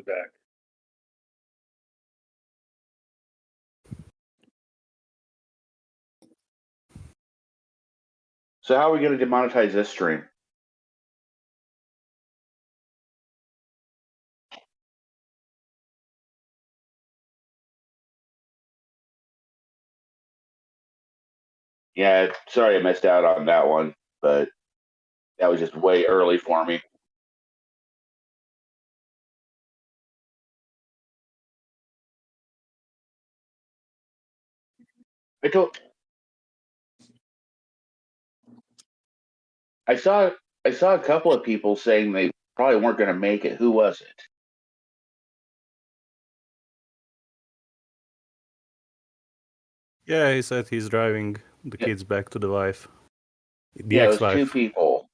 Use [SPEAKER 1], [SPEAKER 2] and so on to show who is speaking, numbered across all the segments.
[SPEAKER 1] back.
[SPEAKER 2] So how are we going to demonetize this stream? Yeah, sorry I missed out on that one, but that was just way early for me. I saw a couple of people saying they probably weren't going to make it. Who was it?
[SPEAKER 3] Yeah, he said he's driving the kids back to the wife. The
[SPEAKER 2] it was
[SPEAKER 3] ex-wife.
[SPEAKER 2] 2 people.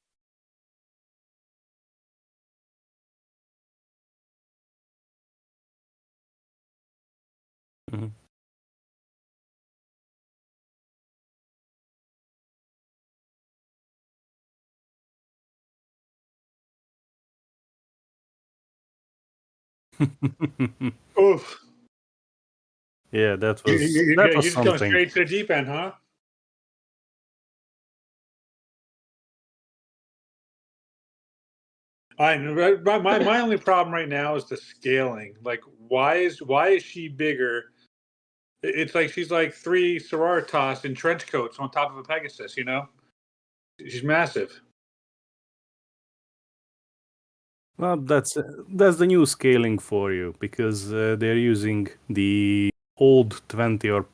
[SPEAKER 3] Mm-hmm.
[SPEAKER 1] Oof.
[SPEAKER 3] Yeah, that was
[SPEAKER 1] You're just going
[SPEAKER 3] something.
[SPEAKER 1] straight to the deep end, huh? I know. My only problem right now is the scaling. Like, why is she bigger? It's like she's like 3 Sororitas in trench coats on top of a Pegasus. You know, she's massive.
[SPEAKER 3] Well, that's the new scaling for you, because they're using the old 20 or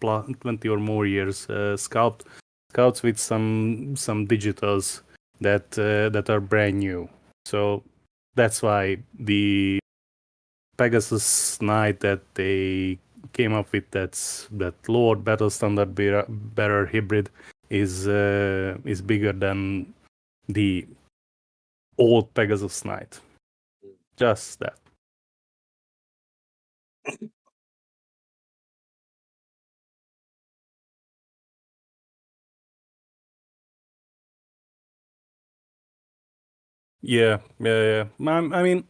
[SPEAKER 3] more years scouts with some digitals that are brand new. So that's why the Pegasus Knight that they came up with, that Lord Battle Standard bearer hybrid, is bigger than the old Pegasus Knight. Just that. Yeah. I mean,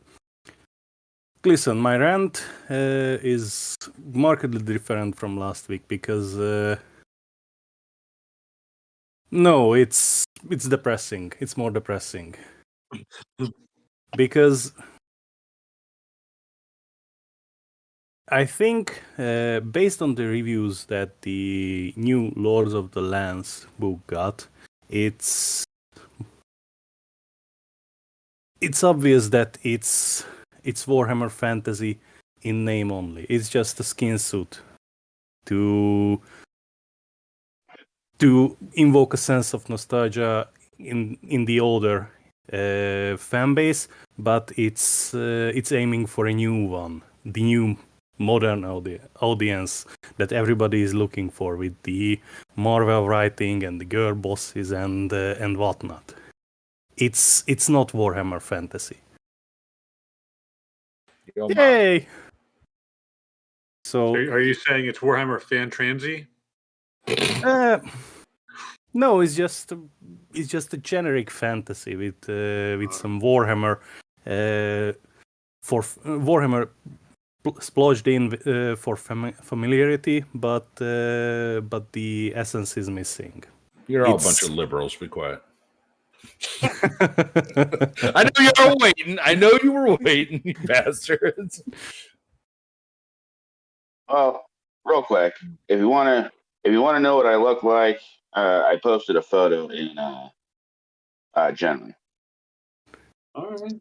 [SPEAKER 3] listen, my rant is markedly different from last week, because no, it's depressing. It's more depressing because I think, based on the reviews that the new Lords of the Lands book got, it's obvious that it's Warhammer Fantasy in name only. It's just a skin suit to invoke a sense of nostalgia in the older fan base, but it's aiming for a new one, the new modern audience that everybody is looking for, with the Marvel writing and the girl bosses and whatnot. It's not Warhammer Fantasy. Yay! So
[SPEAKER 1] are you saying it's Warhammer Fan Transy?
[SPEAKER 3] No, it's just a generic fantasy with some Warhammer for Warhammer splodged in for familiarity, but the essence is missing.
[SPEAKER 4] You're all a bunch of liberals. Be quiet. I know you were waiting. I know you were waiting, you bastards.
[SPEAKER 2] Well, real quick, if you want to know what I look like, I posted a photo in Gentleman.
[SPEAKER 1] All right.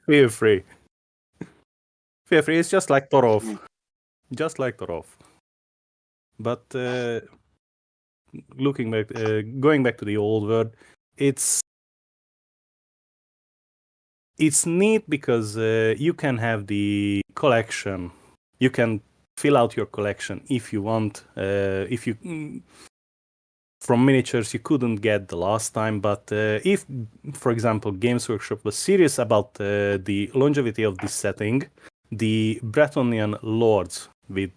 [SPEAKER 3] Feel free. It's just like Torov. Just like Torov. But looking back, going back to the old world, it's neat because you can have the collection. You can fill out your collection if you want. If you from miniatures you couldn't get the last time, but if, for example, Games Workshop was serious about the longevity of this setting, the Bretonnian lords with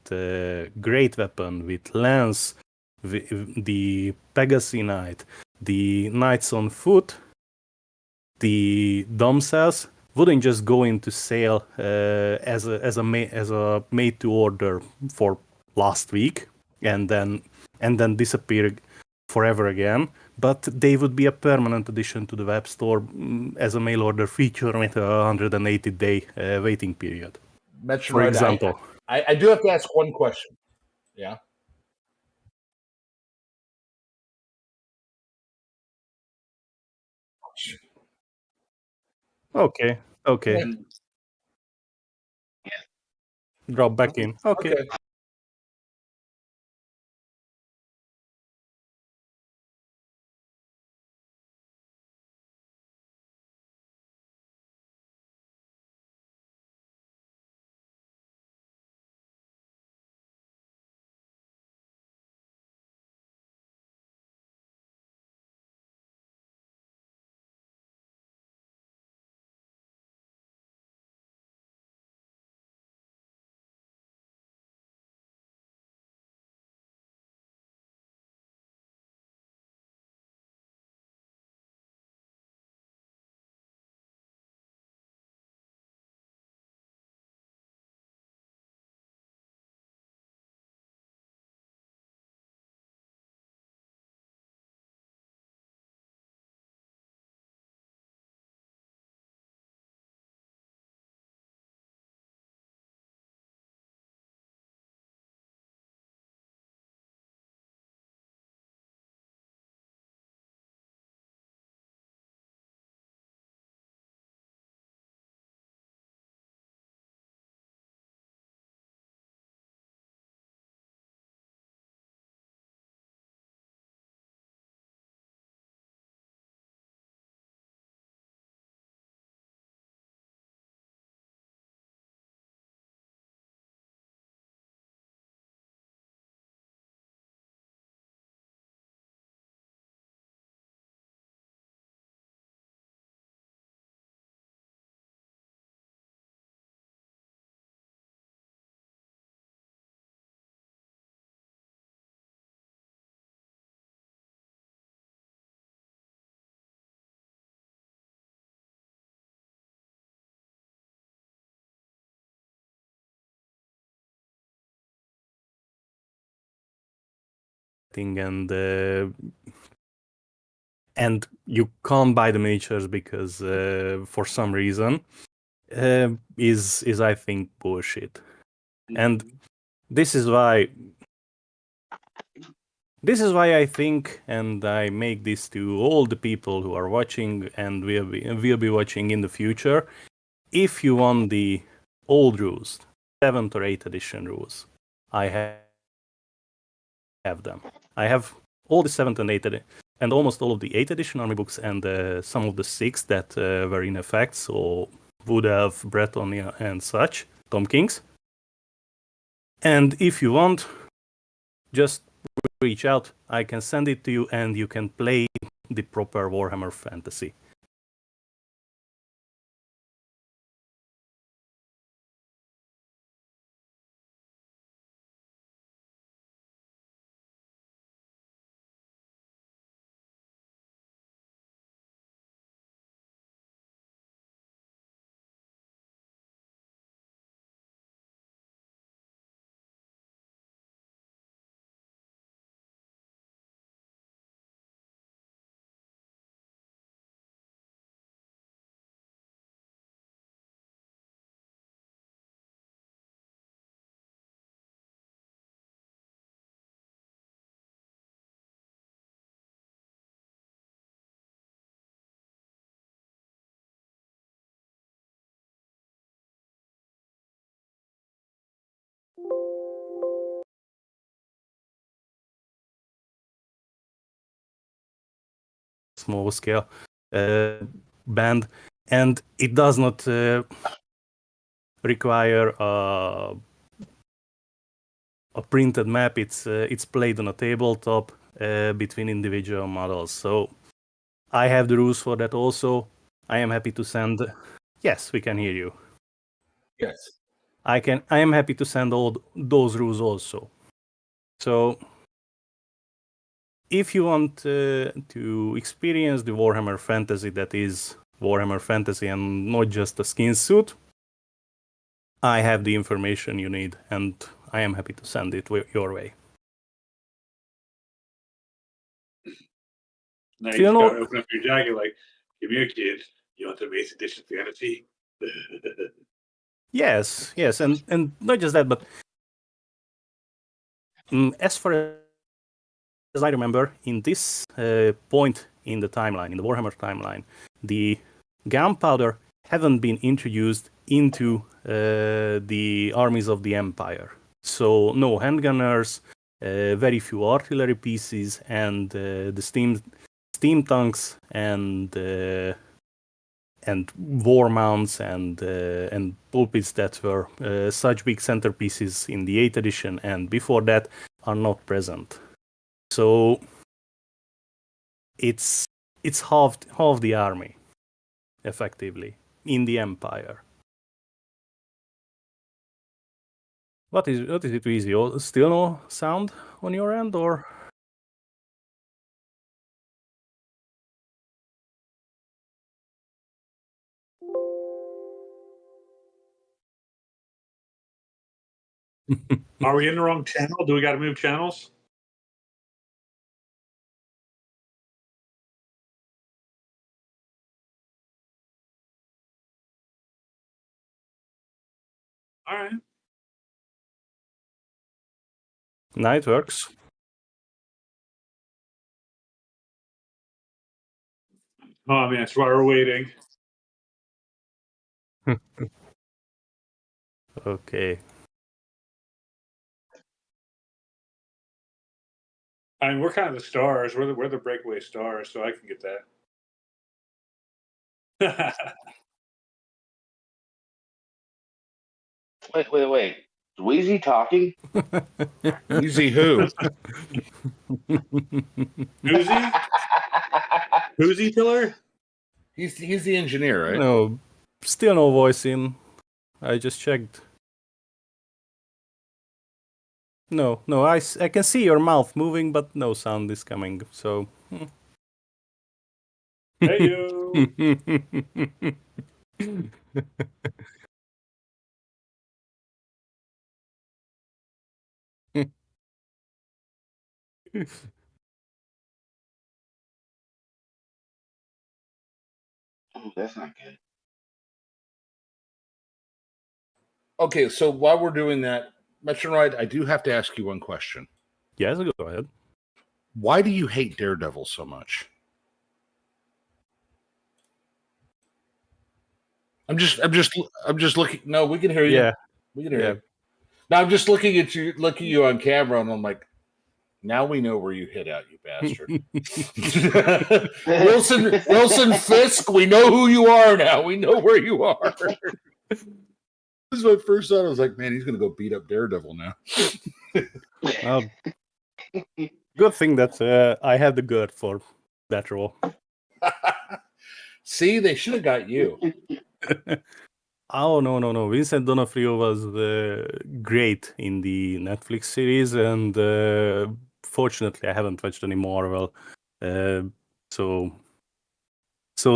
[SPEAKER 3] great weapon, with lance, the Pegasus Knight, the knights on foot, the DOM cells wouldn't just go into sale as a made to order for last week and then disappear forever again, but they would be a permanent addition to the web store as a mail order feature with a 180-day waiting period. For
[SPEAKER 4] Metronoid,
[SPEAKER 3] example.
[SPEAKER 4] I do have to ask one question. Yeah.
[SPEAKER 3] Okay. Drop back in. Okay. And you can't buy the miniatures because for some reason is I think bullshit. And this is why I think, and I make this to all the people who are watching and will be watching in the future. If you want the old rules, 7th or 8th edition rules, I have them. I have all the 7th and 8th and almost all of the 8th edition army books and some of the 6th that were in effect, so Wood Elf, Bretonia and such, Tom Kings. And if you want, just reach out, I can send it to you and you can play the proper Warhammer Fantasy. Small scale band, and it does not require a printed map. It's played on a tabletop between individual models. So I have the rules for that also. I am happy to send. Yes, we can hear you.
[SPEAKER 4] Yes.
[SPEAKER 3] I am happy to send all those rules also. So if you want to experience the Warhammer Fantasy that is Warhammer Fantasy and not just a skin suit, I have the information you need, and I am happy to send it your way.
[SPEAKER 1] Now you
[SPEAKER 3] Still
[SPEAKER 1] just gotta
[SPEAKER 3] no-
[SPEAKER 1] open up your jacket like, give me your kid. You want the base edition fantasy?
[SPEAKER 3] Yes, and not just that, but as far as I remember, in this point in the timeline, in the Warhammer timeline, the gunpowder haven't been introduced into the armies of the Empire. So no handgunners, very few artillery pieces, and the steam tanks and war mounts and pulpits that were such big centerpieces in the 8th edition and before that are not present. So it's half the army, effectively, in the Empire. What is it easy? Still no sound on your end, or?
[SPEAKER 1] Are we in the wrong channel? Do we got to move channels? All right.
[SPEAKER 3] Night works.
[SPEAKER 1] Oh man, that's why we're waiting.
[SPEAKER 3] Okay.
[SPEAKER 1] I mean, we're kind of the stars. We're the breakaway stars, so I can get that.
[SPEAKER 2] Wait. Is Wheezy talking?
[SPEAKER 4] Easy who?
[SPEAKER 1] Who's he? Who's he, Killer?
[SPEAKER 4] He's the engineer, right?
[SPEAKER 3] No, still no voice in. I just checked. No, I can see your mouth moving, but no sound is coming. So.
[SPEAKER 1] Hey you.
[SPEAKER 2] Oh, that's not good.
[SPEAKER 4] Okay, so while we're doing that, Metronoid, I do have to ask you one question.
[SPEAKER 3] Yes, go ahead.
[SPEAKER 4] Why do you hate Daredevil so much? I'm just looking. No, we can hear you.
[SPEAKER 3] Yeah.
[SPEAKER 4] We can hear you. Now I'm just looking at you on camera, and I'm like, now we know where you hid out, you bastard. Wilson Fisk, we know who you are now. We know where you are. This is my first thought. I was like, man, he's gonna go beat up Daredevil now.
[SPEAKER 3] Well, good thing that I had the gut for that role.
[SPEAKER 4] See, they should have got you.
[SPEAKER 3] Oh no! Vincent D'Onofrio was great in the Netflix series, and fortunately, I haven't watched any Marvel, so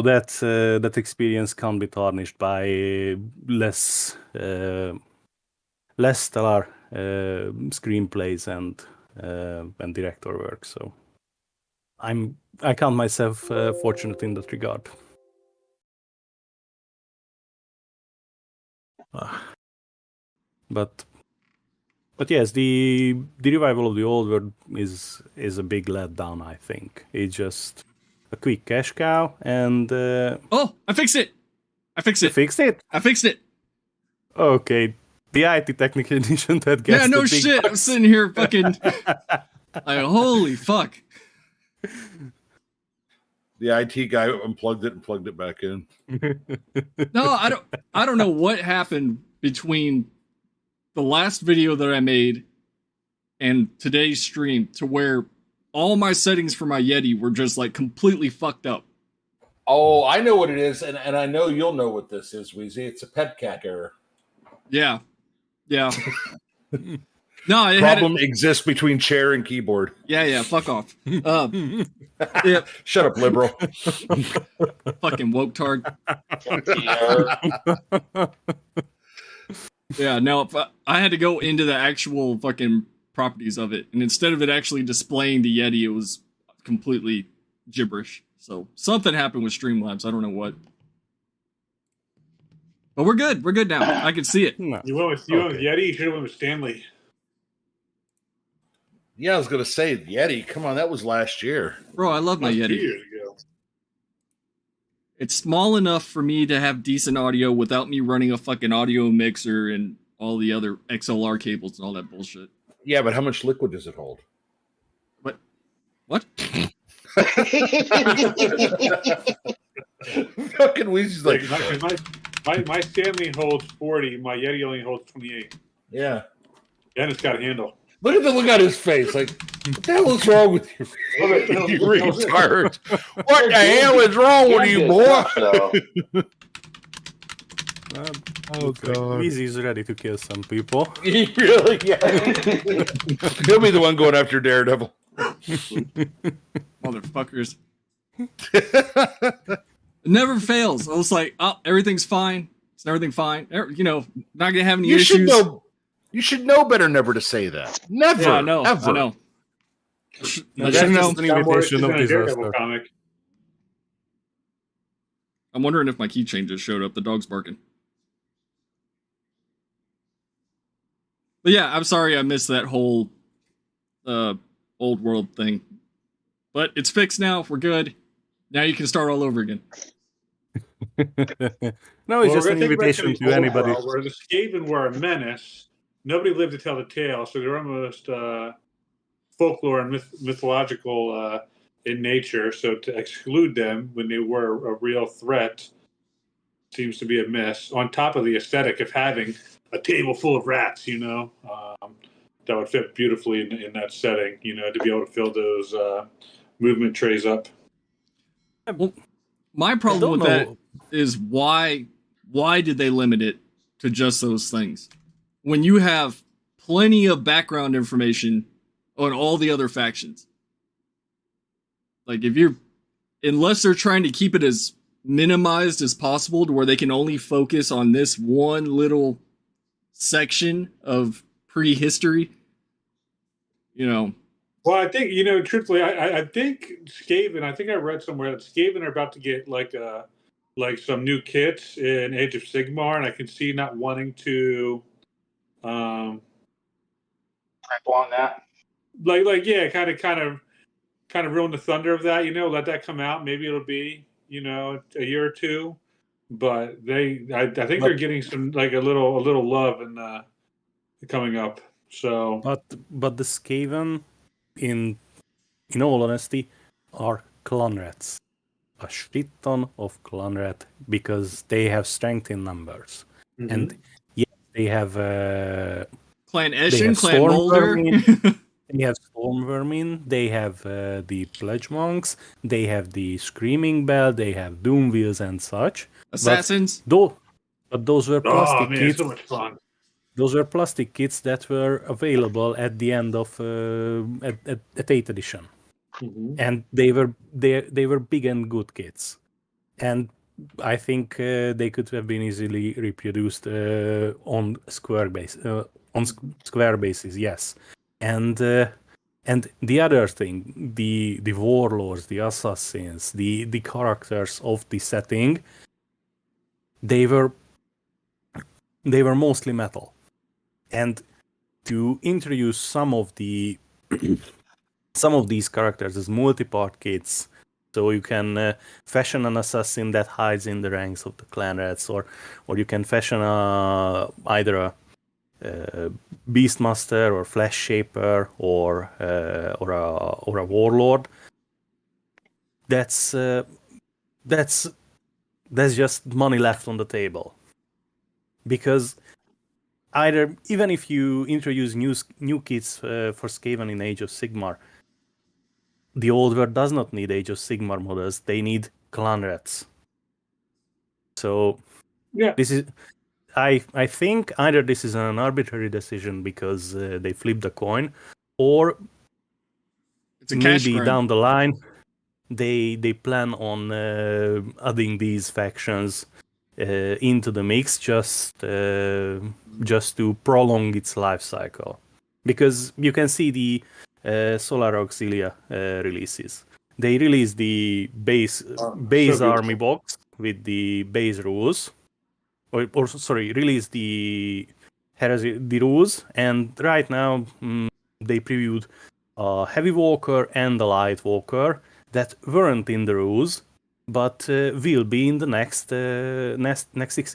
[SPEAKER 3] that experience can't be tarnished by less stellar screenplays and director work. So I count myself fortunate in that regard. But yes, the revival of the old world is a big letdown. I think it's just a quick cash cow, and
[SPEAKER 5] Oh, I fixed it.
[SPEAKER 3] you fixed it.
[SPEAKER 5] I fixed it.
[SPEAKER 3] Okay, the IT technician that gets
[SPEAKER 5] Yeah, no
[SPEAKER 3] the big
[SPEAKER 5] shit. I'm
[SPEAKER 3] bucks.
[SPEAKER 5] sitting here fucking like, holy fuck.
[SPEAKER 4] The IT guy unplugged it and plugged it back in.
[SPEAKER 5] No, I don't know what happened between the last video that I made and today's stream to where all my settings for my Yeti were just like completely fucked up.
[SPEAKER 4] Oh, I know what it is, and I know you'll know what this is, Wheezy. It's a PetCat error.
[SPEAKER 5] Yeah. No, it
[SPEAKER 4] Problem exists between chair and keyboard.
[SPEAKER 5] Yeah, fuck off. Yeah,
[SPEAKER 4] Shut up, liberal.
[SPEAKER 5] fucking woke tard.
[SPEAKER 2] Yeah.
[SPEAKER 5] Yeah, no, if I had to go into the actual fucking properties of it, and instead of it actually displaying the Yeti, it was completely gibberish. So something happened with Streamlabs. I don't know what. But we're good. We're good now. I can see it.
[SPEAKER 3] No.
[SPEAKER 1] You went with Yeti. You should have went with Stanley.
[SPEAKER 4] Yeah, I was going to say, Yeti, come on, that was last year.
[SPEAKER 5] Bro, I love my
[SPEAKER 1] That was 2
[SPEAKER 5] Yeti.
[SPEAKER 1] years ago.
[SPEAKER 5] It's small enough for me to have decent audio without me running a fucking audio mixer and all the other XLR cables and all that bullshit.
[SPEAKER 4] Yeah, but how much liquid does it hold?
[SPEAKER 5] What?
[SPEAKER 4] Fucking Weezy's like,
[SPEAKER 1] My Stanley holds 40. My Yeti only holds 28.
[SPEAKER 4] yeah.
[SPEAKER 1] And it's got a handle.
[SPEAKER 4] Look at the look on his face. Like, what the hell is wrong with you? You retard. What the hell is wrong with you, boy?
[SPEAKER 3] Oh god, Weezy's ready to kill some people.
[SPEAKER 4] He really, yeah. He'll be the one going after Daredevil.
[SPEAKER 5] Motherfuckers. It never fails. I was like, oh, everything's fine. Is everything fine? You know, not gonna have any issues.
[SPEAKER 4] You should know better never to say that. Never.
[SPEAKER 5] Yeah, I know.
[SPEAKER 4] Ever.
[SPEAKER 5] I know.
[SPEAKER 3] No, that's just an invitation of disaster.
[SPEAKER 1] Comic.
[SPEAKER 5] I'm wondering if my keychain just showed up. The dog's barking. But yeah, I'm sorry I missed that whole old world thing. But it's fixed now. We're good. Now you can start all over again.
[SPEAKER 3] No, it's just an invitation to anybody.
[SPEAKER 1] Where the Skaven were a menace. Nobody lived to tell the tale, so they're almost folklore and mythological in nature. So to exclude them when they were a real threat seems to be a miss. On top of the aesthetic of having a table full of rats, you know, that would fit beautifully in that setting. You know, to be able to fill those movement trays up.
[SPEAKER 5] Well, my problem with that is why did they limit it to just those things? When you have plenty of background information on all the other factions. Like unless they're trying to keep it as minimized as possible to where they can only focus on this one little section of prehistory, you know.
[SPEAKER 1] Well, I think, you know, truthfully, I think Skaven, I think I read somewhere that Skaven are about to get like some new kits in Age of Sigmar, and I can see not wanting to
[SPEAKER 2] on that.
[SPEAKER 1] Like yeah, kind of ruin the thunder of that, you know, let that come out. Maybe it'll be, you know, a year or two. But I think they're getting some like a little love in coming up. So
[SPEAKER 3] but the Skaven, in all honesty, are clan rats. A shit ton of clan rat because they have strength in numbers. Mm-hmm. And yes, they have
[SPEAKER 5] Clan Eshin, Clan Molder.
[SPEAKER 3] They have Stormvermin, they have the Pledge Monks, they have the Screaming Bell, they have Doom Wheels and such.
[SPEAKER 5] Assassins.
[SPEAKER 3] But those were plastic kits.
[SPEAKER 1] So much fun.
[SPEAKER 3] Those were plastic kits that were available at the end of at 8th edition. Mm-hmm. And they were big and good kits. And I think they could have been easily reproduced on square basis, yes. And the other thing, the warlords, the assassins, the characters of the setting, they were mostly metal. And to introduce some of these characters as multi-part kits, so you can fashion an assassin that hides in the ranks of the clan rats, or you can fashion either a Beastmaster or Flesh Shaper or a Warlord. That's just money left on the table, because even if you introduce new kits for Skaven in Age of Sigmar, the old world does not need Age of Sigmar models. They need clan rats. So
[SPEAKER 1] yeah,
[SPEAKER 3] I think either this is an arbitrary decision because they flipped the coin, or
[SPEAKER 5] It's a cash
[SPEAKER 3] maybe
[SPEAKER 5] grab.
[SPEAKER 3] down the line they plan on adding these factions into the mix just to prolong its life cycle, because you can see the Solar Auxilia releases. They released the base
[SPEAKER 1] so
[SPEAKER 3] army box with the base rules, or sorry, released the Heresy the rules, and right now they previewed a heavy walker and a light walker that weren't in the rules, but will be in the next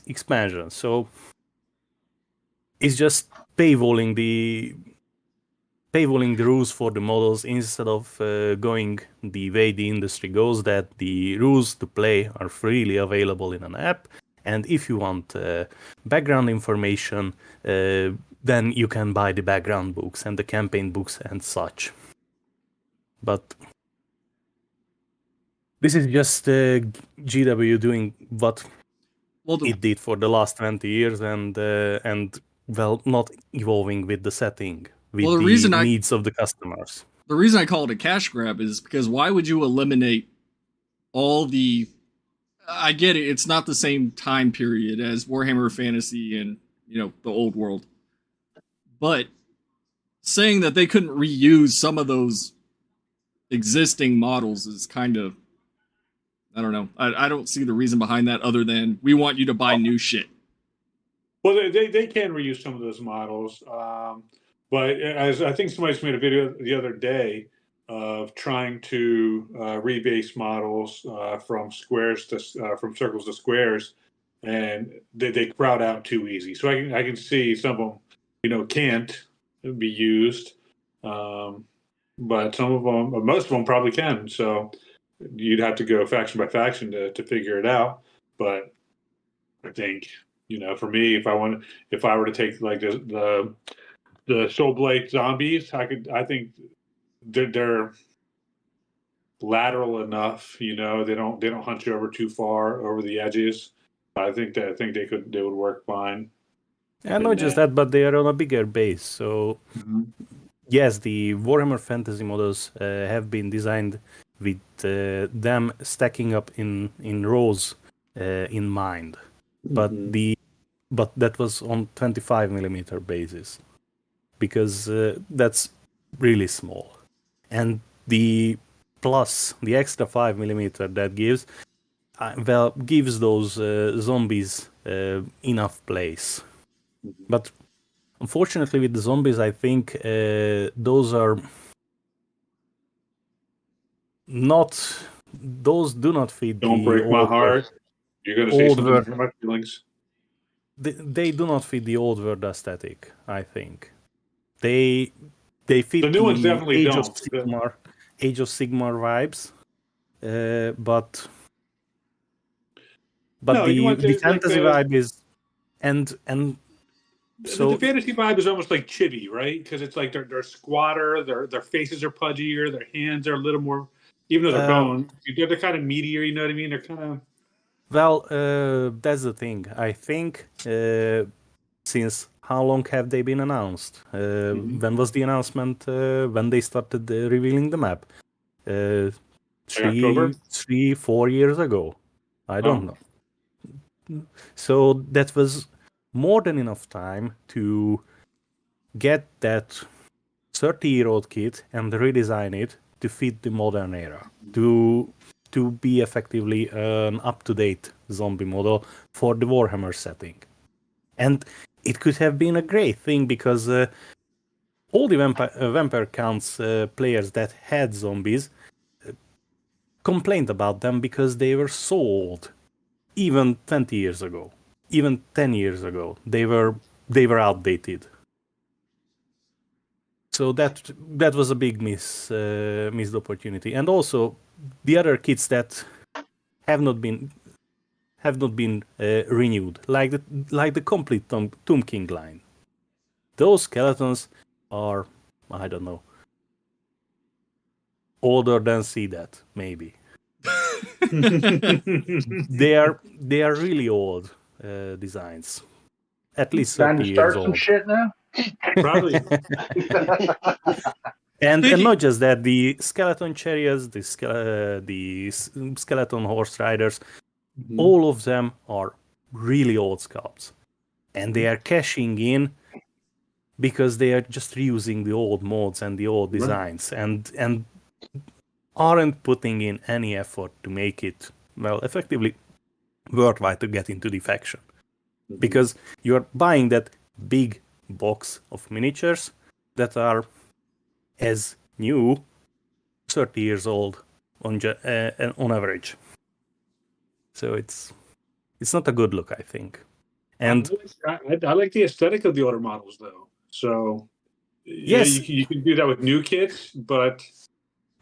[SPEAKER 3] expansion. So it's just paywalling the rules for the models instead of going the way the industry goes, that the rules to play are freely available in an app, and if you want background information, then you can buy the background books and the campaign books and such. But this is just GW doing what it did for the last 20 years, and well, not evolving with the setting, with the needs of the customers.
[SPEAKER 5] The reason I call it a cash grab is because why would you eliminate all the... I get it, it's not the same time period as Warhammer Fantasy and, the old world. But saying that they couldn't reuse some of those existing models is kind of... I don't know. I don't see the reason behind that other than we want you to buy new shit.
[SPEAKER 1] Well, they can reuse some of those models. But as I think somebody just made a video the other day of trying to rebase models from squares to from circles to squares, and they crowd out too easy. So I can see some of them, can't be used, but some of them, most of them, probably can. So you'd have to go faction by faction to figure it out. But I think, for me, if I were to take like the Soul Blade zombies, I think they're lateral enough, they don't hunt you over too far over the edges. I think they would work fine.
[SPEAKER 3] And not just that, but they are on a bigger base. So yes, the Warhammer Fantasy models have been designed with them stacking up in rows in mind, but that was on 25mm basis, because that's really small, and the extra 5mm that gives those zombies enough place. But unfortunately, with the zombies, I think those do not fit.
[SPEAKER 1] Don't break my heart. You're going to say something that hurt my feelings.
[SPEAKER 3] They do not fit the old world aesthetic, I think. They fit
[SPEAKER 1] the new ones definitely
[SPEAKER 3] Age
[SPEAKER 1] don't.
[SPEAKER 3] Of Sigmar vibes, but
[SPEAKER 1] no,
[SPEAKER 3] the fantasy vibe is and so
[SPEAKER 1] the fantasy vibe is almost like chibi, right? Because it's like they're squatter, their faces are pudgier, their hands are a little more, even though they're bone, they're kind of meatier. You know what I mean? They're kind of...
[SPEAKER 3] Well, that's the thing. I think since how long have they been announced? When was the announcement? When they started revealing the map? 4 years ago. I don't know. So that was more than enough time to get that 30-year-old kit and redesign it to fit the modern era, to be effectively an up-to-date zombie model for the Warhammer setting. And it could have been a great thing, because all the Vampire Counts players that had zombies complained about them because they were so old. Even 20 years ago, even 10 years ago, they were outdated. So that was a big missed opportunity. And also the other kits that have not been renewed, like the complete Tomb King line. Those skeletons are, I don't know, older than that, maybe. They are really old designs. at least
[SPEAKER 6] Time
[SPEAKER 3] 30
[SPEAKER 6] to
[SPEAKER 3] years
[SPEAKER 6] start some
[SPEAKER 3] old.
[SPEAKER 6] shit now.
[SPEAKER 1] Probably.
[SPEAKER 3] And
[SPEAKER 5] Speaking-
[SPEAKER 3] not just that, the skeleton chariots, the skeleton horse riders, all of them are really old sculpts. And they are cashing in because they are just reusing the old modes and the old designs and aren't putting in any effort to make it, well, effectively worthwhile to get into the faction. Because you're buying that big box of miniatures that are as new 30 years old on average. So it's not a good look, I think. And
[SPEAKER 1] I like the aesthetic of the older models, though. So
[SPEAKER 3] Yes.
[SPEAKER 1] you can do that with new kits, but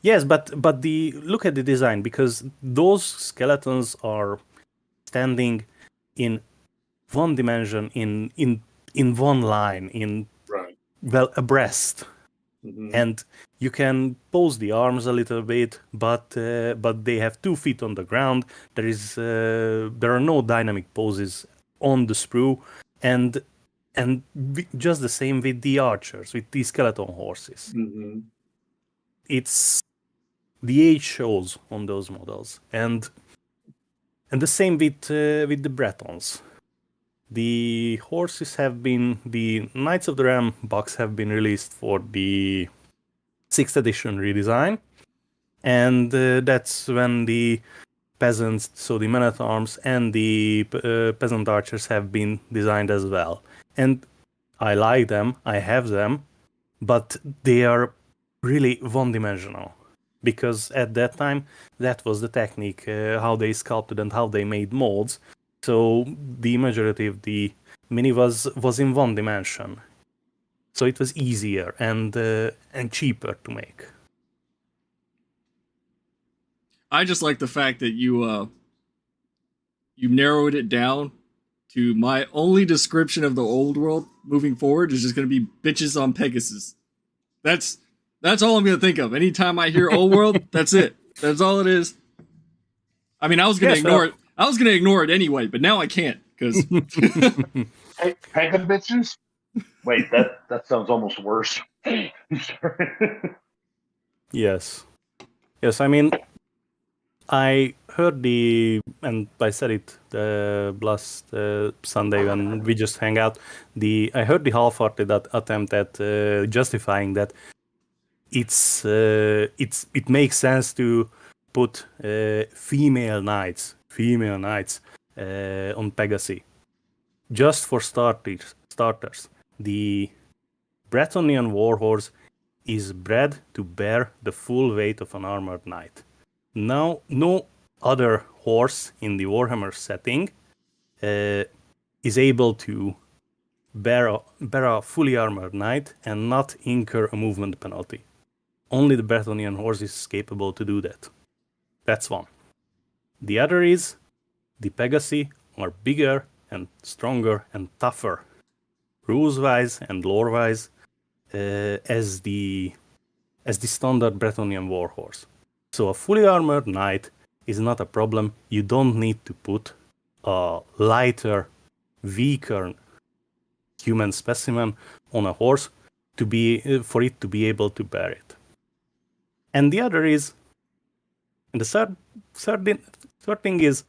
[SPEAKER 3] yes, but the look at the design, because those skeletons are standing in one dimension, in one line, in
[SPEAKER 1] right.
[SPEAKER 3] well abreast.
[SPEAKER 1] Mhm.
[SPEAKER 3] And you can pose the arms a little bit, but they have 2 feet on the ground. There are no dynamic poses on the sprue, and just the same with the archers, with the skeleton horses.
[SPEAKER 1] Mhm.
[SPEAKER 3] It's the age shows on those models, and the same with the Bretons. The Knights of the Ram box have been released for the 6th edition redesign, and that's when the peasants, so the men-at-arms and the peasant archers have been designed as well. And I like them, I have them, but they are really one-dimensional. Because at that time, that was the technique, how they sculpted and how they made molds. So the majority of the mini was in one dimension. So it was easier and cheaper to make.
[SPEAKER 5] I just like the fact that you narrowed it down to my only description of the old world moving forward is just going to be bitches on Pegasus. That's all I'm going to think of. Anytime I hear old world, that's it. That's all it is. I mean, I was going to ignore it. I was going to ignore it anyway, but now I can't because
[SPEAKER 6] Pega bitches? Wait, that sounds almost worse.
[SPEAKER 3] Yes. I mean, I heard and I said it last Sunday when we just hang out. I heard the half-hearted attempt at justifying that it makes sense to put female knights on Pegasus. Just for starters, the Bretonian warhorse is bred to bear the full weight of an armored knight. Now, no other horse in the Warhammer setting is able to bear a fully armored knight and not incur a movement penalty. Only the Bretonian horse is capable to do that. That's one. The other is the Pegasi are bigger and stronger and tougher, rules-wise and lore-wise, as the standard Bretonian warhorse. So a fully armored knight is not a problem. You don't need to put a lighter, weaker human specimen on a horse for it to be able to bear it. And the other is, and the third thing is,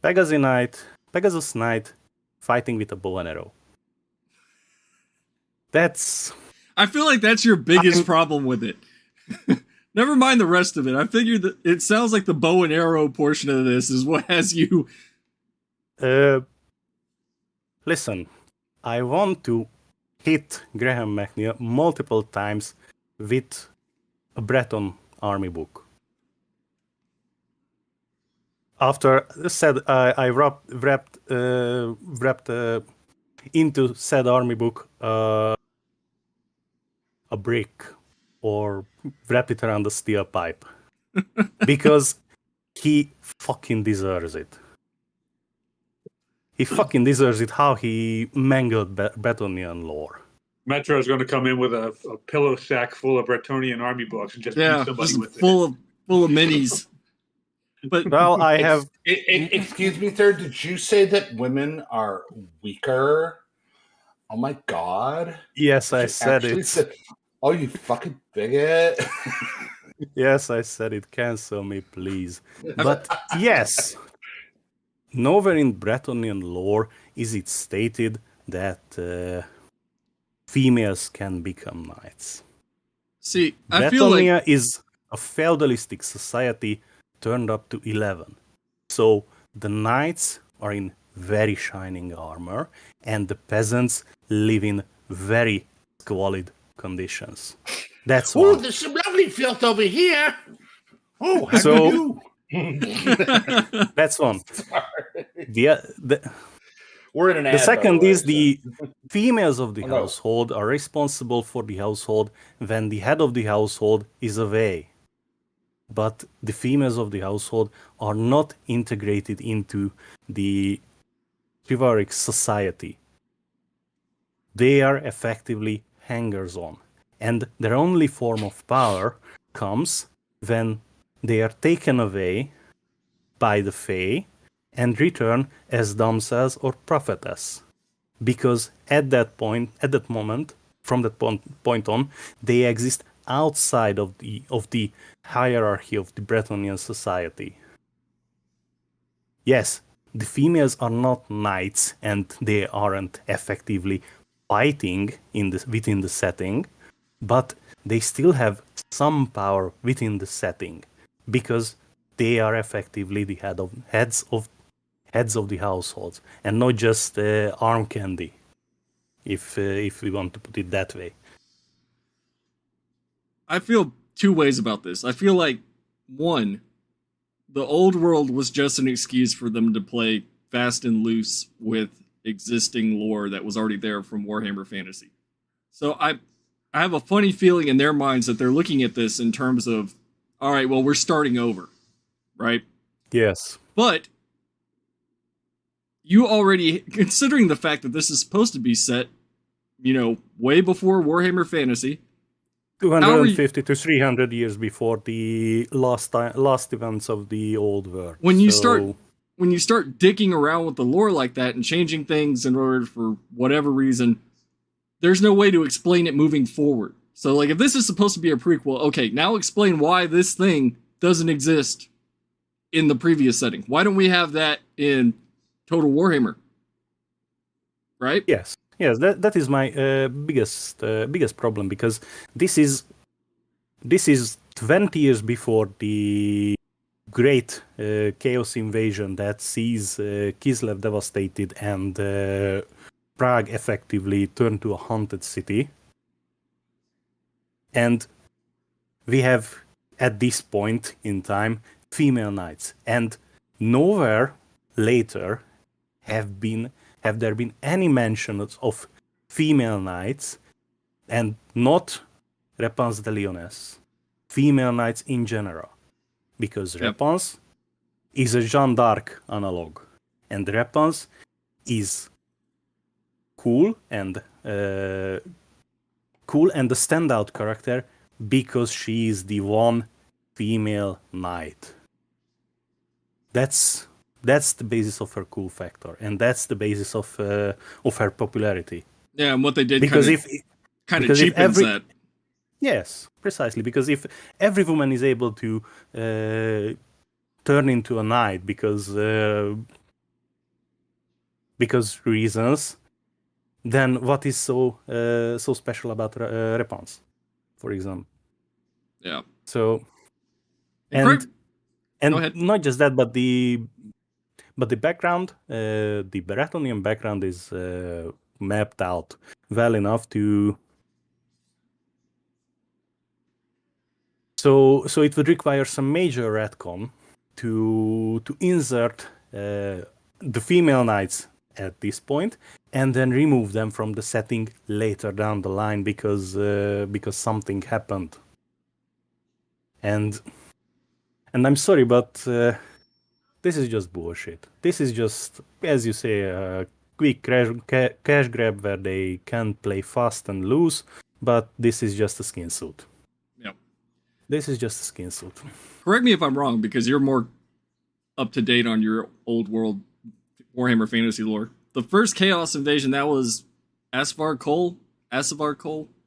[SPEAKER 3] Pegasus Knight fighting with a bow and arrow.
[SPEAKER 5] I feel like that's your biggest problem with it. Never mind the rest of it. I figured that it sounds like the bow and arrow portion of this is what has you.
[SPEAKER 3] Listen, I want to hit Graham McNeil multiple times with a Breton army book. After said, I wrapped into said army book a brick, or wrap it around a steel pipe, because he fucking deserves it. He fucking deserves it. How he mangled Bretonian lore.
[SPEAKER 1] Metro is going to come in with a pillow sack full of Bretonian army books and just beat somebody
[SPEAKER 5] just
[SPEAKER 1] with
[SPEAKER 5] full of minis. But
[SPEAKER 3] Well, I have.
[SPEAKER 4] Excuse me, sir. Did you say that women are weaker? Oh my god!
[SPEAKER 3] Yes, I
[SPEAKER 4] You
[SPEAKER 3] said
[SPEAKER 4] actually
[SPEAKER 3] it.
[SPEAKER 4] said, "Oh, you fucking bigot!"
[SPEAKER 3] Yes, I said it. Cancel me, please. But yes, nowhere in Bretonnian lore is it stated that females can become knights.
[SPEAKER 5] see, I feel like
[SPEAKER 3] Bretonnia is a feudalistic society turned up to 11. So the knights are in very shining armor, and the peasants live in very squalid conditions. That's
[SPEAKER 4] Oh,
[SPEAKER 3] one.
[SPEAKER 4] there's some lovely filth over here. Oh, how
[SPEAKER 3] So-
[SPEAKER 4] do you?
[SPEAKER 3] That's one.
[SPEAKER 4] Sorry.
[SPEAKER 3] The
[SPEAKER 4] We're in an ad.
[SPEAKER 3] The
[SPEAKER 4] by
[SPEAKER 3] second
[SPEAKER 4] way,
[SPEAKER 3] is
[SPEAKER 4] so-
[SPEAKER 3] the females of the
[SPEAKER 4] Oh, no.
[SPEAKER 3] household are responsible for the household when the head of the household is away. But the females of the household are not integrated into the chivalric society. They are effectively hangers-on. And their only form of power comes when they are taken away by the Fae and return as damsels or prophetess. Because at that moment, from that point on, they exist outside of the hierarchy of the Bretonnian society. Yes, the females are not knights and they aren't effectively fighting within the setting, but they still have some power within the setting because they are effectively the heads of the households and not just arm candy, if we want to put it that way.
[SPEAKER 5] I feel two ways about this. I feel like, one, the old world was just an excuse for them to play fast and loose with existing lore that was already there from Warhammer Fantasy. So I have a funny feeling in their minds that they're looking at this in terms of, all right, well, we're starting over, right?
[SPEAKER 3] Yes.
[SPEAKER 5] But you already, considering the fact that this is supposed to be set, way before Warhammer Fantasy,
[SPEAKER 3] 250 to 300 years before the last events of the old world.
[SPEAKER 5] When you start digging around with the lore like that and changing things in order for whatever reason, there's no way to explain it moving forward. So, like, if this is supposed to be a prequel, okay, now explain why this thing doesn't exist in the previous setting. Why don't we have that in Total Warhammer? Right?
[SPEAKER 3] Yes, that is my biggest problem, because this is 20 years before the great chaos invasion that sees Kislev devastated and Prague effectively turned to a haunted city. And we have, at this point in time, female knights. And nowhere later have there been any mentions of female knights, and not Réponse de Lyonesse, female knights in general. Because Réponse is a Jeanne d'Arc analog. And Réponse is cool and a standout character because she is the one female knight. That's the basis of her cool factor, and that's the basis of her popularity.
[SPEAKER 5] Yeah, and what they did
[SPEAKER 3] Because
[SPEAKER 5] kind of cheapens that.
[SPEAKER 3] Yes, precisely. Because if every woman is able to turn into a knight because reasons, then what is so special about Réponse, for example?
[SPEAKER 5] Yeah.
[SPEAKER 3] So,
[SPEAKER 5] Go
[SPEAKER 3] and
[SPEAKER 5] ahead.
[SPEAKER 3] not just that, but the background, the Bretonnian background is mapped out well enough to. So it would require some major retcon to insert the female knights at this point, and then remove them from the setting later down the line because something happened. And I'm sorry, but this is just bullshit. This is just, as you say, a quick cash grab where they can play fast and loose, but this is just a skin suit.
[SPEAKER 5] Yep.
[SPEAKER 3] This is just a skin suit.
[SPEAKER 5] Correct me if I'm wrong, because you're more up to date on your old world Warhammer Fantasy lore. The first Chaos Invasion, that was Asvar Kol,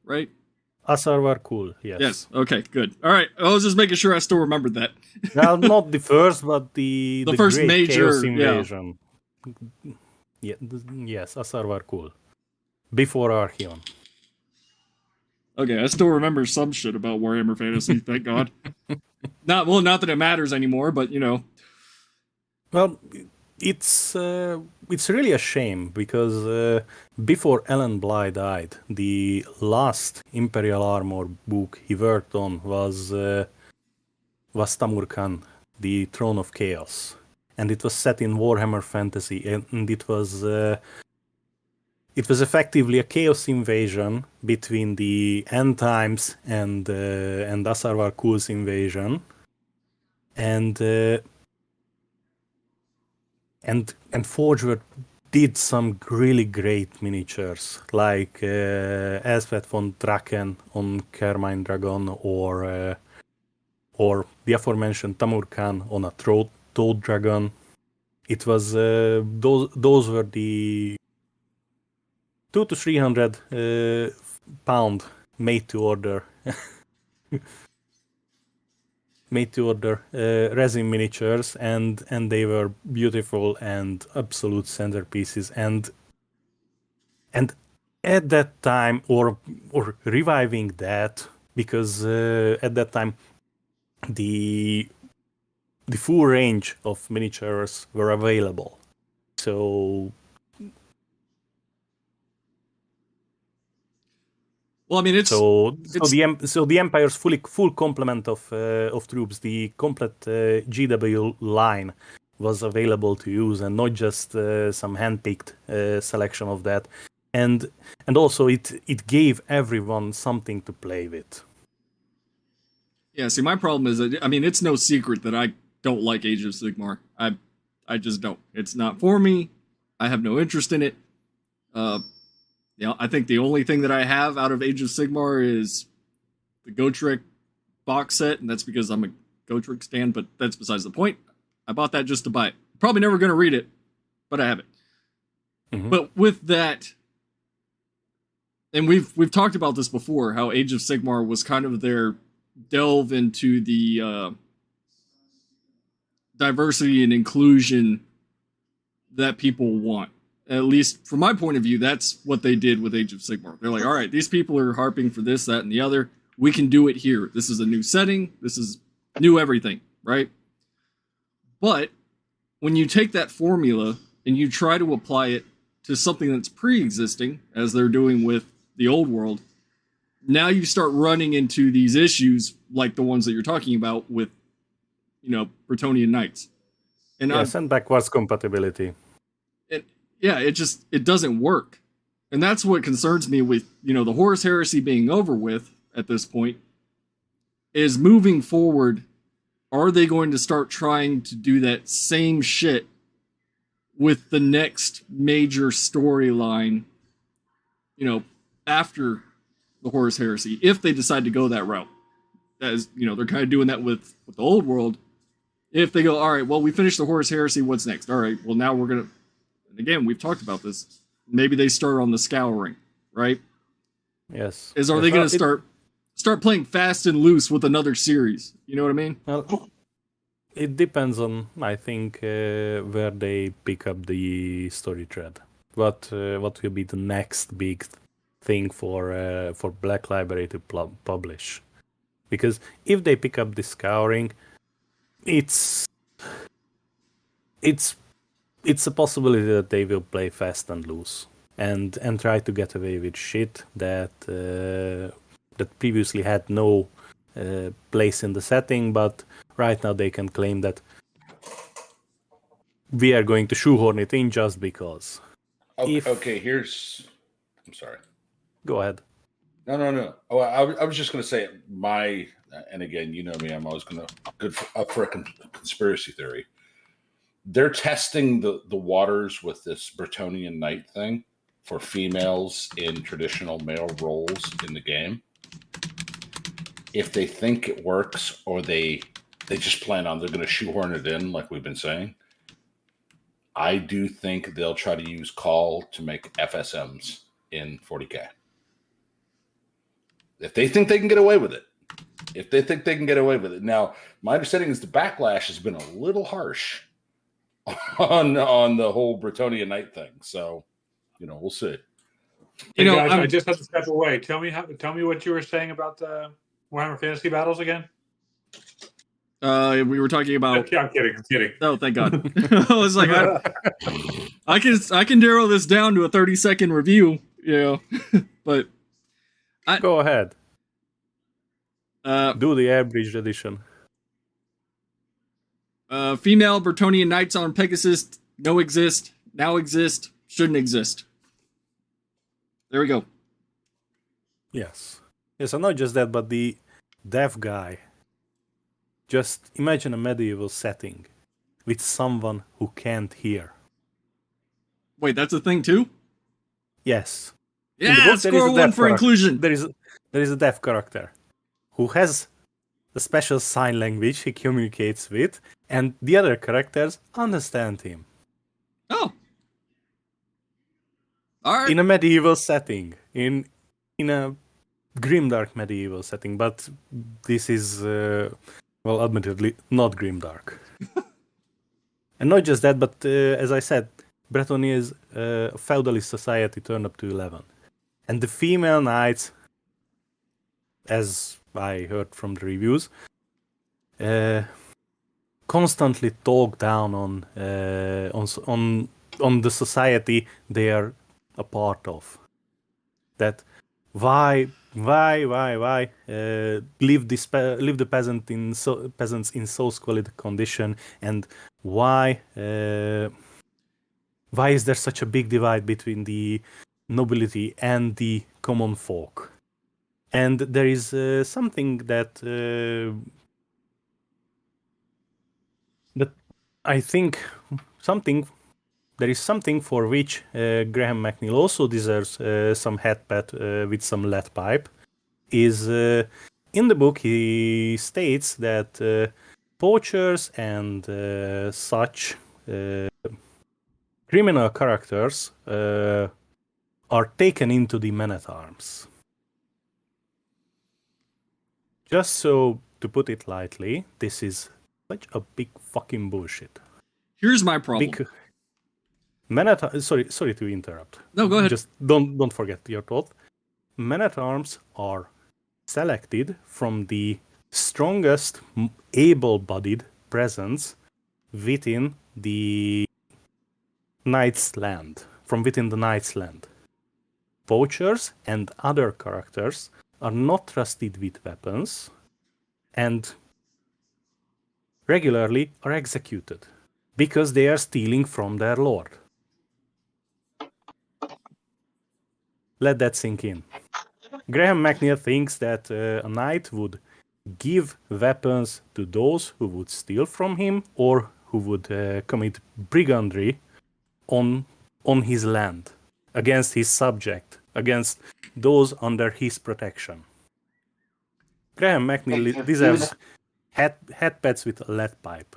[SPEAKER 5] right?
[SPEAKER 3] Asarvar cool, yes.
[SPEAKER 5] Yes. Okay, good. All right. I was just making sure I still remembered that.
[SPEAKER 3] Well, not the first, but the
[SPEAKER 5] first
[SPEAKER 3] great
[SPEAKER 5] major
[SPEAKER 3] Chaos Invasion. Yeah, yes, Asarvar cool. Before Archeon.
[SPEAKER 5] Okay, I still remember some shit about Warhammer Fantasy, thank God. Not that it matters anymore, but you know.
[SPEAKER 3] Well, it's really a shame because before Ellen Bly died, the last Imperial Armor book he worked on was Tamurkhan, the Throne of Chaos, and it was set in Warhammer Fantasy, and it was effectively a chaos invasion between the End Times and Asarvar Kul's invasion, and Forgeworth did some really great miniatures, like Elspeth von Draken on Carmine Dragon, or the aforementioned Tamurkhan on a Toad Dragon. It was those were the 200 to 300 pound made to order resin miniatures, and they were beautiful and absolute centerpieces, and at that time, or reviving that, because at that time the full range of miniatures were available, so
[SPEAKER 5] Well, I mean, it's
[SPEAKER 3] the Empire's full complement of troops, the complete GW line was available to use, and not just some handpicked selection of that, and also it gave everyone something to play with.
[SPEAKER 5] Yeah, see, my problem is that, I mean, it's no secret that I don't like Age of Sigmar. I just don't. It's not for me. I have no interest in it. You know, I think the only thing that I have out of Age of Sigmar is the Gotrek box set, and that's because I'm a Gotrek stan, but that's besides the point. I bought that just to buy it. Probably never going to read it, but I have it. Mm-hmm. But with that, and we've talked about this before, how Age of Sigmar was kind of their delve into the diversity and inclusion that people want. At least from my point of view, that's what they did with Age of Sigmar. They're like, all right, these people are harping for this, that, and the other. We can do it here. This is a new setting. This is new everything, right? But when you take that formula and you try to apply it to something that's pre-existing, as they're doing with the old world, now you start running into these issues like the ones that you're talking about with, you know, Bretonnian Knights. And
[SPEAKER 3] yes, and backwards compatibility.
[SPEAKER 5] It doesn't work. And that's what concerns me with, you know, the Horus Heresy being over with at this point, is moving forward, are they going to start trying to do that same shit with the next major storyline, you know, after the Horus Heresy, if they decide to go that route? As, you know, they're kind of doing that with the old world. If they go, all right, well, we finished the Horus Heresy, what's next? All right, well, now we're going to, and again, we've talked about this. Maybe they start on the Scouring, right?
[SPEAKER 3] Yes.
[SPEAKER 5] Are they going to start playing fast and loose with another series? You know what I mean?
[SPEAKER 3] Well, it depends on, I think, where they pick up the story thread. What will be the next big thing for Black Library to publish? Because if they pick up the Scouring, it's a possibility that they will play fast and loose and try to get away with shit that previously had no place in the setting, but right now they can claim that we are going to shoehorn it in just because.
[SPEAKER 4] Okay, I'm sorry.
[SPEAKER 3] Go ahead.
[SPEAKER 4] No. Oh, I was just going to say and again, you know me, I'm always going to up for a conspiracy theory. They're testing the waters with this Bretonnian Knight thing for females in traditional male roles in the game. If they think it works, or they they just plan on they're going to shoehorn it in, like we've been saying. I do think they'll try to use call to make FSMs in 40K. If they think they can get away with it. If they think they can get away with it. Now, my understanding is the backlash has been a little harsh on the whole Bretonnia Knight thing. So, we'll see.
[SPEAKER 1] Hey guys, I just have to step away. Tell me what you were saying about the Warhammer Fantasy Battles again.
[SPEAKER 5] We were talking about.
[SPEAKER 1] I'm kidding.
[SPEAKER 5] Oh, thank God! I was like, I can narrow this down to a 30-second review, but
[SPEAKER 3] go ahead. Do the abridged edition.
[SPEAKER 5] Female Bretonnian Knights on Pegasus no exist, now exist, shouldn't exist. There we go.
[SPEAKER 3] Yes, and not just that, but the deaf guy. Just imagine a medieval setting with someone who can't hear.
[SPEAKER 5] Wait, that's a thing too?
[SPEAKER 3] Yes.
[SPEAKER 5] Yeah, score 1 for inclusion.
[SPEAKER 3] There is a deaf character who has a special sign language he communicates with, and the other characters understand him.
[SPEAKER 5] Oh. All right.
[SPEAKER 3] In a medieval setting, in a grimdark medieval setting, but this is, admittedly, not grimdark. And not just that, but as I said, Bretonnia is a feudalist society turned up to 11. And the female knights, as I heard from the reviews, constantly talk down on the society they are a part of. That why leave the peasants in so squalid condition, and why is there such a big divide between the nobility and the common folk? And there is something that I think there is something for which Graham McNeil also deserves some head pat with some lead pipe. Is in the book he states that poachers and such criminal characters are taken into the men-at-arms. Just so, to put it lightly, this is such a big fucking bullshit.
[SPEAKER 5] Here's my problem.
[SPEAKER 3] Sorry to interrupt.
[SPEAKER 5] No, go ahead.
[SPEAKER 3] Just don't forget your thought. Men-at-arms are selected from the strongest able-bodied presence within the Knight's Land. From within the Knight's Land. Poachers and other characters are not trusted with weapons and regularly are executed because they are stealing from their lord. Let that sink in. Graham McNeil thinks that a knight would give weapons to those who would steal from him or who would commit brigandry on his land, against his subject, against those under his protection. Graham McNeil deserves head pats with a lead pipe.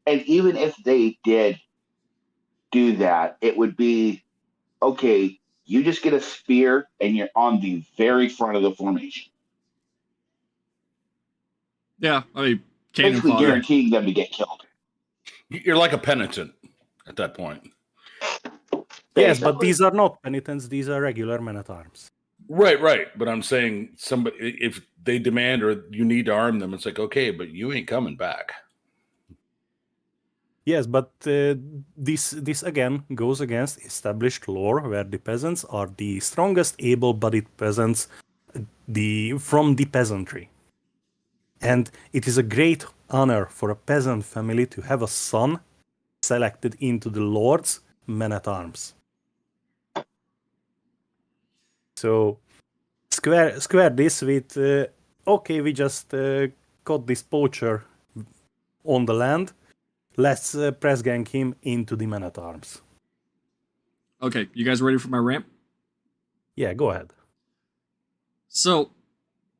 [SPEAKER 2] And even if they did do that, it would be, okay, you just get a spear and you're on the very front of the formation.
[SPEAKER 5] Yeah, I mean, cannon
[SPEAKER 2] basically
[SPEAKER 5] fodder.
[SPEAKER 2] guaranteeing them to get killed.
[SPEAKER 4] You're like a penitent at that point.
[SPEAKER 3] Yes, but these are not penitents, these are regular men-at-arms.
[SPEAKER 4] Right. But I'm saying if they demand or you need to arm them, it's like, okay, but you ain't coming back.
[SPEAKER 3] Yes, but this again goes against established lore, where the peasants are the strongest able-bodied peasants from the peasantry. And it is a great honor for a peasant family to have a son selected into the Lord's men-at-arms. So square this with, okay, we just caught this poacher on the land. Let's press gang him into the men-at-arms.
[SPEAKER 5] Okay, you guys ready for my rant?
[SPEAKER 3] Yeah, go ahead.
[SPEAKER 5] So,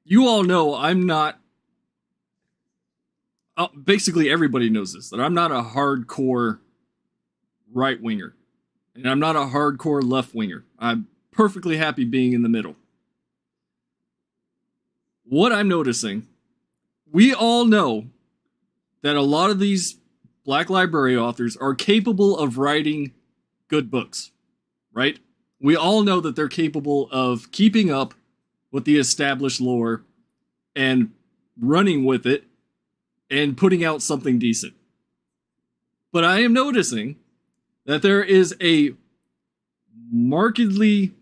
[SPEAKER 5] you all know I'm not basically everybody knows this, that I'm not a hardcore right winger, and I'm not a hardcore left winger. I'm perfectly happy being in the middle. What I'm noticing, we all know that a lot of these Black Library authors are capable of writing good books, right? We all know that they're capable of keeping up with the established lore and running with it and putting out something decent. But I am noticing that there is a markedly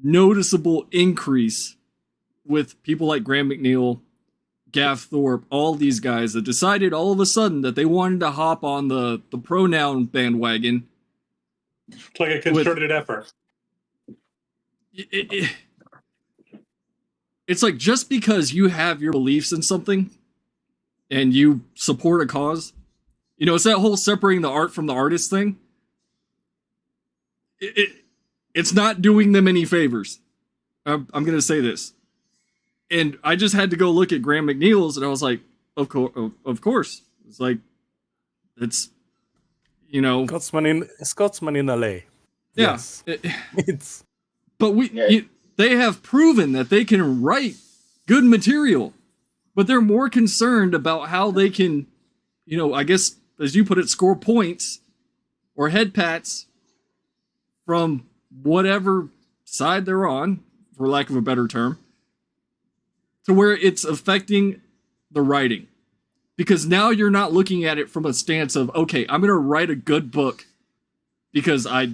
[SPEAKER 5] noticeable increase with people like Graham McNeil, Gav Thorpe, all these guys that decided all of a sudden that they wanted to hop on the pronoun bandwagon.
[SPEAKER 1] It's like a concerted effort.
[SPEAKER 5] It's like, just because you have your beliefs in something and you support a cause, you know, it's that whole separating the art from the artist thing. It's not doing them any favors. I'm going to say this. And I just had to go look at Graham McNeil's, and I was like, of course. It's like, it's, you know.
[SPEAKER 3] Scotsman in LA.
[SPEAKER 5] Yeah.
[SPEAKER 3] Yes. It's.
[SPEAKER 5] But they have proven that they can write good material, but they're more concerned about how they can, you know, I guess, as you put it, score points or head pats from whatever side they're on, for lack of a better term, to where it's affecting the writing. Because now you're not looking at it from a stance of, okay, I'm going to write a good book because I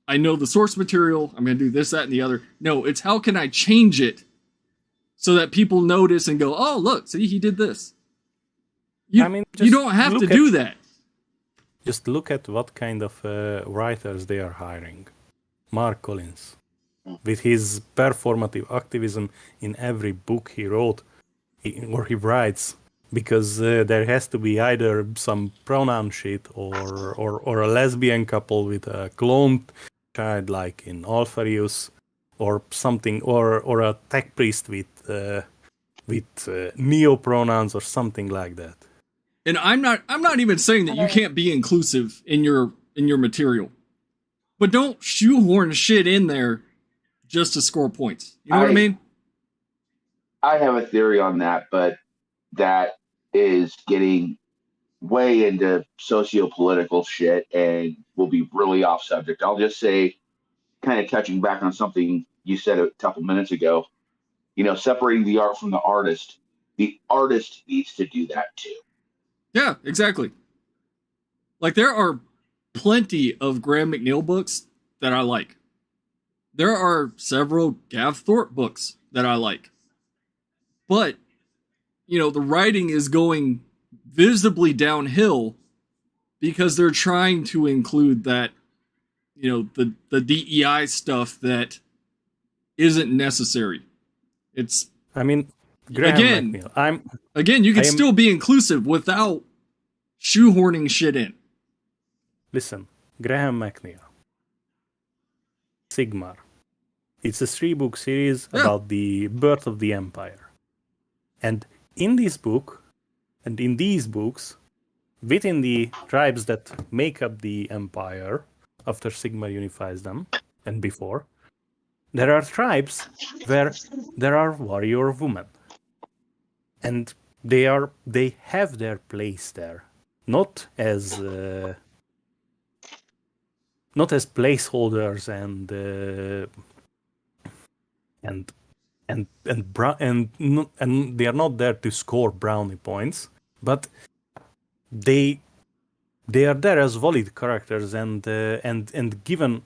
[SPEAKER 5] know the source material, I'm going to do this, that, and the other. No, it's how can I change it so that people notice and go, oh, look, see, he did this. You don't have to do that.
[SPEAKER 3] Just look at what kind of writers they are hiring. Mark Collins, with his performative activism in every book he wrote or he writes, because there has to be either some pronoun shit or a lesbian couple with a cloned child like in Alpharius, or something, or a tech priest with neo pronouns or something like that.
[SPEAKER 5] And I'm not even saying that you can't be inclusive in your material, but don't shoehorn shit in there just to score points. You know what I mean?
[SPEAKER 2] I have a theory on that, but that is getting way into socio-political shit and will be really off subject. I'll just say, kind of touching back on something you said a couple minutes ago, you know, separating the art from the artist needs to do that too.
[SPEAKER 5] Yeah, exactly. Like, there are plenty of Graham McNeil books that I like. There are several Gav Thorpe books that I like. But, you know, the writing is going visibly downhill because they're trying to include that, you know, the DEI stuff that isn't necessary. It's,
[SPEAKER 3] I mean, Graham McNeil.
[SPEAKER 5] Again, you can still be inclusive without shoehorning shit in.
[SPEAKER 3] Listen, Graham McNeil, Sigmar. It's a 3-book series about the birth of the Empire. And in this book, and in these books, within the tribes that make up the Empire, after Sigmar unifies them, and before, there are tribes where there are warrior women. And they have their place there. Not as placeholders and they are not there to score brownie points, but they are there as valid characters and given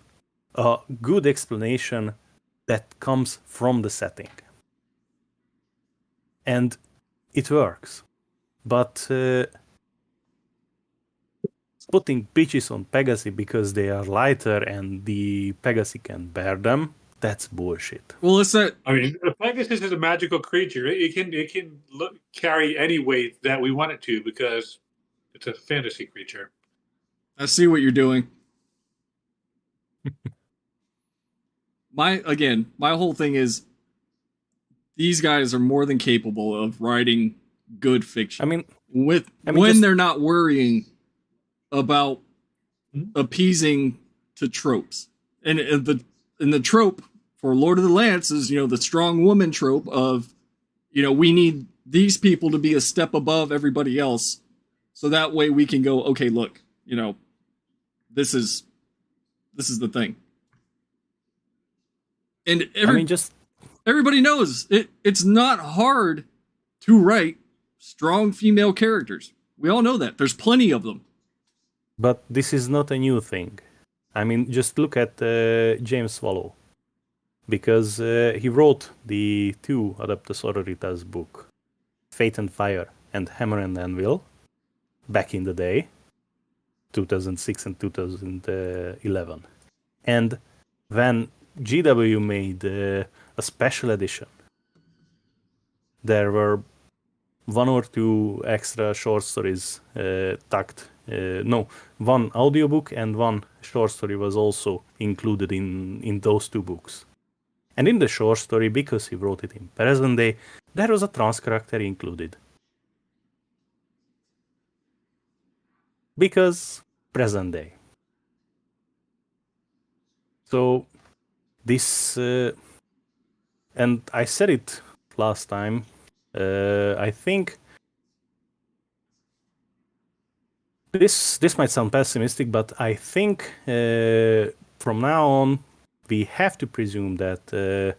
[SPEAKER 3] a good explanation that comes from the setting, and it works. But putting bitches on Pegasi because they are lighter and the Pegasi can bear them, that's bullshit.
[SPEAKER 5] Well, it's that.
[SPEAKER 1] I mean, Pegasus is a magical creature. It can carry any weight that we want it to because it's a fantasy creature.
[SPEAKER 5] I see what you're doing. My whole thing is, these guys are more than capable of writing good fiction.
[SPEAKER 3] I mean,
[SPEAKER 5] when they're not worrying about appeasing to tropes. And the trope for Lord of the Lance is, the strong woman trope of, we need these people to be a step above everybody else. So that way we can go, okay, look, this is the thing. And everybody knows it's not hard to write strong female characters. We all know that. There's plenty of them.
[SPEAKER 3] But this is not a new thing. I mean, just look at James Swallow. Because he wrote the 2 Adeptus Sororitas book, Fate and Fire and Hammer and Anvil, back in the day, 2006 and 2011. And when GW made a special edition, there were 1 or 2 extra short stories tucked. No, 1 audiobook and 1 short story was also included in those 2 books. And in the short story, because he wrote it in present day, there was a trans character included. Because present day. So this, and I said it last time, I think this might sound pessimistic, but I think from now on, we have to presume that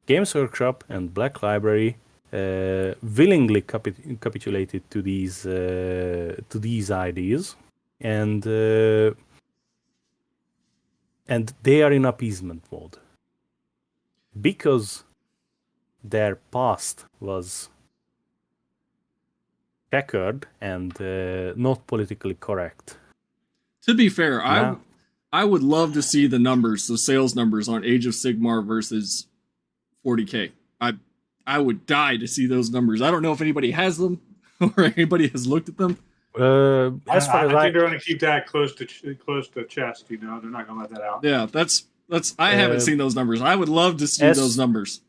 [SPEAKER 3] Games Workshop and Black Library willingly capitulated to these ideas, and they are in appeasement mode because their past was checkered and not politically correct.
[SPEAKER 5] To be fair, I would love to see the numbers, the sales numbers on Age of Sigmar versus 40K. I would die to see those numbers. I don't know if anybody has them or anybody has looked at them.
[SPEAKER 1] I think they're going to keep that close to chest. They're not going to let that out.
[SPEAKER 5] Yeah, that's. I haven't seen those numbers. I would love to see those numbers.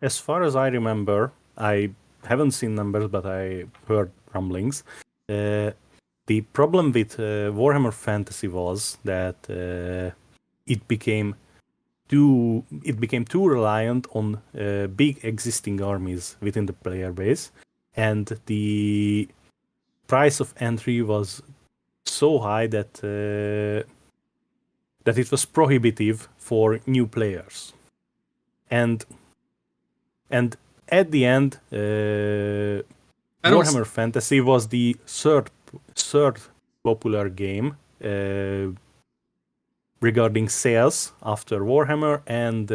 [SPEAKER 3] As far as I remember, I haven't seen numbers, but I heard rumblings. The problem with Warhammer Fantasy was that it became too reliant on big existing armies within the player base, and the price of entry was so high that it was prohibitive for new players, and at the end, Warhammer Fantasy was the third popular game regarding sales after Warhammer and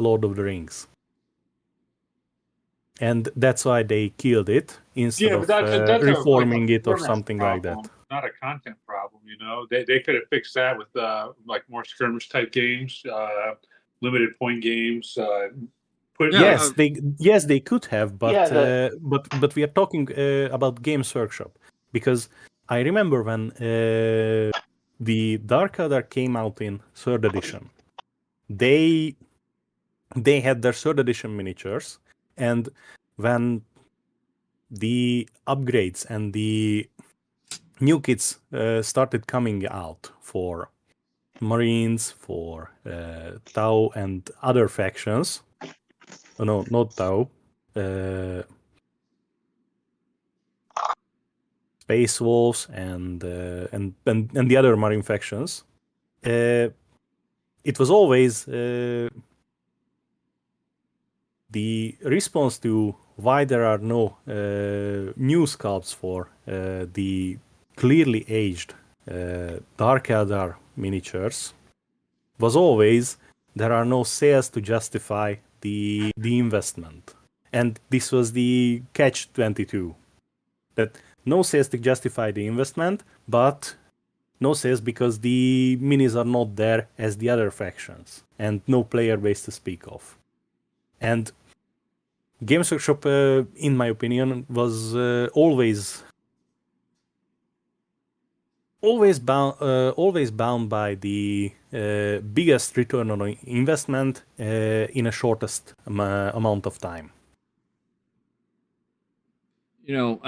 [SPEAKER 3] Lord of the Rings. And that's why they killed it instead of reforming it or something like that.
[SPEAKER 1] Not a content problem, They could have fixed that with more skirmish type games, limited point games.
[SPEAKER 3] Yes, they could have, but but we are talking about Games Workshop, because I remember when the Dark Elder came out in 3rd edition, they had their 3rd edition miniatures, and when the upgrades and the new kits started coming out for Marines, for Tau and other factions. Oh, no, not Tau. Space Wolves and the other Marine factions. It was always the response to why there are no new sculpts for the clearly aged Dark Eldar miniatures was always there are no sales to justify the investment. And this was the catch-22. That no sales to justify the investment, but no sales because the minis are not there as the other factions, and no player base to speak of. And Games Workshop, in my opinion, was always bound by the biggest return on investment in a shortest amount of time.
[SPEAKER 5] you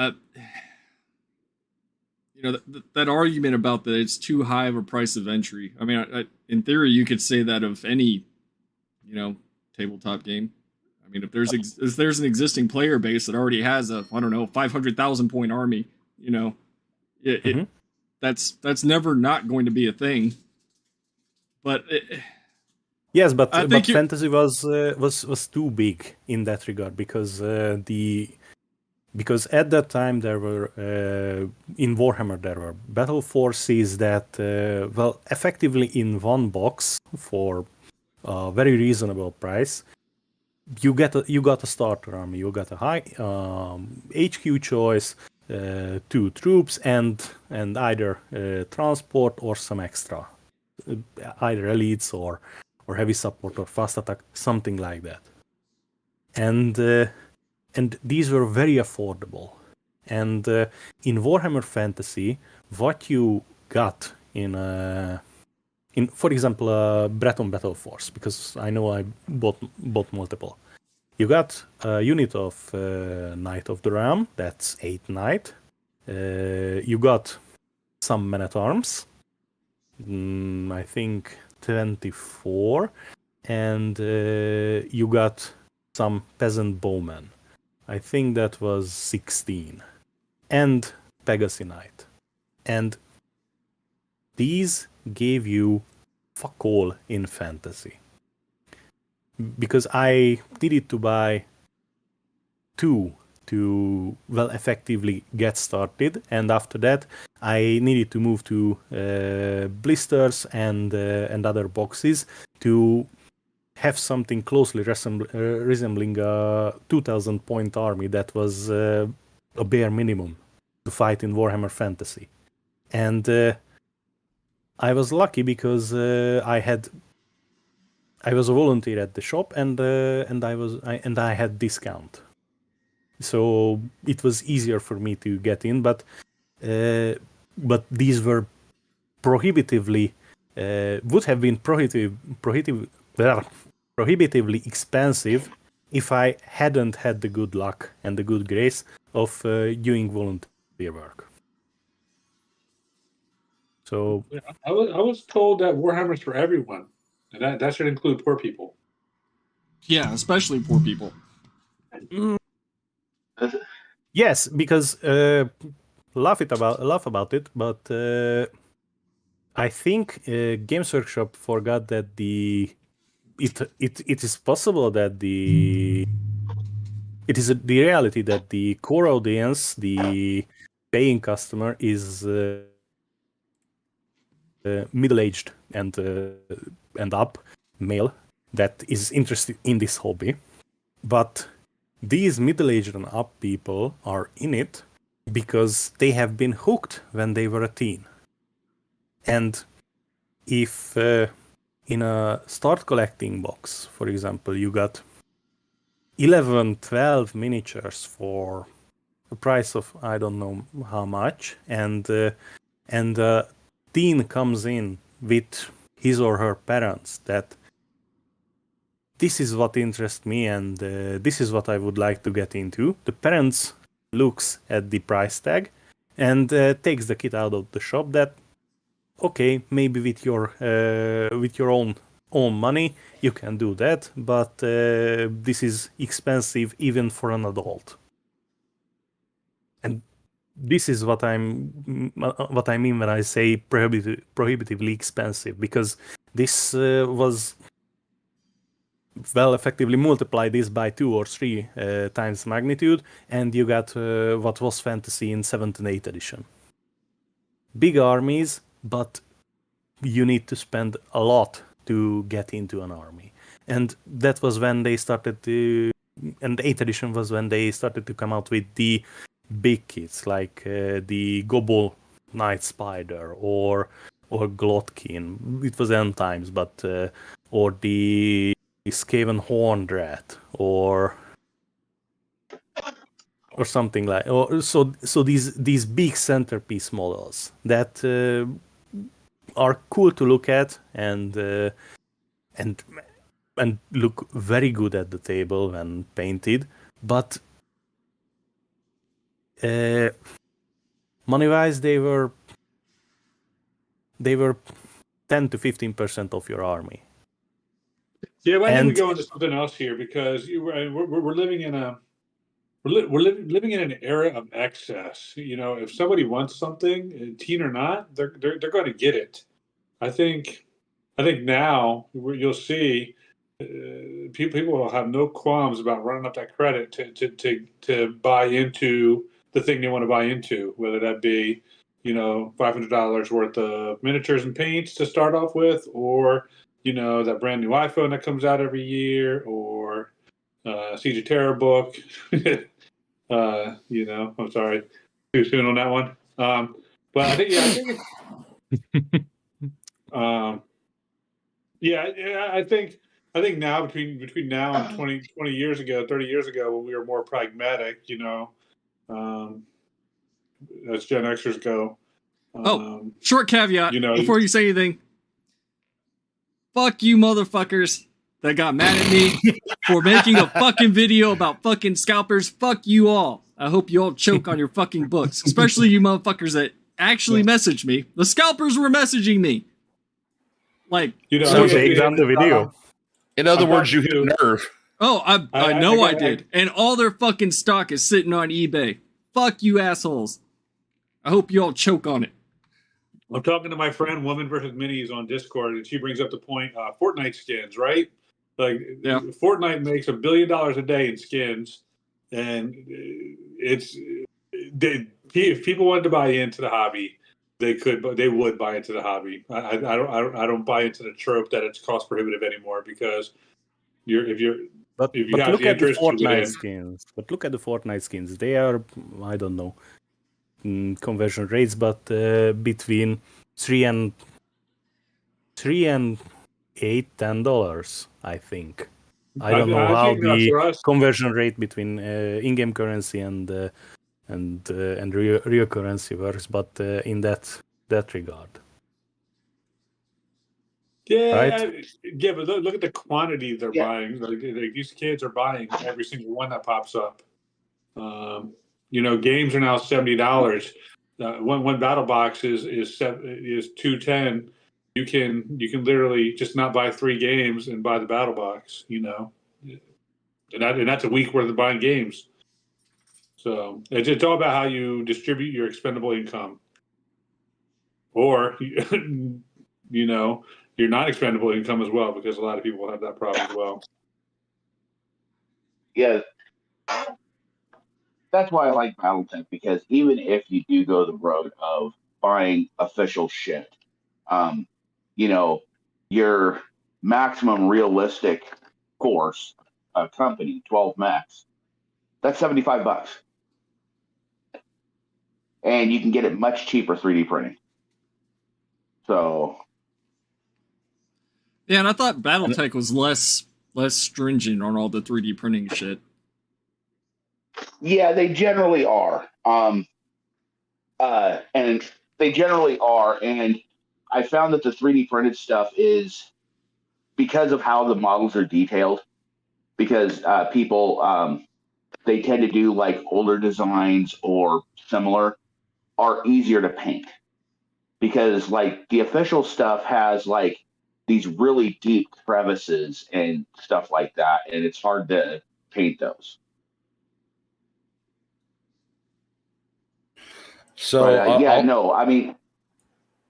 [SPEAKER 5] know, that argument about that it's too high of a price of entry. I mean, in theory, you could say that of any, tabletop game. I mean, if there's an existing player base that already has a 500,000 point army,
[SPEAKER 3] Mhm.
[SPEAKER 5] that's never not going to be a thing. But
[SPEAKER 3] Yes, but
[SPEAKER 5] I think
[SPEAKER 3] fantasy was too big in that regard because at that time there were in Warhammer there were battle forces that effectively in one box for a very reasonable price you got a starter army, you got a high HQ choice, 2 troops and either transport or some extra, either elites or heavy support or fast attack, something like that. And these were very affordable. And in Warhammer Fantasy, what you got in for example, Breton Battle Force, because I know I bought multiple. You got a unit of Knight of the Realm, that's 8 Knight. You got some Men-at-Arms, I think 24, and you got some Peasant Bowmen. I think that was 16, and Pegasus Knight. And these gave you fuck all in fantasy. Because I needed to buy 2 to effectively get started, and after that I needed to move to blisters and other boxes to have something closely resembling a 2,000 point army that was a bare minimum to fight in Warhammer Fantasy. And I was lucky because I was a volunteer at the shop and I had discount. So it was easier for me to get in, but these were prohibitively would have been prohibitively expensive if I hadn't had the good luck and the good grace of doing volunteer work. So
[SPEAKER 1] Yeah, I was told that Warhammer's for everyone, and that should include poor people.
[SPEAKER 5] yeah, especially poor people.
[SPEAKER 3] yes, because laugh about it, but I think Games Workshop forgot that it is possible that it is the reality that the core audience, the paying customer, is middle-aged and up male that is interested in this hobby, but these middle-aged and up people are in it because they have been hooked when they were a teen. And if in a start collecting box, for example, you got 11, 12 miniatures for a price of I don't know how much, and teen comes in with his or her parents that this is what interests me and this is what I would like to get into. The parents looks at the price tag and takes the kid out of the shop that, okay, maybe with your own money you can do that, but this is expensive even for an adult. And this is what I mean when I say prohibitively expensive, because this was effectively multiply this by 2 or 3 times magnitude, and you got what was fantasy in 7th and 8th edition. Big armies, but you need to spend a lot to get into an army. And that was when they started to, and 8th edition was when they started to come out with the big kits, like the Gobble Night Spider or Glotkin. It was end times, but or the Skaven Horned Rat or something like, or so these big centerpiece models that are cool to look at and look very good at the table when painted, but money-wise, they were 10 to 15% of your army.
[SPEAKER 1] Yeah, but I think we
[SPEAKER 3] And-
[SPEAKER 1] go into something else here because we're living in a living in an era of excess. You know, if somebody wants something, teen or not, they're going to get it. I think now you'll see people will have no qualms about running up that credit to buy into the thing they want to buy into, whether that be, you know, $500 worth of miniatures and paints to start off with, or, you know, that brand new iPhone that comes out every year, or Siege of Terror book. You know, I'm sorry, too soon on that one. But I think I think now between now and 20 years ago, 30 years ago, when we were more pragmatic, you know, as Gen Xers go.
[SPEAKER 5] Short caveat,
[SPEAKER 1] you know,
[SPEAKER 5] before you say anything. Fuck you motherfuckers that got mad at me for making a fucking video about fucking scalpers. Fuck you all. I hope you all choke on your fucking books, especially you motherfuckers that actually messaged me. The scalpers were messaging me. Like,
[SPEAKER 1] you know,
[SPEAKER 3] So take down the video.
[SPEAKER 4] In other
[SPEAKER 1] I'm
[SPEAKER 4] words, you
[SPEAKER 1] talking
[SPEAKER 4] hit a nerve.
[SPEAKER 5] oh, I know I
[SPEAKER 1] got-
[SPEAKER 5] did. And all their fucking stock is sitting on eBay. Fuck you assholes. I hope you all choke on it.
[SPEAKER 1] I'm talking to my friend Woman versus Minis on Discord, and she brings up the point: Fortnite skins, right? Like,
[SPEAKER 5] Yeah.
[SPEAKER 1] Fortnite makes $1 billion a day in skins, and if people wanted to buy into the hobby, they could, but they would buy into the hobby. I don't buy into the trope that it's cost prohibitive anymore, because if you
[SPEAKER 3] But
[SPEAKER 1] have
[SPEAKER 3] look
[SPEAKER 1] the
[SPEAKER 3] at the
[SPEAKER 1] interest, you get
[SPEAKER 3] Fortnite
[SPEAKER 1] in.
[SPEAKER 3] skins. But look at the Fortnite skins. They are, I don't know, conversion rates, but between $3 and $8, $10, I think. I don't know how
[SPEAKER 1] think,
[SPEAKER 3] the
[SPEAKER 1] for us,
[SPEAKER 3] conversion rate between in-game currency and real currency works, but in that regard.
[SPEAKER 1] yeah,
[SPEAKER 3] Right?
[SPEAKER 1] yeah, but look at the quantity they're
[SPEAKER 2] Yeah.
[SPEAKER 1] buying. Like these kids are buying every single one that pops up. You know, games are now $70. One battle box is $210. You can literally just not buy 3 games and buy the battle box. You know, and that's a week worth of buying games. So it's all about how you distribute your expendable income, or you know, your non-expendable income as well, because a lot of people have that problem as well.
[SPEAKER 2] Yeah, that's why I like BattleTech, because even if you do go the road of buying official shit, you know, your maximum realistic course company, 12 max, that's $75, and you can get it much cheaper 3D printing. So
[SPEAKER 5] Yeah, and I thought BattleTech was less stringent on all the 3D printing shit.
[SPEAKER 2] yeah, they generally are. And they generally are. And I found that the 3D printed stuff is, because of how the models are detailed, because people, they tend to do like older designs or similar, are easier to paint. Because like the official stuff has like these really deep crevices and stuff like that, and it's hard to paint those.
[SPEAKER 4] So
[SPEAKER 2] But no, I mean,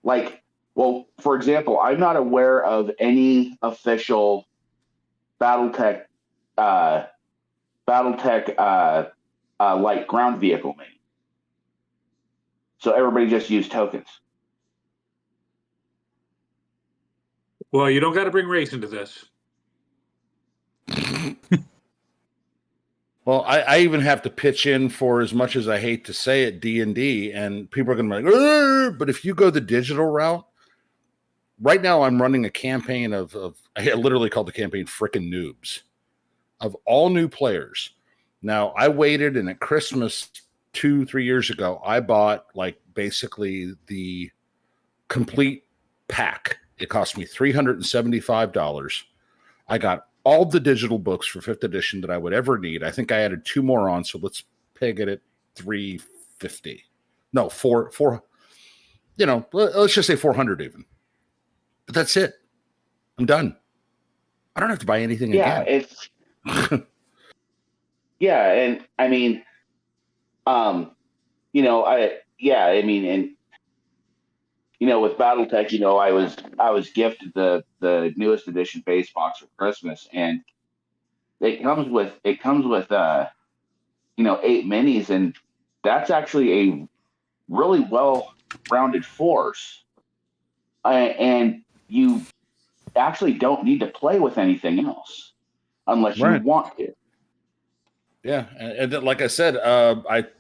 [SPEAKER 2] like, well, for example, I'm not aware of any official BattleTech, like ground vehicle made. So everybody just used tokens.
[SPEAKER 1] Well, you don't got to bring race into this.
[SPEAKER 4] Well, I even have to pitch in for, as much as I hate to say it, D&D, and people are going to be like, "Arr!" But if you go the digital route, right now I'm running a campaign of I literally called the campaign Frickin' Noobs, of all new players. Now, I waited, and at Christmas 2-3 years ago, I bought like basically the complete pack. It cost me $375. I got all the digital books for 5th edition that I would ever need. I think I added 2 more on, so let's peg it at 450. No, four. You know, let's just say 400 even. But that's it. I'm done. I don't have to buy anything again.
[SPEAKER 2] It's yeah, and I mean, you know, I mean, and you know, with BattleTech, you know, I was gifted the newest edition base box for Christmas, and it comes with you know, 8 minis, and that's actually a really well rounded force, and you actually don't need to play with anything else unless you
[SPEAKER 4] Right.
[SPEAKER 2] want to.
[SPEAKER 4] Yeah, and then, like I said,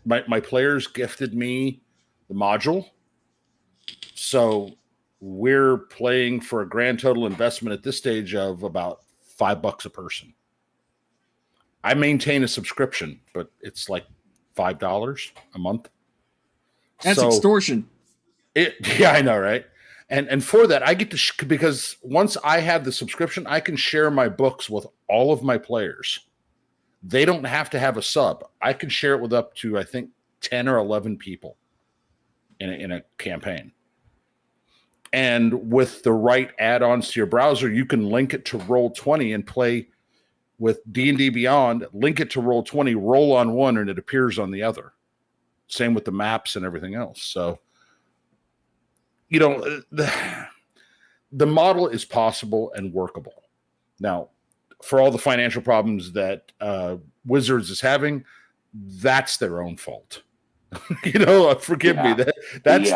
[SPEAKER 4] my players gifted me the module, so we're playing for a grand total investment at this stage of about $5 a person. I maintain a subscription, but it's like $5 a month.
[SPEAKER 5] That's extortion.
[SPEAKER 4] Yeah, I know, right? And for that, I get to because once I have the subscription, I can share my books with all of my players. They don't have to have a sub. I can share it with up to, I think, 10 or 11 people in a campaign. And with the right add-ons to your browser, you can link it to Roll20 and play with D&D Beyond. Link it to Roll20, roll on one, and it appears on the other. Same with the maps and everything else. So, you know, the model is possible and workable. Now, for all the financial problems that Wizards is having, that's their own fault. You know, forgive me. They've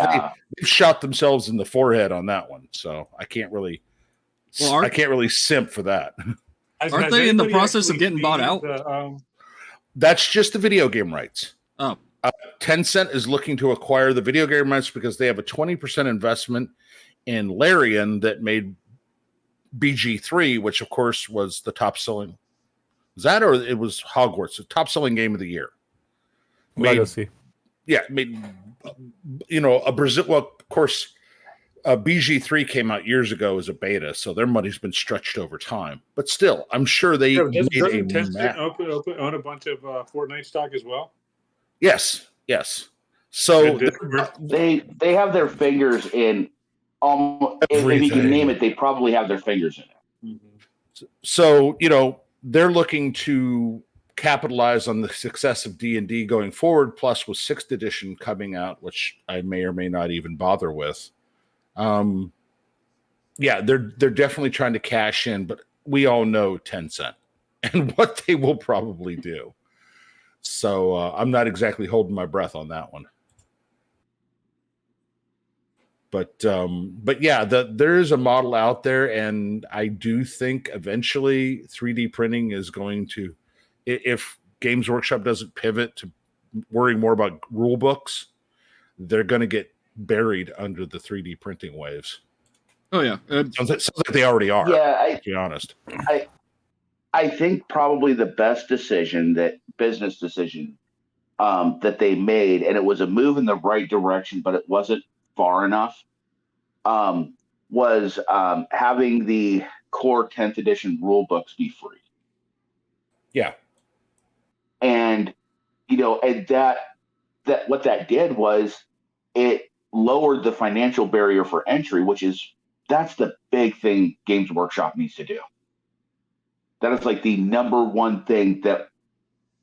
[SPEAKER 4] shot themselves in the forehead on that one. So I can't really simp for that.
[SPEAKER 5] Aren't they in the process of getting bought out?
[SPEAKER 4] That's just the video game rights.
[SPEAKER 5] Oh.
[SPEAKER 4] Tencent is looking to acquire the video game rights because they have a 20% investment in Larian that made BG3, which of course was the top selling. Was that, or it was Hogwarts, the top selling game of the year?
[SPEAKER 3] Legacy.
[SPEAKER 4] Made, you know, a Brazil. Well, of course, BG3 came out years ago as a beta, so their money's been stretched over time. But still, I'm sure they
[SPEAKER 1] doesn't Tencent own a bunch of Fortnite stock as well?
[SPEAKER 4] Yes. So
[SPEAKER 2] they have their fingers in almost everything. If you can name it, they probably have their fingers in it.
[SPEAKER 4] Mm-hmm. So, you know, they're looking to capitalize on the success of D&D going forward, plus with 6th edition coming out, which I may or may not even bother with. They're definitely trying to cash in, but we all know Tencent and what they will probably do. So I'm not exactly holding my breath on that one. But yeah, there is a model out there, and I do think eventually 3D printing is going to, if Games Workshop doesn't pivot to worrying more about rule books, they're going to get buried under the 3D printing waves.
[SPEAKER 5] Oh yeah,
[SPEAKER 4] sounds like they already are.
[SPEAKER 2] Yeah,
[SPEAKER 4] to be honest,
[SPEAKER 2] I think probably the best business decision that they made, and it was a move in the right direction, but it wasn't far enough, was having the core 10th edition rule books be free.
[SPEAKER 4] Yeah.
[SPEAKER 2] And, you know, and that what that did was it lowered the financial barrier for entry, that's the big thing Games Workshop needs to do. That is like the number one thing that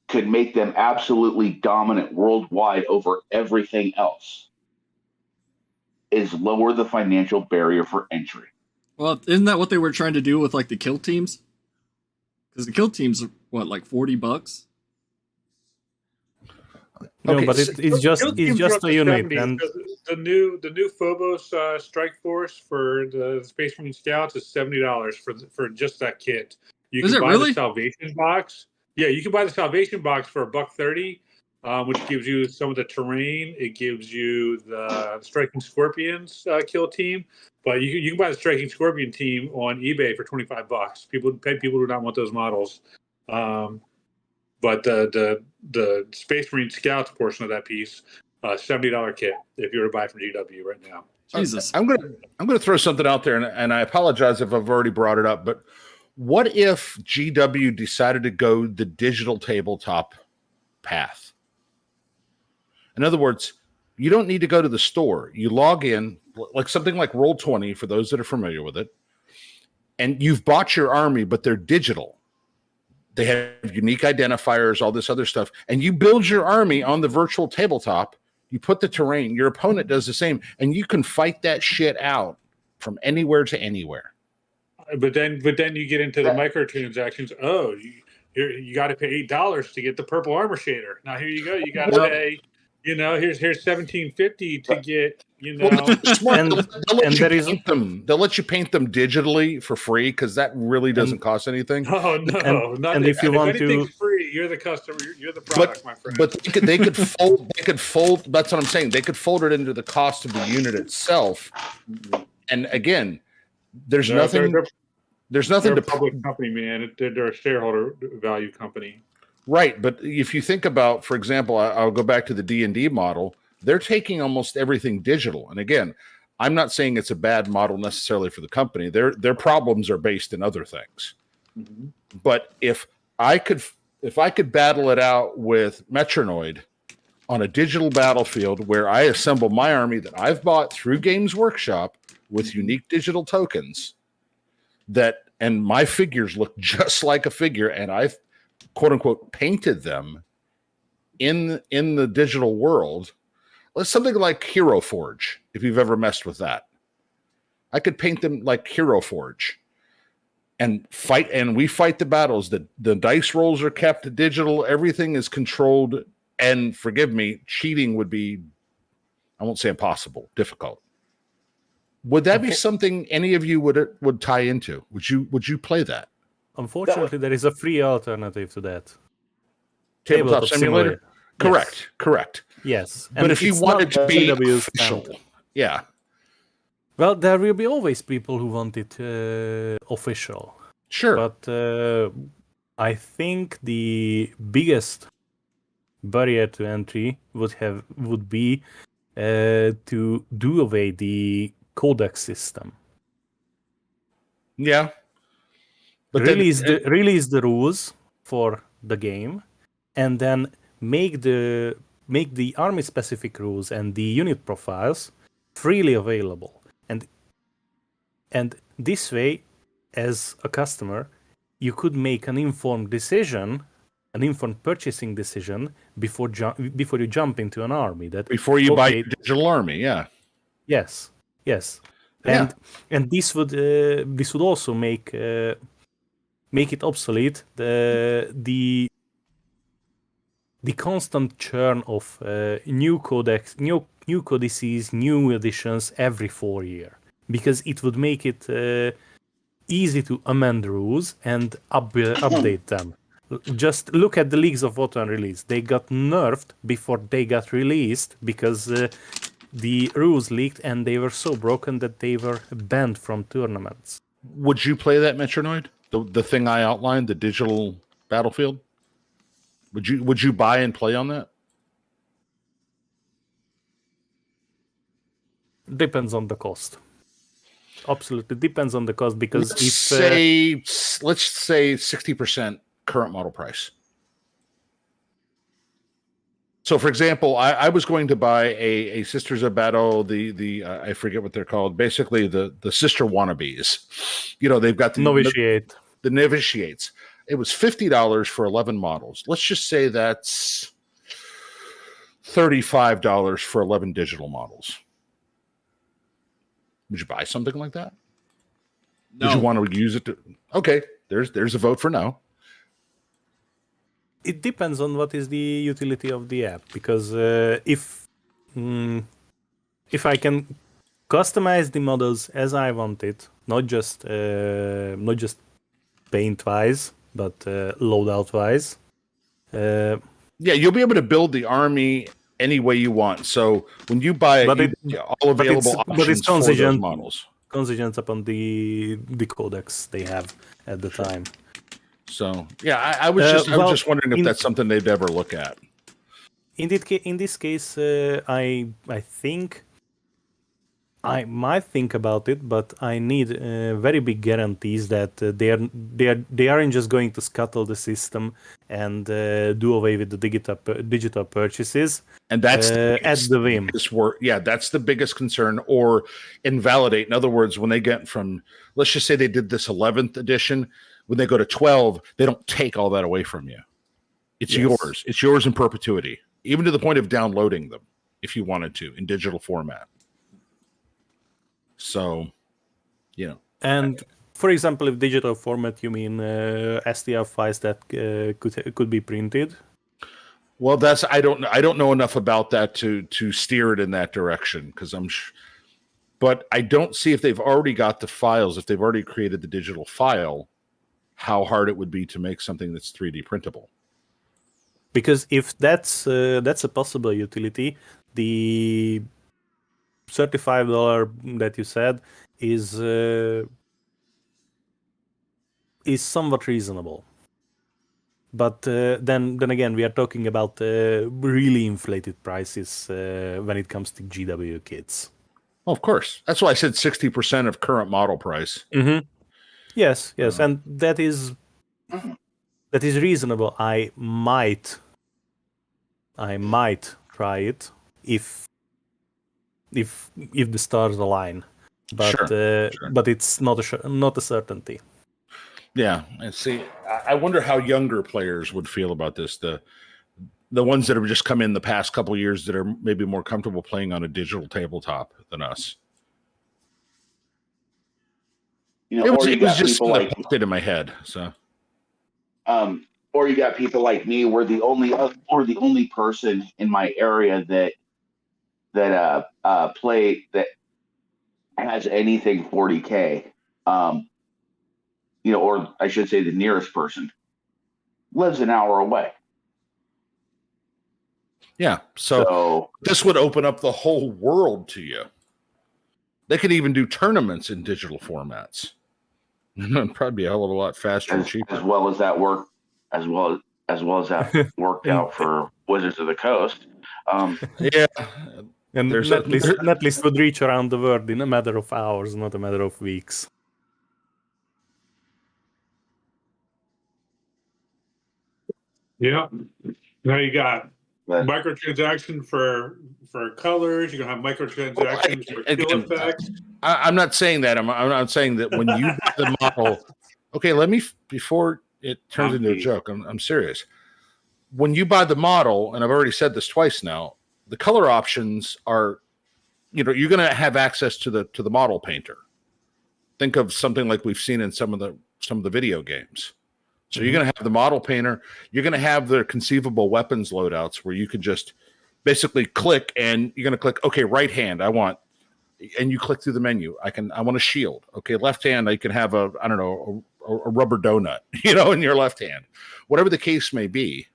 [SPEAKER 2] could make them absolutely dominant worldwide over everything else, is lower the financial barrier for entry.
[SPEAKER 5] Well, isn't that what they were trying to do with like the kill teams? Because the kill teams are what, like $40?
[SPEAKER 3] No, okay, but it's just a unit. And
[SPEAKER 1] the new Phobos Strike Force for the Space Marine Scouts is $70 for just that kit. You can buy the Salvation box. Yeah, you can buy the Salvation box for $130, which gives you some of the terrain. It gives you the Striking Scorpions kill team, but you can buy the Striking Scorpion team on eBay for $25. People do not want those models. But the Space Marine Scouts portion of that piece, $70 kit if you were to buy from GW right now.
[SPEAKER 5] Jesus,
[SPEAKER 4] I'm gonna throw something out there, and I apologize if I've already brought it up, but what if GW decided to go the digital tabletop path? In other words, you don't need to go to the store. You log in, like something like Roll20, for those that are familiar with it, and you've bought your army, but they're digital. They have unique identifiers, all this other stuff, and you build your army on the virtual tabletop. You put the terrain, your opponent does the same, and you can fight that shit out from anywhere to anywhere.
[SPEAKER 1] But then you get into the microtransactions. Oh, you got to pay $8 to get the purple armor shader. Now here you go. You got to pay. Here's $17.50 to get.
[SPEAKER 4] They'll let you paint them digitally for free because that really doesn't cost anything.
[SPEAKER 1] Oh no!
[SPEAKER 3] And if you want to,
[SPEAKER 1] free, you're the customer. You're the product, my friend.
[SPEAKER 4] But they could fold. They could fold. That's what I'm saying. They could fold it into the cost of the unit itself. And again, there's nothing. There's nothing
[SPEAKER 1] they're
[SPEAKER 4] to
[SPEAKER 1] a public company, man. They're a shareholder value company.
[SPEAKER 4] Right, but if you think about, for example, I'll go back to the D&D model. They're taking almost everything digital, and again, I'm not saying it's a bad model necessarily for the company. Their problems are based in other things. Mm-hmm. But if I could battle it out with Metronoid on a digital battlefield where I assemble my army that I've bought through Games Workshop with unique digital tokens, and my figures look just like a figure, and I've quote unquote painted them in the digital world. Something like Hero Forge, if you've ever messed with that. I could paint them like Hero Forge and we fight the battles. The dice rolls are kept digital, everything is controlled, and forgive me, cheating would be, I won't say impossible, difficult. Would that be something any of you would tie into? Would you play that?
[SPEAKER 3] Unfortunately, there is a free alternative to that.
[SPEAKER 4] Tabletop simulator? Correct.
[SPEAKER 3] Yes.
[SPEAKER 4] But if you wanted to be official, yeah.
[SPEAKER 3] Well, there will be always people who want it official.
[SPEAKER 4] Sure.
[SPEAKER 3] But I think the biggest barrier to entry would be to do away the codex system.
[SPEAKER 4] Yeah. But
[SPEAKER 3] release the rules for the game, and then make the army specific rules and the unit profiles freely available. And this way, as a customer, you could make an informed purchasing decision before you jump into an army.
[SPEAKER 4] Before you buy a digital army, yeah.
[SPEAKER 3] Yes. And this would also make it obsolete the constant churn of new codex, new codices, new editions every 4 years, because it would make it easy to amend rules and update them. Just look at the Leagues of Wotan release. They got nerfed before they got released because the rules leaked and they were so broken that they were banned from tournaments.
[SPEAKER 4] Would you play that, Metronoid? The thing I outlined, the digital battlefield? Would you buy and play on that?
[SPEAKER 3] Depends on the cost. Absolutely depends on the cost, because
[SPEAKER 4] let's say 60% current model price. So, for example, I was going to buy a Sisters of Battle, the I forget what they're called. Basically, the sister wannabes. They've got the
[SPEAKER 3] novitiate.
[SPEAKER 4] The novitiates. It was $50 for 11 models. Let's just say that's $35 for 11 digital models. Would you buy something like that? No. Would you want to use it to? Okay, there's a vote for no.
[SPEAKER 3] It depends on what is the utility of the app, because if I can customize the models as I want it, not just paint wise, but loadout wise.
[SPEAKER 4] You'll be able to build the army any way you want. So when you buy all available options for those models,
[SPEAKER 3] contingent upon the codex they have at the time.
[SPEAKER 4] So I was just wondering if that's something they'd ever look at.
[SPEAKER 3] In this case, I think I might think about it, but I need very big guarantees that they aren't just going to scuttle the system and do away with the digital purchases.
[SPEAKER 4] And that's
[SPEAKER 3] at the whim.
[SPEAKER 4] That's the biggest concern, or invalidate. In other words, when they get from, let's just say they did this 11th edition, when they go to 12, they don't take all that away from you. It's yours. It's yours in perpetuity, even to the point of downloading them if you wanted to in digital format. So,
[SPEAKER 3] And for example, if digital format, you mean STL files that could be printed?
[SPEAKER 4] Well, I don't know enough about that to steer it in that direction, because but I don't see if they've already got the files, if they've already created the digital file, how hard it would be to make something that's 3D printable.
[SPEAKER 3] Because if that's a possible utility, the $35 that you said is somewhat reasonable. But then again, we are talking about really inflated prices when it comes to GW kits.
[SPEAKER 4] Oh, of course. That's why I said 60% of current model price.
[SPEAKER 3] Mm-hmm. Yes, and that is reasonable. I might try it if the stars align, but
[SPEAKER 4] Sure.
[SPEAKER 3] But it's not a certainty.
[SPEAKER 4] Yeah, and see, I wonder how younger players would feel about this. The ones that have just come in the past couple of years that are maybe more comfortable playing on a digital tabletop than us. It was just popped in my head. So,
[SPEAKER 2] or you got people like me. We're the only person in my area that play that has anything 40K. Or I should say the nearest person lives an hour away.
[SPEAKER 4] Yeah. So this would open up the whole world to you. They could even do tournaments in digital formats. It'd probably be a hell of a lot faster and cheaper.
[SPEAKER 2] As well as that worked out for Wizards of the Coast.
[SPEAKER 4] Yeah.
[SPEAKER 3] And Netlist would reach around the world in a matter of hours, not a matter of weeks.
[SPEAKER 1] Yeah. Now you got microtransaction for colors. You're gonna have microtransactions for skill effects.
[SPEAKER 4] I'm not saying that. I'm not saying that when you buy the model. Okay, let me before it turns into a joke. I'm serious. When you buy the model, and I've already said this twice now, the color options are, you're going to have access to the model painter. Think of something like we've seen in some of the video games. So you're going to have the model painter. You're going to have the conceivable weapons loadouts where you could just basically click, and you're going to click, okay, right hand, and you click through the menu. I want a shield. Okay, left hand, I can have a rubber donut, in your left hand, whatever the case may be.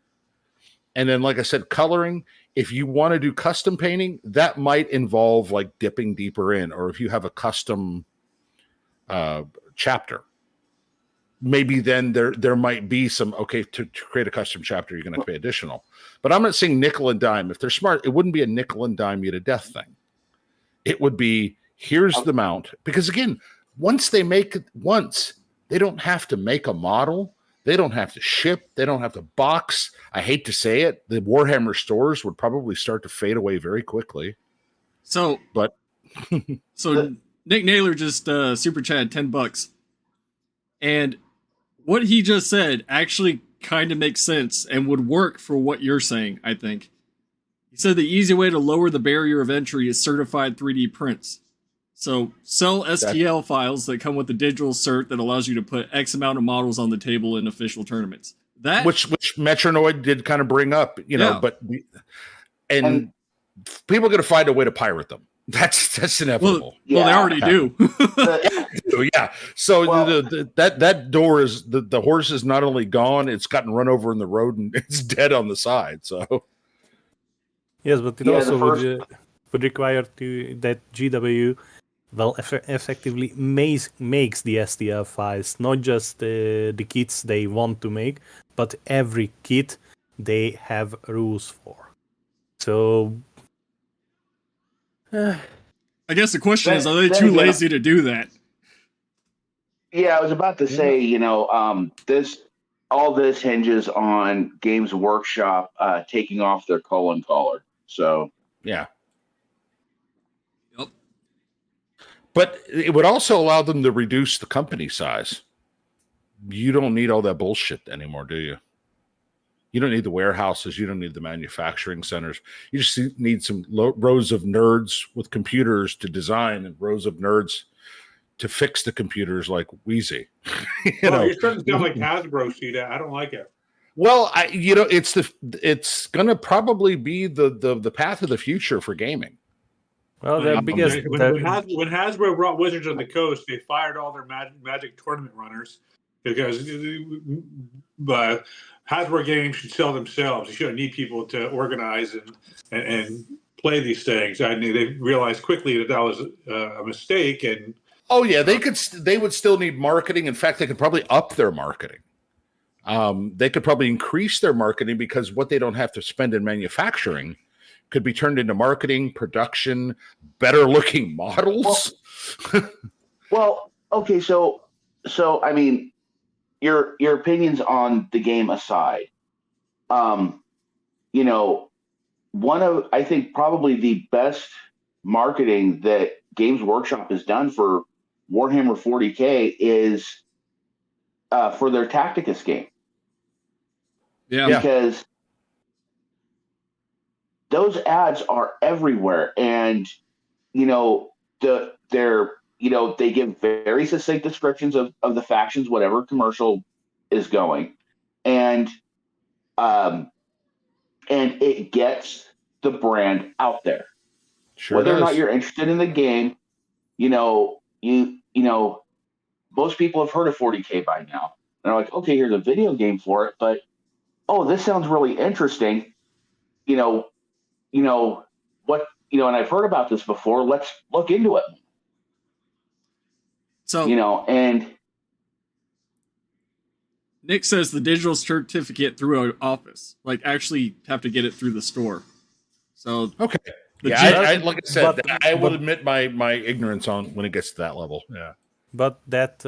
[SPEAKER 4] And then, like I said, coloring, if you want to do custom painting, that might involve like dipping deeper in, or if you have a custom chapter, maybe then there might be some, to create a custom chapter, you're going to pay additional. But I'm not saying nickel and dime. If they're smart, it wouldn't be a nickel and dime you to death thing. It would be, here's the mount. Because again, once they don't have to make a model. They don't have to ship. They don't have to box. I hate to say it. The Warhammer stores would probably start to fade away very quickly.
[SPEAKER 5] So Nick Naylor just super chatted $10. And what he just said actually kind of makes sense and would work for what you're saying, I think. He said the easy way to lower the barrier of entry is certified 3D prints. So sell STL files that come with the digital cert that allows you to put X amount of models on the table in official tournaments. That
[SPEAKER 4] which Metronoid did kind of bring up, but people are going to find a way to pirate them. That's inevitable.
[SPEAKER 5] Well, they already do.
[SPEAKER 4] Yeah. So that door is the horse is not only gone, it's gotten run over in the road and it's dead on the side. So
[SPEAKER 3] yes, but it also would require that GW effectively makes the STL files, not just the kits they want to make, but every kit they have rules for. So
[SPEAKER 5] I guess the question is, are they too lazy to do that?
[SPEAKER 2] Yeah, I was about to say, all this hinges on Games Workshop taking off their collar. So
[SPEAKER 4] Yeah.
[SPEAKER 5] Yep.
[SPEAKER 4] But it would also allow them to reduce the company size. You don't need all that bullshit anymore, do you? You don't need the warehouses. You don't need the manufacturing centers. You just need some rows of nerds with computers to design and rows of nerds to fix the computers like Wheezy.
[SPEAKER 1] You're starting to sound like Hasbro, see I don't like it.
[SPEAKER 4] Well, it's going to probably be the path of the future for gaming.
[SPEAKER 3] Well, the biggest
[SPEAKER 1] when Hasbro brought Wizards of the Coast, they fired all their Magic tournament runners because Hasbro games should sell themselves. You shouldn't need people to organize and play these things. I mean, they realized quickly that was a mistake. And
[SPEAKER 4] they would still need marketing. In fact, they could probably up their marketing. They could probably increase their marketing because what they don't have to spend in manufacturing could be turned into marketing, production, better looking models.
[SPEAKER 2] Well, okay, so I mean, your opinions on the game aside, one of, I think, probably the best marketing that Games Workshop has done for Warhammer 40K is for their Tacticus game.
[SPEAKER 5] Yeah.
[SPEAKER 2] Because those ads are everywhere, and they give very succinct descriptions of the factions, whatever commercial is going, and it gets the brand out there.
[SPEAKER 4] Sure
[SPEAKER 2] Whether
[SPEAKER 4] does.
[SPEAKER 2] or not you're interested in the game, most people have heard of 40K by now. And they're like, okay, here's a video game for it, but this sounds really interesting. And I've heard about this before. Let's look into it.
[SPEAKER 5] So,
[SPEAKER 2] and
[SPEAKER 5] Nick says the digital certificate through an office, like actually have to get it through the store. So,
[SPEAKER 4] okay.
[SPEAKER 3] Yeah,
[SPEAKER 4] like I said, I will admit my ignorance on when it gets to that level.
[SPEAKER 3] Yeah, but that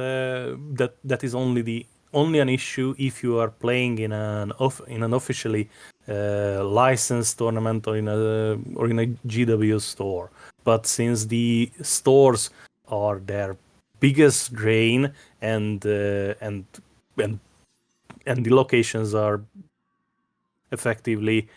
[SPEAKER 3] is only an issue if you are playing in an officially licensed tournament or in a GW store. But since the stores are their biggest drain and the locations are effectively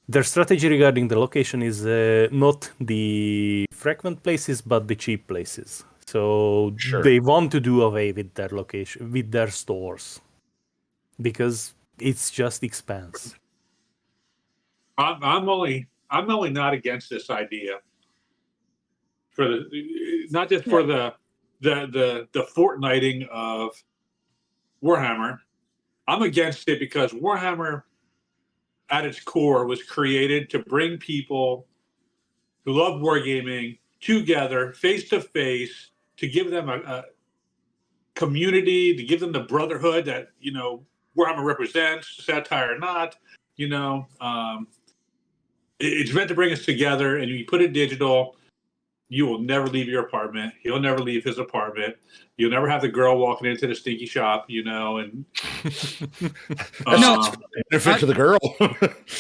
[SPEAKER 3] their strategy regarding the location is not the frequent places but the cheap places. So they want to do away with their location, with their stores, because it's just expense.
[SPEAKER 1] I'm only not against this idea for not just for the fortnighting of Warhammer. I'm against it because Warhammer, at its core, was created to bring people who love wargaming together, face to face, to give them a community, to give them the brotherhood that Warhammer represents, satire or not. It's meant to bring us together, and you put it digital. You will never leave your apartment. He'll never leave his apartment. You'll never have the girl walking into the stinky shop, and
[SPEAKER 4] benefit to the girl.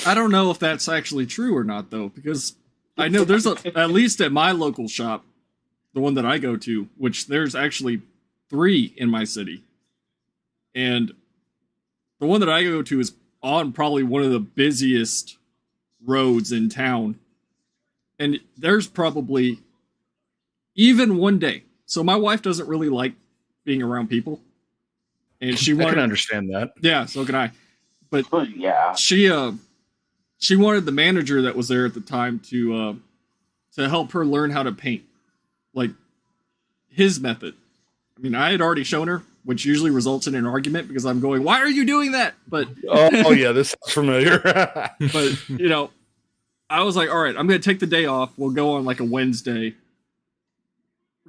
[SPEAKER 5] I don't know if that's actually true or not, though, because I know there's at least at my local shop, the one that I go to, which there's actually 3 in my city. And the one that I go to is on probably one of the busiest roads in town. And there's probably even one day. So my wife doesn't really like being around people. And I
[SPEAKER 4] can understand that.
[SPEAKER 5] Yeah, so can I. But
[SPEAKER 2] yeah.
[SPEAKER 5] She wanted the manager that was there at the time to help her learn how to paint. Like his method. I mean, I had already shown her, which usually results in an argument because I'm going, "Why are you doing that?" But
[SPEAKER 4] yeah, this sounds familiar.
[SPEAKER 5] But I was like, "All right, I'm going to take the day off. We'll go on like a Wednesday.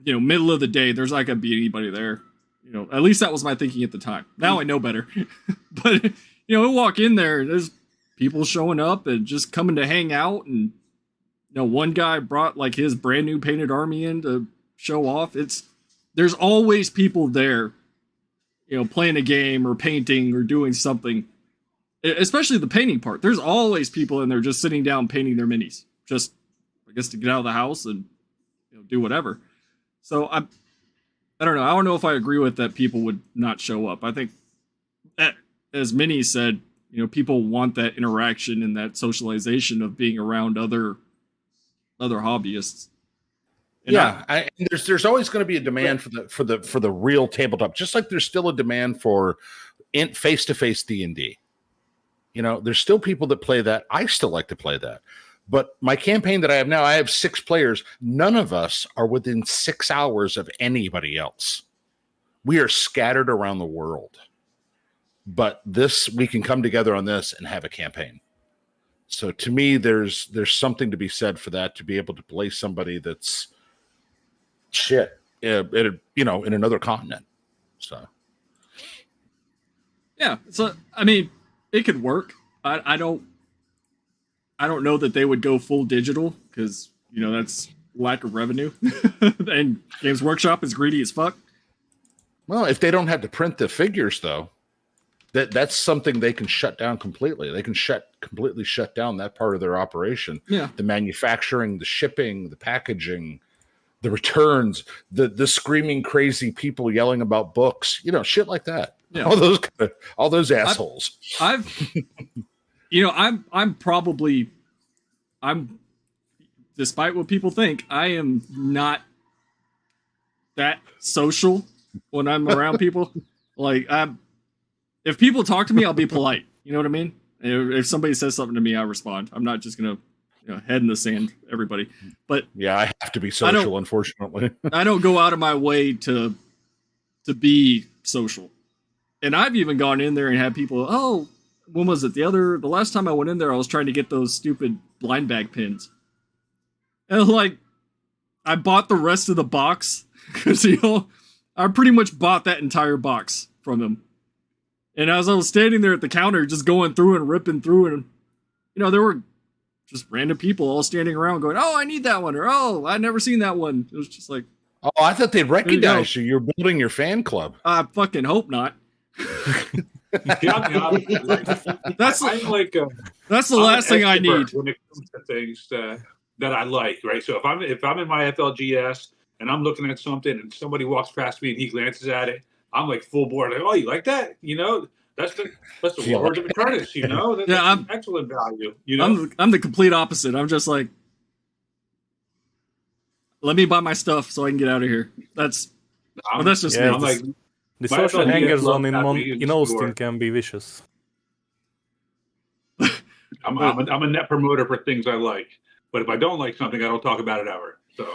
[SPEAKER 5] Middle of the day. There's not going to be anybody there. At least that was my thinking at the time. Now I know better. But we'll walk in there and there's people showing up and just coming to hang out, and one guy brought like his brand new painted army in to show off. There's always people there, playing a game or painting or doing something. Especially the painting part. There's always people in there just sitting down painting their minis, just I guess to get out of the house and do whatever. So I don't know. I don't know if I agree with that. People would not show up. I think, as Minnie said, people want that interaction and that socialization of being around other hobbyists. And
[SPEAKER 4] there's always going to be a demand for the real tabletop, just like there's still a demand for face-to-face D&D. There's still people that play that. I still like to play that. But my campaign that I have now, I have 6 players. None of us are within 6 hours of anybody else. We are scattered around the world. But we can come together on this and have a campaign. So to me, there's something to be said for that, to be able to play somebody that's in another continent. So
[SPEAKER 5] yeah, so I mean, it could work. I don't know that they would go full digital because that's lack of revenue, and Games Workshop is greedy as fuck.
[SPEAKER 4] Well, if they don't have to print the figures, though, that's something they can shut down completely. They can completely shut down that part of their operation. Yeah, the manufacturing, the shipping, the packaging, the returns, the screaming crazy people yelling about books, shit like that. Yeah. All those assholes.
[SPEAKER 5] I'm despite what people think, I am not that social when I'm around people. Like if people talk to me, I'll be polite. You know what I mean? If somebody says something to me, I respond. I'm not just gonna head in the sand, everybody. But
[SPEAKER 4] yeah, I have to be social, unfortunately.
[SPEAKER 5] I don't go out of my way to be social. And I've even gone in there and had people, when was it? The last time I went in there, I was trying to get those stupid blind bag pins. And I bought the rest of the box because, I pretty much bought that entire box from them. And as I was standing there at the counter, just going through and ripping through, and, there were just random people all standing around going, oh, I need that one. Or, oh, I've never seen that one. It was just like,
[SPEAKER 4] oh, I thought they'd recognize you. You're building your fan club.
[SPEAKER 5] I fucking hope not.
[SPEAKER 1] That's
[SPEAKER 5] the last thing I need
[SPEAKER 1] when it comes to things that I like, right? So if I'm in my FLGS and I'm looking at something and somebody walks past me and he glances at it, I'm like full board, like, oh, you like that? That's the Lord of Eternus, that's excellent value.
[SPEAKER 5] I'm the complete opposite. I'm just like, let me buy my stuff so I can get out of here. That's just me.
[SPEAKER 1] I'm like,
[SPEAKER 3] the social hangers on in Austin can be vicious.
[SPEAKER 1] I'm a net promoter for things I like, but if I don't like something, I don't talk about it ever. So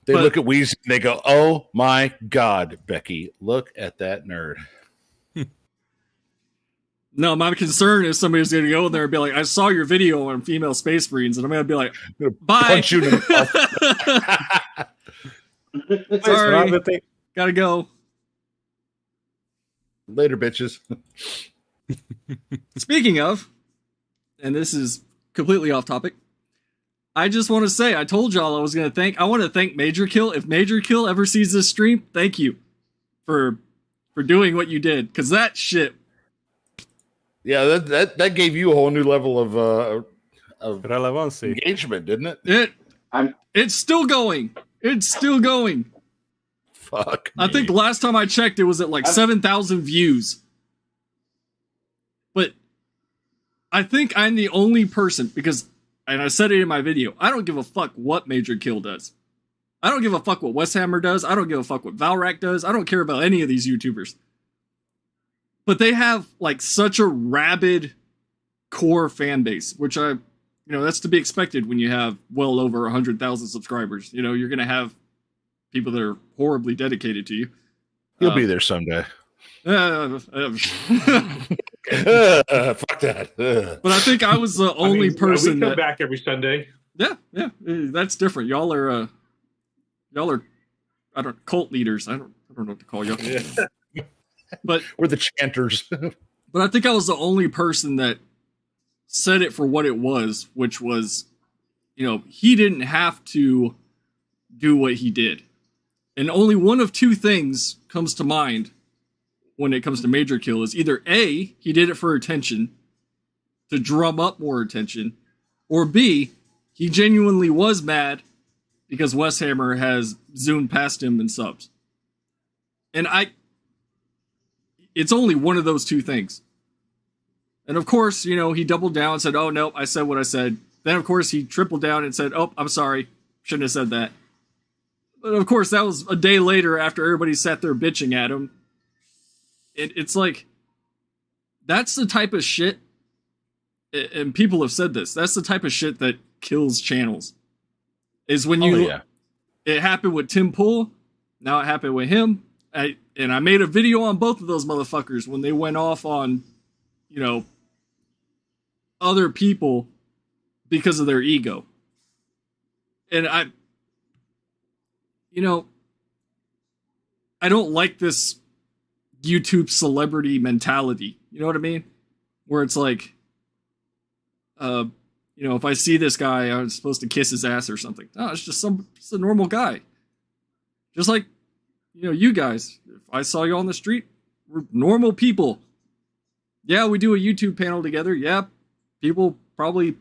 [SPEAKER 4] they look at Weezy and they go, "Oh my God, Becky, look at that nerd."
[SPEAKER 5] No, my concern is somebody's going to go in there and be like, "I saw your video on female space marines," and I'm going to be like, "Bye."
[SPEAKER 4] Punch you in
[SPEAKER 5] the Sorry, gotta go.
[SPEAKER 4] Later, bitches.
[SPEAKER 5] Speaking of, and this is completely off topic, I just want to say, I told y'all I want to thank Major Kill. If Major Kill ever sees this stream, thank you for doing what you did, because that shit.
[SPEAKER 4] Yeah, that gave you a whole new level of
[SPEAKER 3] relevancy,
[SPEAKER 4] engagement, didn't it?
[SPEAKER 5] It's still going. It's still going.
[SPEAKER 4] Fuck.
[SPEAKER 5] I think last time I checked, it was at like 7,000 views. But I think I'm the only person, and I said it in my video, I don't give a fuck what Major Kill does. I don't give a fuck what Westhammer does. I don't give a fuck what Valrak does. I don't care about any of these YouTubers. But they have such a rabid core fan base, which that's to be expected when you have well over 100,000 subscribers. You're going to have people that are horribly dedicated to you.
[SPEAKER 4] You'll be there someday.
[SPEAKER 5] Fuck
[SPEAKER 4] that.
[SPEAKER 5] But I think I was the only person
[SPEAKER 1] we come back every Sunday.
[SPEAKER 5] Yeah, that's different. Y'all are cult leaders. I don't know what to call you.
[SPEAKER 1] Yeah.
[SPEAKER 5] But
[SPEAKER 4] we're the chanters.
[SPEAKER 5] But I think I was the only person that said it for what it was, which was he didn't have to do what he did. And only one of two things comes to mind when it comes to Major Kill is either A, he did it for attention, to drum up more attention, or B, he genuinely was mad because Westhammer has zoomed past him in subs. And it's only one of those two things. And of course, he doubled down and said, oh, no, I said what I said. Then, of course, he tripled down and said, oh, I'm sorry. Shouldn't have said that. But of course, that was a day later after everybody sat there bitching at him. It's like, that's the type of shit, and people have said this, that's the type of shit that kills channels. Is when it happened with Tim Pool, now it happened with him. I made a video on both of those motherfuckers when they went off on, other people because of their ego. And I don't like this YouTube celebrity mentality. You know what I mean? Where it's like, if I see this guy, I'm supposed to kiss his ass or something. No, it's just a normal guy. Just like, you guys. If I saw you on the street, we're normal people. Yeah, we do a YouTube panel together. Yeah, people probably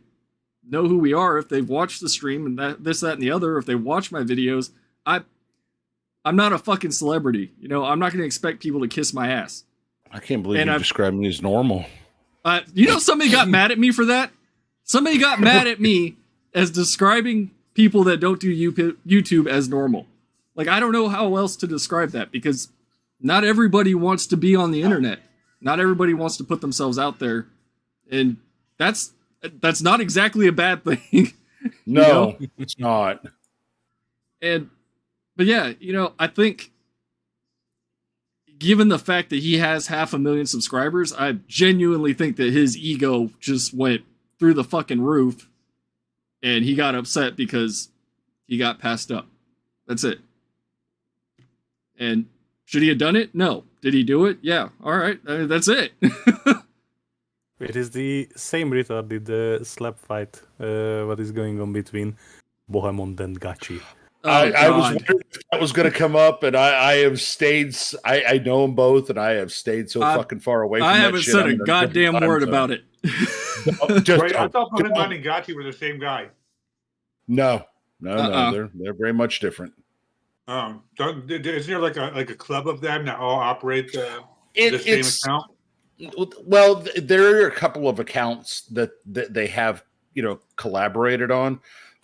[SPEAKER 5] know who we are if they've watched the stream and that, and the other. If they watch my videos, I'm not a fucking celebrity. I'm not going to expect people to kiss my ass.
[SPEAKER 4] I can't believe you described me as normal.
[SPEAKER 5] Somebody got mad at me for that. Somebody got mad at me as describing people that don't do YouTube as normal. Like, I don't know how else to describe that, because not everybody wants to be on the internet. Not everybody wants to put themselves out there. And that's not exactly a bad thing.
[SPEAKER 4] No, it's not.
[SPEAKER 5] But yeah, I think given the fact that he has 500,000 subscribers, I genuinely think that his ego just went through the fucking roof and he got upset because he got passed up. That's it. And should he have done it? No. Did he do it? Yeah. All right. That's it.
[SPEAKER 3] It is the same retarded slap fight. What is going on between Bohemond and Gachi?
[SPEAKER 4] I was wondering if that was going to come up, and I have stayed. I know them both, and I have stayed so fucking far away from that shit.
[SPEAKER 5] I haven't said a goddamn word about it.
[SPEAKER 1] Wait, I thought Bohemond and Gachi were the same guy.
[SPEAKER 4] No, they're very much different.
[SPEAKER 1] Isn't there like a club of them that all operate the same account?
[SPEAKER 4] Well, there are a couple of accounts that they have, collaborated on,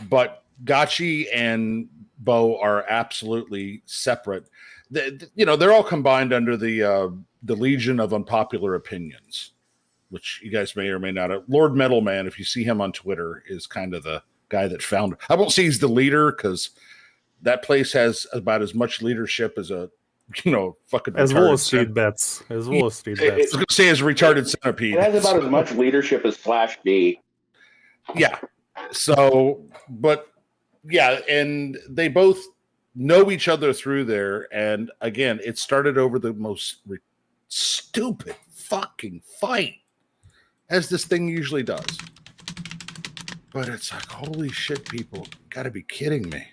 [SPEAKER 4] but Gachi and Bo are absolutely separate. They're all combined under the Legion of Unpopular Opinions, which you guys may or may not have. Lord Metal Man, if you see him on Twitter, is kind of the guy that found. I won't say he's the leader, because that place has about as much leadership as a fucking
[SPEAKER 3] as Wall Street bets. As Wall Street bets.
[SPEAKER 4] I was going to say as retarded centipede.
[SPEAKER 2] It has about as much leadership as Flash B.
[SPEAKER 4] Yeah. So, but yeah, and they both know each other through there. And again, it started over the most stupid fucking fight, as this thing usually does. But it's like, holy shit, people, gotta be kidding me.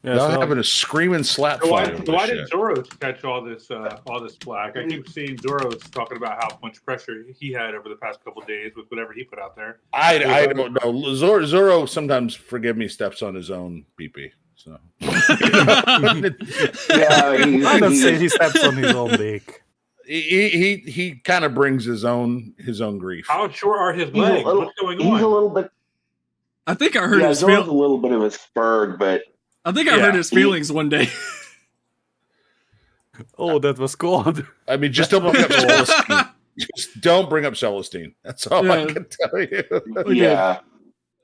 [SPEAKER 4] Yeah, y'all having a screaming slap fight.
[SPEAKER 1] Why did Zoros catch all this flack? I keep seeing Zoros talking about how much pressure he had over the past couple of days with whatever he put out there.
[SPEAKER 4] I don't know. Zoro sometimes, forgive me, steps on his own pee-pee. So
[SPEAKER 3] yeah, I don't say he steps on his own dick.
[SPEAKER 4] He kind of brings his own grief.
[SPEAKER 1] How short are his legs? What's going on?
[SPEAKER 2] He's a little bit.
[SPEAKER 5] I think I heard his
[SPEAKER 2] feelings. A little bit of a spurg, but
[SPEAKER 5] I think I heard his feelings one day.
[SPEAKER 3] Oh, that was cold.
[SPEAKER 4] I mean, just don't bring up Celestine. Just don't bring up Celestine. That's all I can tell you.
[SPEAKER 2] Yeah.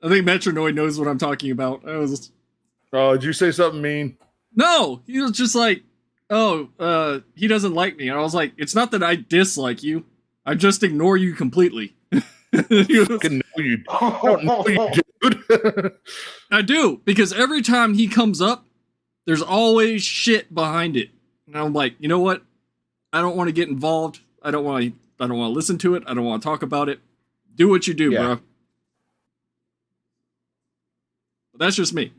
[SPEAKER 5] I think Metronoid knows what I'm talking about.
[SPEAKER 4] Oh, did you say something mean?
[SPEAKER 5] No, he was just like, he doesn't like me. And I was like, it's not that I dislike you. I just ignore you completely.
[SPEAKER 4] Fucking know you. I don't know you, dude.
[SPEAKER 5] I do, because every time he comes up, there's always shit behind it. And I'm like, you know what? I don't want to get involved. I don't want to listen to it. I don't want to talk about it. Do what you do, bro. That's just me.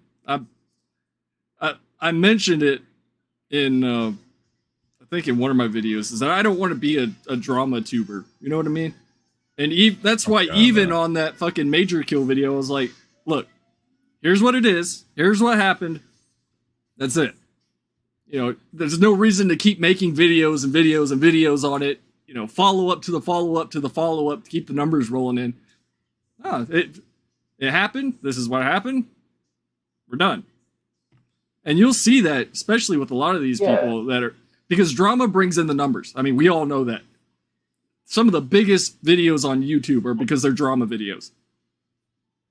[SPEAKER 5] I mentioned it in I think in one of my videos, is that I don't want to be a drama tuber. You know what I mean? And that's why even on that fucking Major Kill video, I was like, look, here's what it is. Here's what happened. That's it. You know, there's no reason to keep making videos and videos and videos on it. You know, follow up to the follow up to the follow up to keep the numbers rolling in. It happened. This is what happened. We're done. And you'll see that, especially with a lot of these people that are, because drama brings in the numbers. I mean, we all know that. Some of the biggest videos on YouTube are because they're drama videos.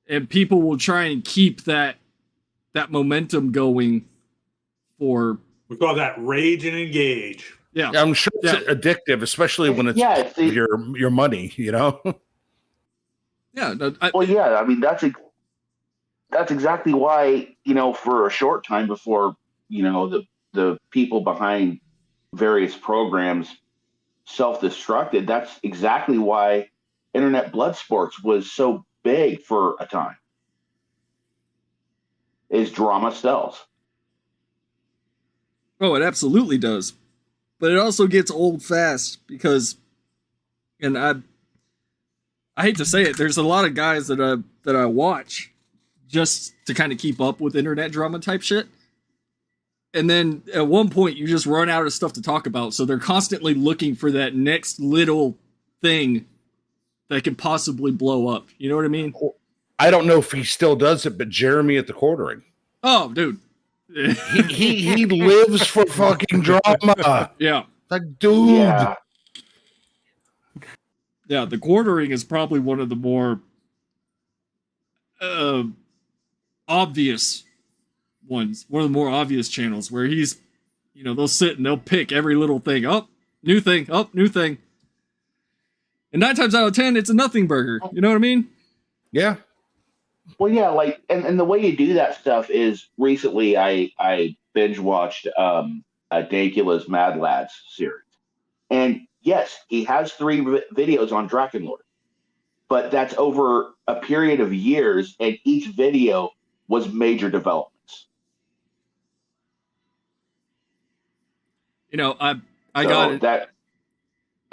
[SPEAKER 5] And people will try and keep that momentum going for...
[SPEAKER 1] We call that rage and engage.
[SPEAKER 5] Yeah.
[SPEAKER 4] I'm sure it's addictive, especially when it's your money, you know?
[SPEAKER 5] Yeah.
[SPEAKER 2] I mean, that's exactly why, you know, for a short time before, you know, the people behind various programs self-destructed, that's exactly why internet blood sports was so big for a time. Is drama sells.
[SPEAKER 5] Oh, it absolutely does. But it also gets old fast because, and I hate to say it, there's a lot of guys that I watch just to kind of keep up with internet drama type shit. And then at one point you just run out of stuff to talk about. So they're constantly looking for that next little thing that could possibly blow up. You know what I mean?
[SPEAKER 4] I don't know if he still does it, but Jeremy at the Quartering.
[SPEAKER 5] Oh, dude.
[SPEAKER 4] he lives for fucking drama.
[SPEAKER 5] Yeah.
[SPEAKER 4] Like, dude.
[SPEAKER 5] Yeah, the Quartering is probably one of the more obvious ones. One of the more obvious channels where he's, you know, they'll sit and they'll pick every little thing. Oh, new thing. Oh, new thing. And 9 times out of 10, it's a nothing burger. You know what I mean?
[SPEAKER 4] Yeah.
[SPEAKER 2] Well, yeah, like, and the way you do that stuff is recently I binge watched Dacula's Mad Lads series. And yes, he has 3 videos on Drakenlord, but that's over a period of years, and each video was major developments.
[SPEAKER 5] You know, I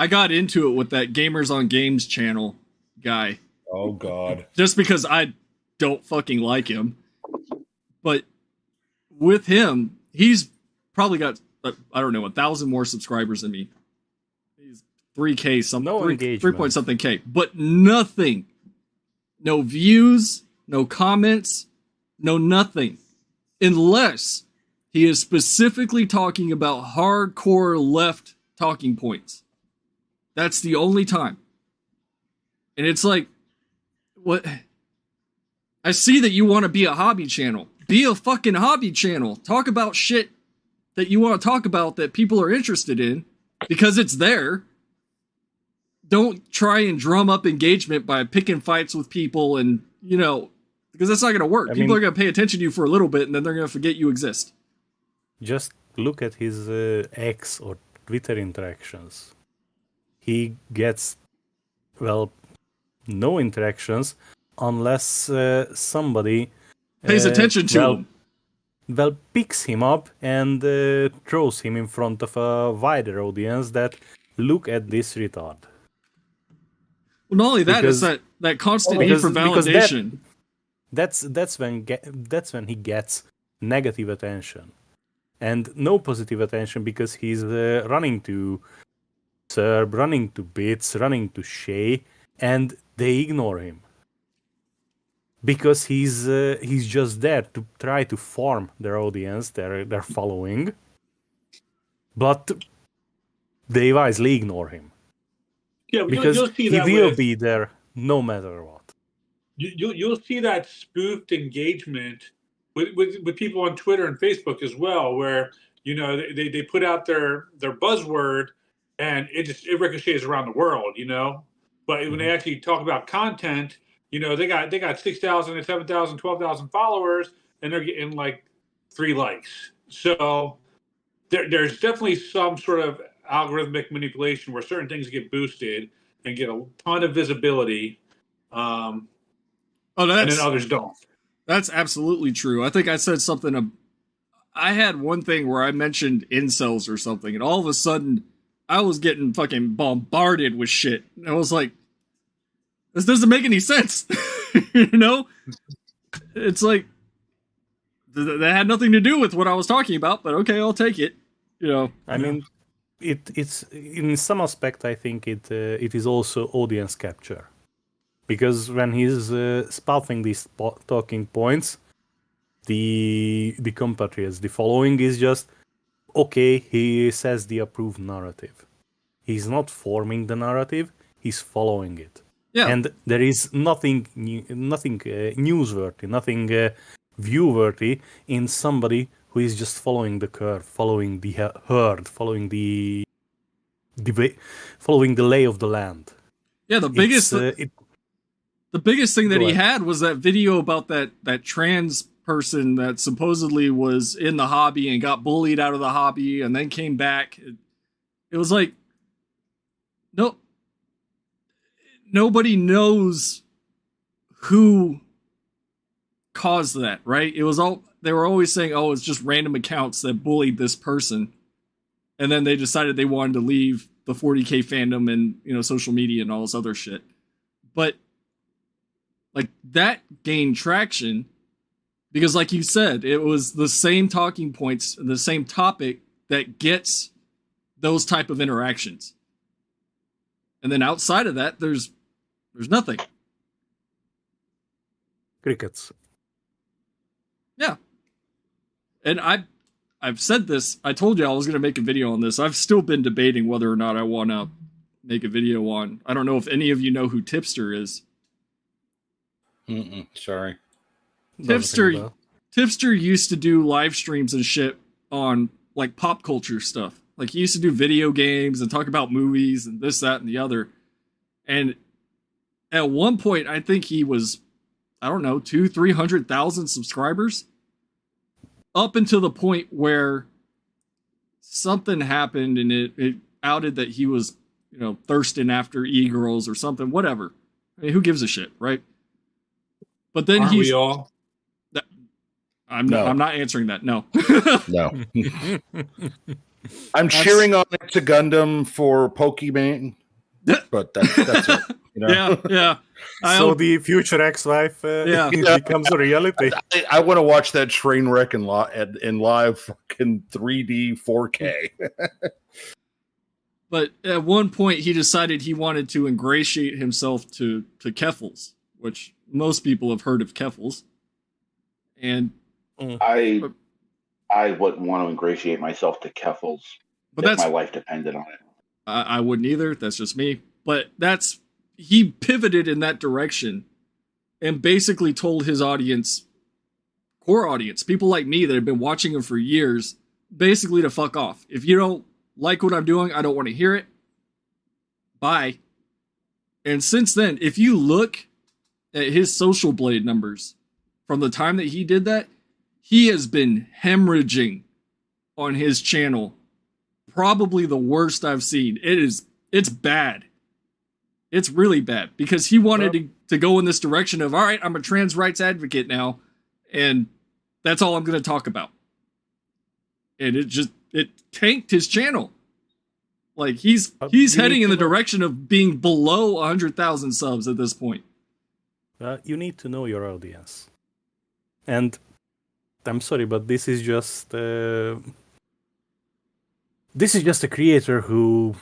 [SPEAKER 5] got into it with that Gamers on Games channel guy.
[SPEAKER 4] Oh, God.
[SPEAKER 5] Just because I don't fucking like him. But with him, he's probably got, I don't know, 1,000 more subscribers than me. He's 3K something, 3 point something K. But nothing. No views, no comments, no nothing. Unless he is specifically talking about hardcore left talking points. That's the only time. And it's like, what? I see that you want to be a hobby channel. Be a fucking hobby channel. Talk about shit that you want to talk about that people are interested in because it's there. Don't try and drum up engagement by picking fights with people and, you know, because that's not going to work. People are going to pay attention to you for a little bit and then they're going to forget you exist.
[SPEAKER 3] Just look at his X or Twitter interactions. He gets, well, no interactions unless somebody
[SPEAKER 5] pays attention to him.
[SPEAKER 3] Well, picks him up and throws him in front of a wider audience that look at this retard.
[SPEAKER 5] Well, not only that, it's that constant need for validation.
[SPEAKER 3] That's when he gets negative attention, and no positive attention because he's running to Serb, running to Bits, running to Shay, and they ignore him because he's just there to try to form their audience, their following, but they wisely ignore him.
[SPEAKER 1] Yeah,
[SPEAKER 3] because
[SPEAKER 1] you'll see
[SPEAKER 3] he
[SPEAKER 1] that
[SPEAKER 3] will be there no matter what.
[SPEAKER 1] You'll see that spoofed engagement with people on Twitter and Facebook as well, where, you know, they put out their buzzword and it ricochets around the world, you know. But when they actually talk about content, you know, they got 6,000 and 7,000, 12,000 followers, and they're getting like 3 likes. So there's definitely some sort of algorithmic manipulation where certain things get boosted and get a ton of visibility, and then others don't.
[SPEAKER 5] That's absolutely true. I think I said something. I had one thing where I mentioned incels or something, and all of a sudden, I was getting fucking bombarded with shit. And I was like, this doesn't make any sense. You know? It's like, that had nothing to do with what I was talking about, but okay, I'll take it. You know?
[SPEAKER 3] I mean, it's in some aspect, I think it is also audience capture. Because when he's spouting these talking points, the compatriots, the following is just, okay, he says the approved narrative. He's not forming the narrative, he's following it.
[SPEAKER 5] Yeah.
[SPEAKER 3] And there is nothing newsworthy, nothing viewworthy in somebody who is just following the curve, following the herd, following the lay of the land.
[SPEAKER 5] Yeah, the biggest thing that he had was that video about that trans person that supposedly was in the hobby and got bullied out of the hobby and then came back. It was like, nobody knows who caused that, right? It was they were always saying, oh, it's just random accounts that bullied this person. And then they decided they wanted to leave the 40K fandom and, social media and all this other shit. But like that gained traction because, like you said, it was the same talking points, the same topic that gets those type of interactions. And then outside of that, there's nothing.
[SPEAKER 3] Crickets.
[SPEAKER 5] Yeah. And I've said this. I told you I was going to make a video on this. I've still been debating whether or not I want to make a video on. I don't know if any of you know who Tipster is.
[SPEAKER 4] Sorry.
[SPEAKER 5] Tipster used to do live streams and shit on like pop culture stuff. Like he used to do video games and talk about movies and this, that, and the other. And at one point, I think he was, 200,000-300,000 subscribers. Up until the point where something happened and it outed that he was, thirsting after e-girls or something, whatever. I mean, who gives a shit, right? But then
[SPEAKER 1] Aren't we all?
[SPEAKER 5] I'm not answering that. No.
[SPEAKER 4] No. I'm cheering on It's a Gundam for Pokemon, but that's it.
[SPEAKER 5] Yeah.
[SPEAKER 3] So the future ex-wife becomes a reality.
[SPEAKER 4] I want to watch that train wreck in live fucking 3D 4K.
[SPEAKER 5] But at one point, he decided he wanted to ingratiate himself to Keffels, which most people have heard of Keffels. And
[SPEAKER 2] I wouldn't want to ingratiate myself to Keffels if my life depended on it.
[SPEAKER 5] I wouldn't either. That's just me. But he pivoted in that direction and basically told his audience, core audience, people like me that have been watching him for years, basically to fuck off. If you don't like what I'm doing, I don't want to hear it. Bye. And since then, if you look at his Social Blade numbers from the time that he did that, he has been hemorrhaging on his channel. Probably the worst I've seen. It's bad. It's really bad because he wanted to go in this direction of, all right, I'm a trans rights advocate now, and that's all I'm going to talk about. And it tanked his channel. Like he's heading in the direction of being below 100,000 subs at this point.
[SPEAKER 3] You need to know your audience. And I'm sorry, but this is just a creator who,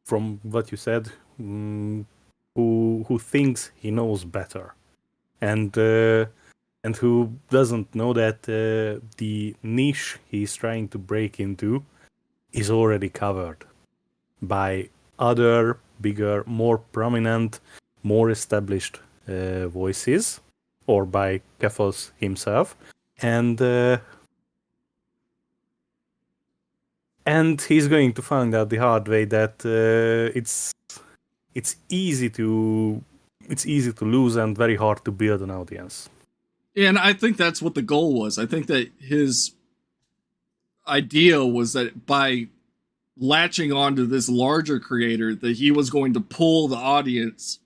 [SPEAKER 3] from what you said, who thinks he knows better, and who doesn't know that the niche he's trying to break into is already covered by other bigger, more prominent, more established voices, or by Keffels himself, and he's going to find out the hard way that it's easy to lose and very hard to build an audience.
[SPEAKER 5] And I think that's what the goal was. I think that his idea was that by latching onto this larger creator, that he was going to pull the audience,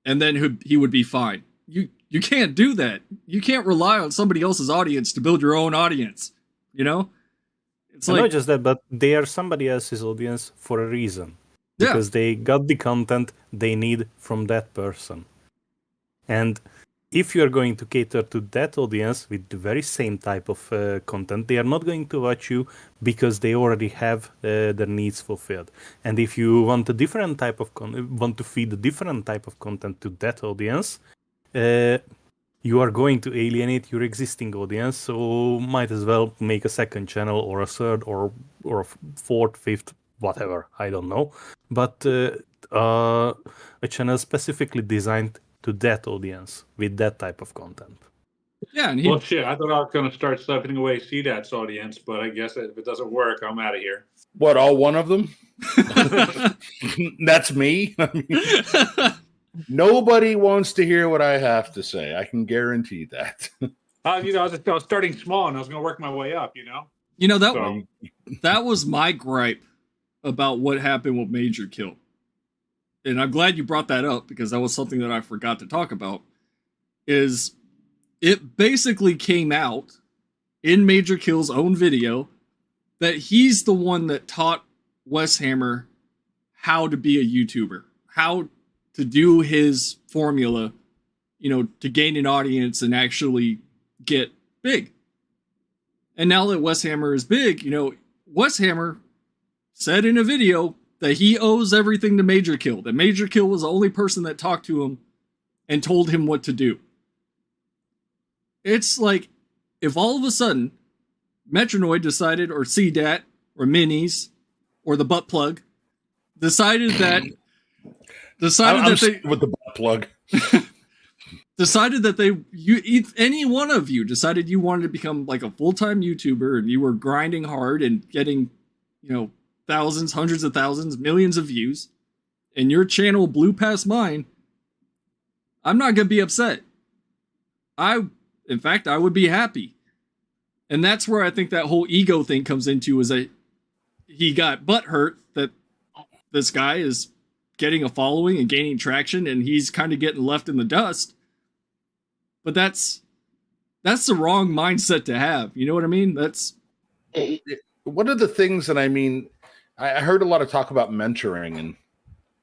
[SPEAKER 5] and then he would be fine. You can't do that. You can't rely on somebody else's audience to build your own audience. You know? It's
[SPEAKER 3] And
[SPEAKER 5] like,
[SPEAKER 3] not just that, but they are somebody else's audience for a reason.
[SPEAKER 5] Yeah.
[SPEAKER 3] Because they got the content they need from that person. And if you are going to cater to that audience with the very same type of content, they are not going to watch you because they already have their needs fulfilled. And if you want a different type of want to feed a different type of content to that audience, you are going to alienate your existing audience. So might as well make a second channel or a third or a fourth, fifth, whatever. I don't know, but a channel specifically designed to that audience with that type of content.
[SPEAKER 5] yeah, and
[SPEAKER 1] Well, shit, I thought I was going to start slipping away CDAT's audience, but I guess if it doesn't work, I'm out of here.
[SPEAKER 4] What, all one of them? That's me. I mean, nobody wants to hear what I have to say. I can guarantee that.
[SPEAKER 1] I was starting small and I was going to work my way up,
[SPEAKER 5] You know, that
[SPEAKER 1] So-
[SPEAKER 5] that was my gripe about what happened with Major Kill. And I'm glad you brought that up because that was something that I forgot to talk about. Is it basically came out in Major Kill's own video that he's the one that taught Wes Hammer how to be a YouTuber, how to do his formula, to gain an audience and actually get big. And now that Wes Hammer is big, Wes Hammer said in a video that he owes everything to Major Kill, that Major Kill was the only person that talked to him and told him what to do. It's like, if all of a sudden Metronoid decided, or CDAT, or Minis, or the butt plug, decided that
[SPEAKER 4] with the butt plug.
[SPEAKER 5] decided that any one of you decided you wanted to become like a full-time YouTuber and you were grinding hard and getting, thousands, hundreds of thousands, millions of views, and your channel blew past mine, I'm not going to be upset. In fact, I would be happy. And that's where I think that whole ego thing comes into, is that he got butthurt that this guy is getting a following and gaining traction and he's kind of getting left in the dust. But that's the wrong mindset to have. You know what I mean? That's
[SPEAKER 4] one of the things that I heard a lot of talk about mentoring, and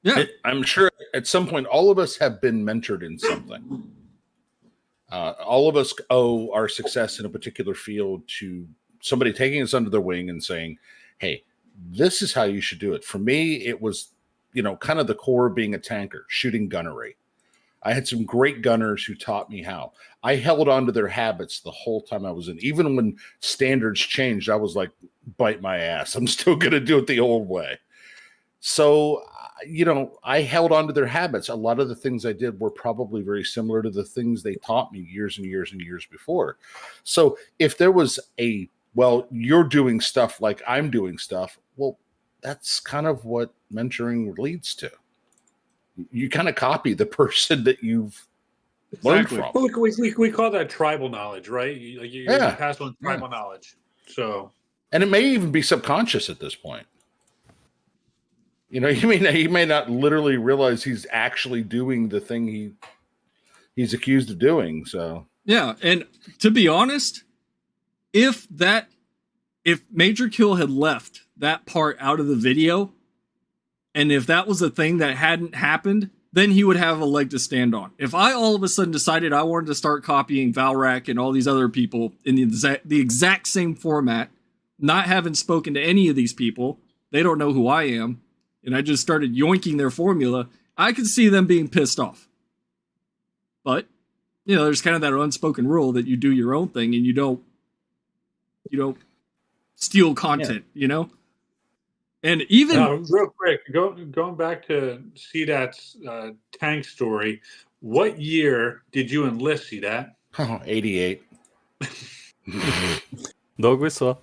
[SPEAKER 5] yeah.
[SPEAKER 4] I'm sure at some point all of us have been mentored in something. All of us owe our success in a particular field to somebody taking us under their wing and saying, hey, this is how you should do it. For me, it was, kind of the core of being a tanker, shooting gunnery. I had some great gunners who taught me how. I held on to their habits the whole time I was in. Even when standards changed, I was like, bite my ass. I'm still going to do it the old way. So, I held on to their habits. A lot of the things I did were probably very similar to the things they taught me years and years and years before. So if there was you're doing stuff like I'm doing stuff, well, that's kind of what mentoring leads to. You kind of copy the person that you've learned from.
[SPEAKER 1] Well, we call that tribal knowledge, right? You pass on tribal knowledge. So,
[SPEAKER 4] and it may even be subconscious at this point. He may not literally realize he's actually doing the thing he's accused of doing. So
[SPEAKER 5] yeah, and to be honest, if Major Kill had left that part out of the video, and if that was a thing that hadn't happened, then he would have a leg to stand on. If I all of a sudden decided I wanted to start copying Valrak and all these other people in the exact same format, not having spoken to any of these people, they don't know who I am, and I just started yoinking their formula, I could see them being pissed off. But, there's kind of that unspoken rule that you do your own thing and you don't steal content, And even
[SPEAKER 1] real quick, going back to CDAT's tank story, what year did you enlist CDAT?
[SPEAKER 4] 88.
[SPEAKER 3] Dog whistle.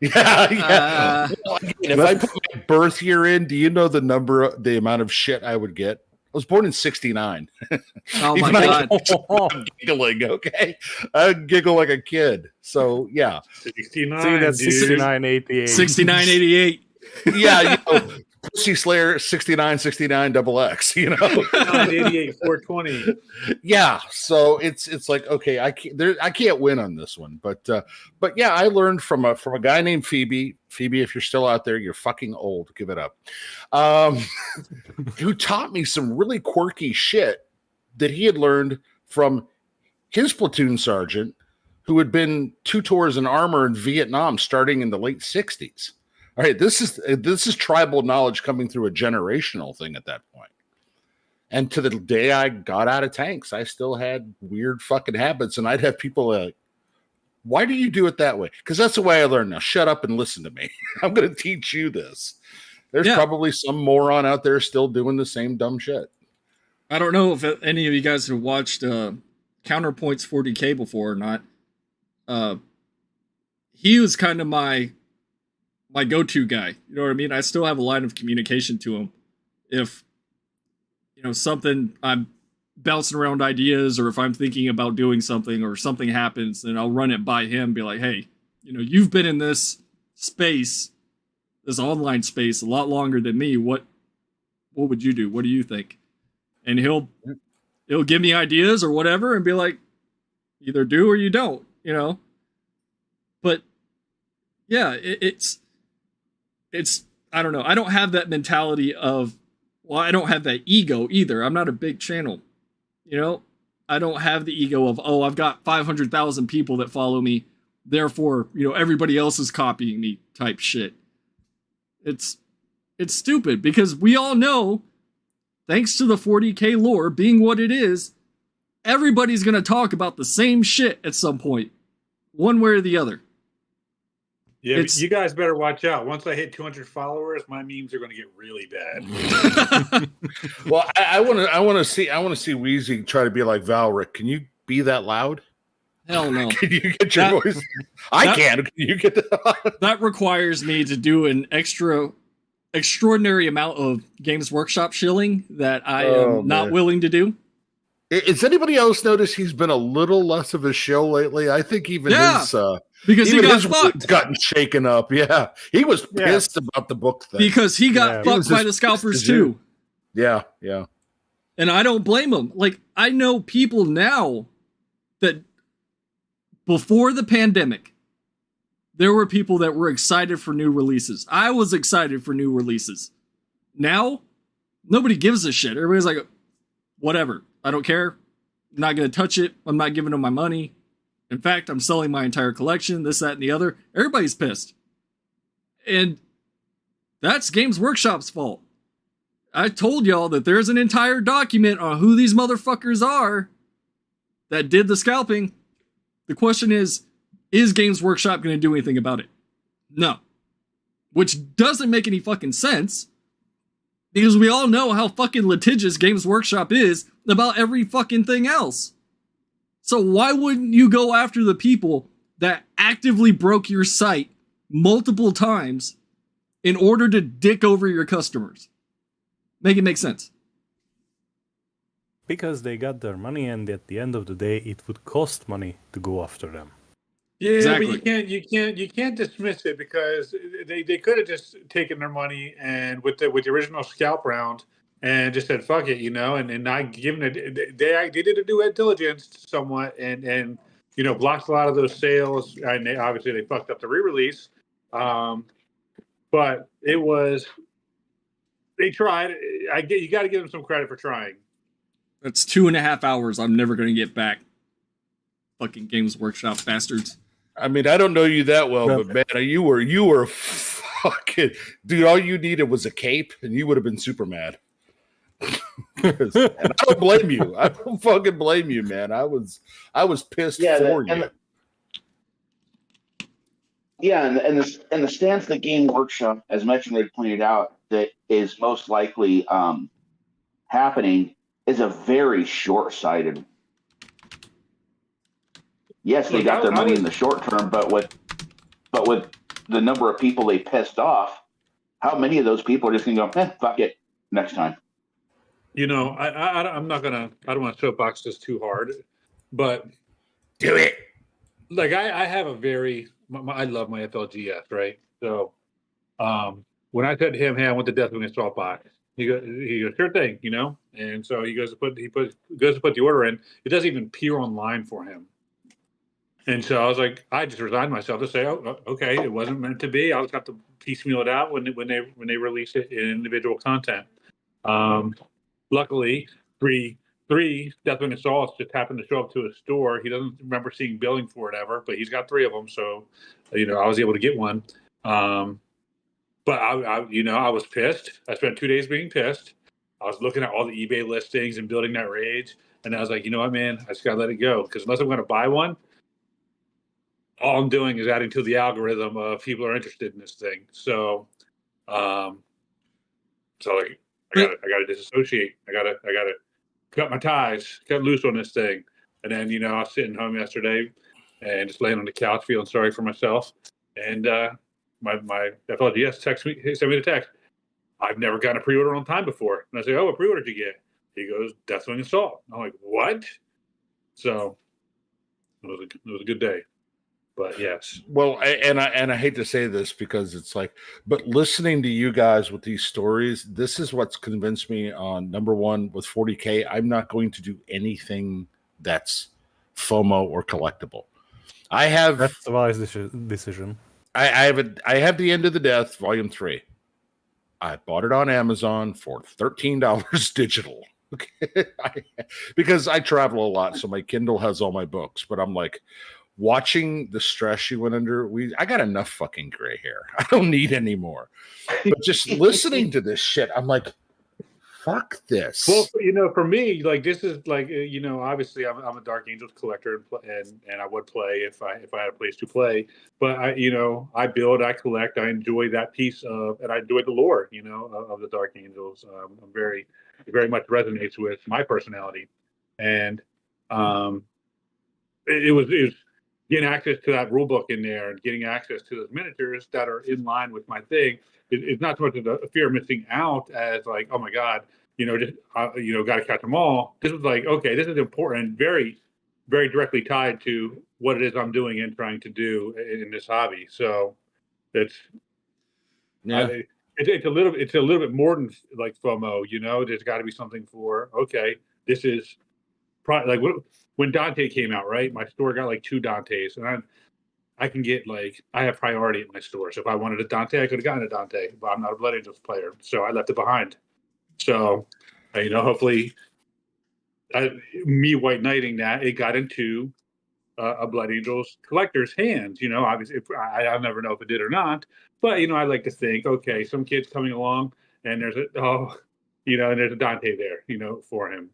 [SPEAKER 4] Yeah. If I put my birth year in, do you know the amount of shit I would get? I was born in 69.
[SPEAKER 5] Oh my God.
[SPEAKER 4] I'm giggling, okay? I giggle like a kid. So, yeah.
[SPEAKER 1] 69.
[SPEAKER 3] See, that's
[SPEAKER 1] dude.
[SPEAKER 3] 69, 88.
[SPEAKER 5] 69, 88.
[SPEAKER 4] Yeah, Pussy Slayer 6969 double X, you know.
[SPEAKER 1] 988 420.
[SPEAKER 4] Yeah, so it's like, okay, I can't win on this one, but yeah, I learned from a guy named Phoebe. Phoebe, if you're still out there, you're fucking old. Give it up. Who taught me some really quirky shit that he had learned from his platoon sergeant, who had been 2 tours in armor in Vietnam starting in the late 60s. All right, this is tribal knowledge coming through a generational thing at that point. And to the day I got out of tanks, I still had weird fucking habits, and I'd have people like, why do you do it that way? Because that's the way I learned. Now shut up and listen to me. I'm going to teach you this. There's probably some moron out there still doing the same dumb shit.
[SPEAKER 5] I don't know if any of you guys have watched Counterpoint's 40K before or not. He was kind of my go-to guy. You know what I mean? I still have a line of communication to him. If, you know, something, I'm bouncing around ideas, or if I'm thinking about doing something or something happens, then I'll run it by him and be like, hey, you know, you've been in this space, this online space, a lot longer than me. What would you do? What do you think? And he'll give me ideas or whatever and be like, either do or you don't, you know? But yeah, it's I don't know. I don't have that mentality of, well, I don't have that ego either. I'm not a big channel, you know? I don't have the ego of, oh, I've got 500,000 people that follow me, therefore, you know, everybody else is copying me type shit. It's stupid, because we all know, thanks to the 40K lore being what it is, everybody's going to talk about the same shit at some point, one way or the other.
[SPEAKER 1] Yeah, you guys better watch out. Once I hit 200 followers, my memes are going to get really bad.
[SPEAKER 4] Well, I want to see Weezy try to be like Valric. Can you be that loud?
[SPEAKER 5] Hell no.
[SPEAKER 4] Can you get your voice? I can. Can you get that?
[SPEAKER 5] That requires me to do an extraordinary amount of Games Workshop shilling that I am not willing to do.
[SPEAKER 4] Has anybody else noticed he's been a little less of a show lately? I think even his
[SPEAKER 5] because he got fucked,
[SPEAKER 4] gotten shaken up. Yeah, he was pissed about the book thing
[SPEAKER 5] because he got fucked by the scalpers too.
[SPEAKER 4] Yeah,
[SPEAKER 5] and I don't blame him. Like, I know people now that before the pandemic, there were people that were excited for new releases. I was excited for new releases. Now, nobody gives a shit. Everybody's like, whatever. I don't care. I'm not going to touch it. I'm not giving them my money. In fact, I'm selling my entire collection, this, that, and the other. Everybody's pissed. And that's Games Workshop's fault. I told y'all that there's an entire document on who these motherfuckers are that did the scalping. The question is Games Workshop going to do anything about it? No. Which doesn't make any fucking sense, because we all know how fucking litigious Games Workshop is about every fucking thing else. So why wouldn't you go after the people that actively broke your site multiple times in order to dick over your customers? Make it make sense.
[SPEAKER 3] Because they got their money, and at the end of the day, it would cost money to go after them.
[SPEAKER 1] Yeah,
[SPEAKER 5] Exactly.
[SPEAKER 1] but you can't dismiss it, because they could have just taken their money and with the original scalp round and just said fuck it, you know, and not given it. They did a due diligence somewhat and you know, blocked a lot of those sales, and obviously they fucked up the re-release. But they tried. You got to give them some credit for trying.
[SPEAKER 5] That's 2.5 hours I'm never going to get back. Fucking Games Workshop bastards.
[SPEAKER 4] I mean, I don't know you that well, but man, you were fucking dude. All you needed was a cape, and you would have been super mad. And I don't blame you. I don't fucking blame you, man. I was pissed for you.
[SPEAKER 2] And the stance that Game Workshop, as mentioned, they pointed out, that is most likely happening is a very short-sighted. Yes, they got their money in the short term, but with the number of people they pissed off, how many of those people are just gonna go, fuck it, next time?
[SPEAKER 1] You know, I don't want to soapbox this too hard, but
[SPEAKER 4] do it.
[SPEAKER 1] Like I have a I love my FLGS, right? So, when I said to him, "Hey, I want the Deathwing Assault box," he goes, "Sure thing," And so he goes to put the order in. It doesn't even appear online for him. And so I was like, I just resigned myself to say, "Oh, okay, it wasn't meant to be. I'll just have to piecemeal it out when they release it in individual content." Luckily, three Deathwing Assaults just happened to show up to his store. He doesn't remember seeing billing for it ever, but he's got 3 of them, so I was able to get one. But I was pissed. I spent 2 days being pissed. I was looking at all the eBay listings and building that rage, and I was like, you know what, man, I just gotta let it go, because unless I'm going to buy one, all I'm doing is adding to the algorithm of people are interested in this thing. So, I gotta disassociate. I gotta cut my ties, cut loose on this thing. And then I was sitting home yesterday and just laying on the couch feeling sorry for myself. And my FLGS sent me the text. I've never gotten a pre-order on time before. And I say, "Oh, what pre-order did you get?" He goes, "Deathwing Assault." I'm like, "What?" So it was a good day. But yes.
[SPEAKER 4] Well, I hate to say this because it's like, but listening to you guys with these stories, this is what's convinced me on number one with 40K. I'm not going to do anything that's FOMO or collectible.
[SPEAKER 3] That's a wise decision.
[SPEAKER 4] I have The End of the Death, Volume 3. I bought it on Amazon for $13 digital. Okay. Because I travel a lot, so my Kindle has all my books, but I'm like, watching the stress you went under, I got enough fucking gray hair. I don't need any more. But just listening to this shit, I'm like, fuck this.
[SPEAKER 1] Well, for me, like, this is like, obviously I'm a Dark Angels collector, and I would play if I had a place to play. But I build, I collect, I enjoy that piece of, and I enjoy the lore, of the Dark Angels. I'm very, very much resonates with my personality, and it was getting access to that rule book in there and getting access to those miniatures that are in line with my thing. It's not so much a fear of missing out as like, oh my God, just got to catch them all. This was like, okay, this is important, very, very directly tied to what it is I'm doing and trying to do in this hobby. So it's it's a little bit more than like FOMO. There's got to be something for, okay, this is probably like when Dante came out, right? My store got like 2 Dantes, and I can get I have priority at my store. So if I wanted a Dante, I could have gotten a Dante, but I'm not a Blood Angels player, so I left it behind. So, hopefully, me white knighting that, it got into a Blood Angels collector's hands. Obviously, I'll never know if it did or not, but I like to think, okay, some kid's coming along, and there's and there's a Dante there, for him.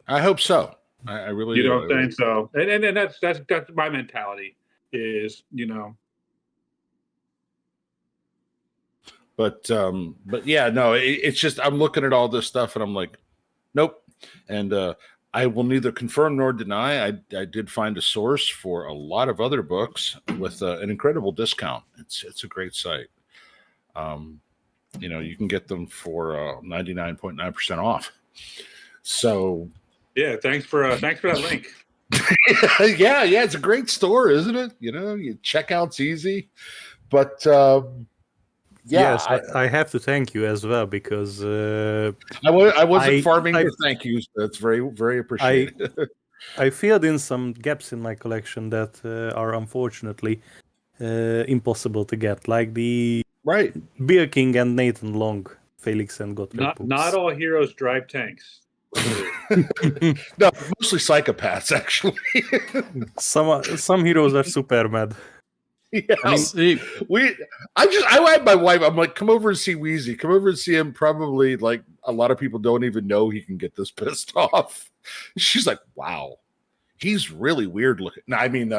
[SPEAKER 4] I hope so. I really do.
[SPEAKER 1] You know what I'm saying? So, and that's my mentality is,
[SPEAKER 4] But yeah, no, it's just I'm looking at all this stuff and I'm like, nope. And I will neither confirm nor deny. I did find a source for a lot of other books with an incredible discount. It's a great site. You can get them for 99.9% off. So
[SPEAKER 1] yeah, thanks for that link.
[SPEAKER 4] yeah, it's a great store, isn't it? Your checkout's easy, but
[SPEAKER 3] yes, I have to thank you as well because
[SPEAKER 4] I wasn't farming your thank yous. That's very, very appreciated.
[SPEAKER 3] I filled in some gaps in my collection that are unfortunately impossible to get, like the Beer King and Nathan Long, Felix and Gottfried books.
[SPEAKER 1] Not all heroes drive tanks.
[SPEAKER 4] No, mostly psychopaths, actually.
[SPEAKER 3] Some heroes are super mad.
[SPEAKER 4] Yeah, I had my wife. I'm like, come over and see Wheezy. Come over and see him. Probably like a lot of people don't even know he can get this pissed off. She's like, wow, he's really weird looking. No, I mean,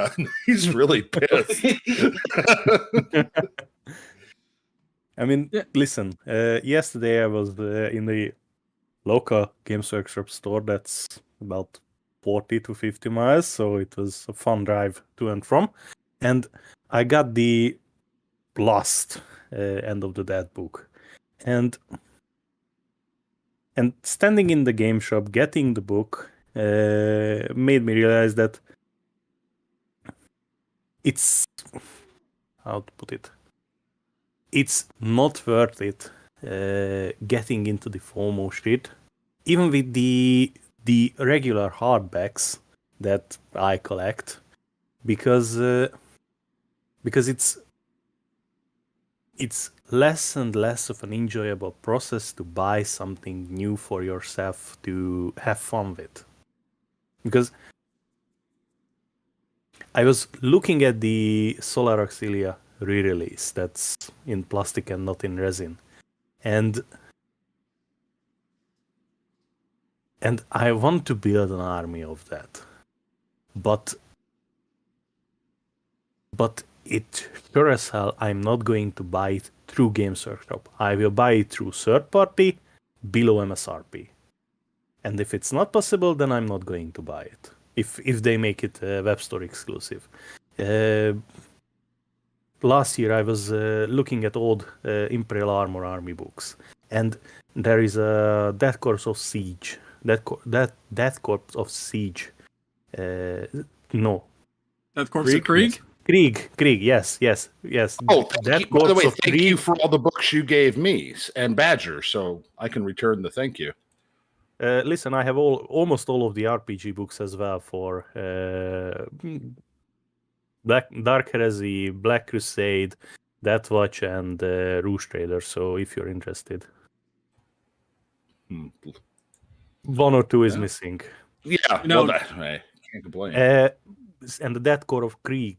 [SPEAKER 4] he's really pissed.
[SPEAKER 3] I mean, listen. Yesterday I was in the local Games Workshop store that's about 40 to 50 miles, so it was a fun drive to and from. And I got the Blast End of the Dead book. And standing in the game shop, getting the book, made me realize that it's... how to put it? it's not worth it getting into the FOMO shit, even with the regular hardbacks that I collect, because it's less and less of an enjoyable process to buy something new for yourself to have fun with. Because I was looking at the Solar Auxilia re-release that's in plastic and not in resin, and I want to build an army of that, but it sure as hell I'm not going to buy it through Games Workshop. I will buy it through third party below MSRP, and if it's not possible, then I'm not going to buy it. If they make it web store exclusive. Last year I was looking at old Imperial Armor army books, and there is a Death Corps of Siege. Death Corps of Siege. No.
[SPEAKER 5] Death Corps of Krieg?
[SPEAKER 3] Krieg, yes.
[SPEAKER 4] Oh, by the way, thank you for all the books you gave me and Badger, so I can return the thank you.
[SPEAKER 3] Listen, I have almost all of the RPG books as well for Dark Heresy, Black Crusade, Death Watch, and Rouge Trader. So if you're interested, one or two is missing.
[SPEAKER 4] Yeah, I can't complain.
[SPEAKER 3] And the Death Corps of Krieg,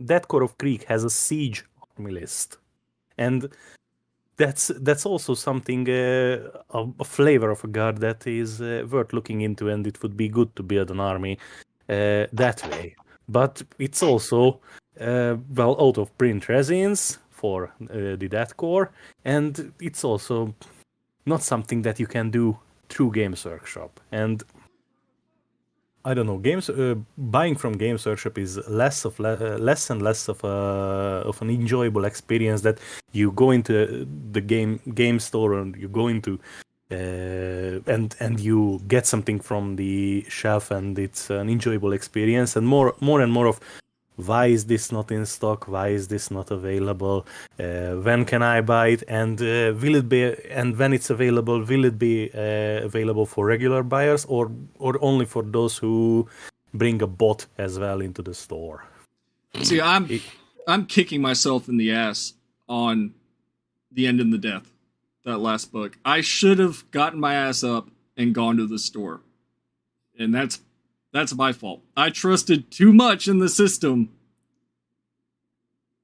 [SPEAKER 3] Death Corps of Krieg has a siege army list, and that's also something a flavor of a guard that is worth looking into, and it would be good to build an army that way. But it's also out of print resins for the Death Corps, and it's also not something that you can do through Games Workshop. And I don't know, buying from Games Workshop is less and less of an enjoyable experience, that you go into the game store and you go into and you get something from the shelf, and it's an enjoyable experience. And more and more of, why is this not in stock? Why is this not available? When can I buy it? And will it be? And when it's available, will it be available for regular buyers, or only for those who bring a bot as well into the store?
[SPEAKER 5] See, I'm kicking myself in the ass on The End in the Death, that last book. I should have gotten my ass up and gone to the store, and that's my fault. I trusted too much in the system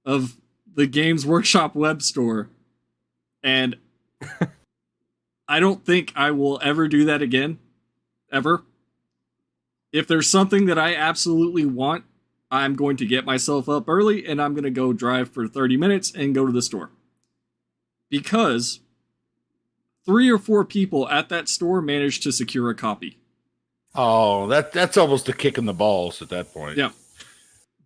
[SPEAKER 5] of the Games Workshop web store, and I don't think I will ever do that again. Ever. If there's something that I absolutely want, I'm going to get myself up early, and I'm going to go drive for 30 minutes and go to the store. Because 3 or 4 people at that store managed to secure a copy.
[SPEAKER 4] Oh, that's almost a kick in the balls at that point.
[SPEAKER 5] Yeah.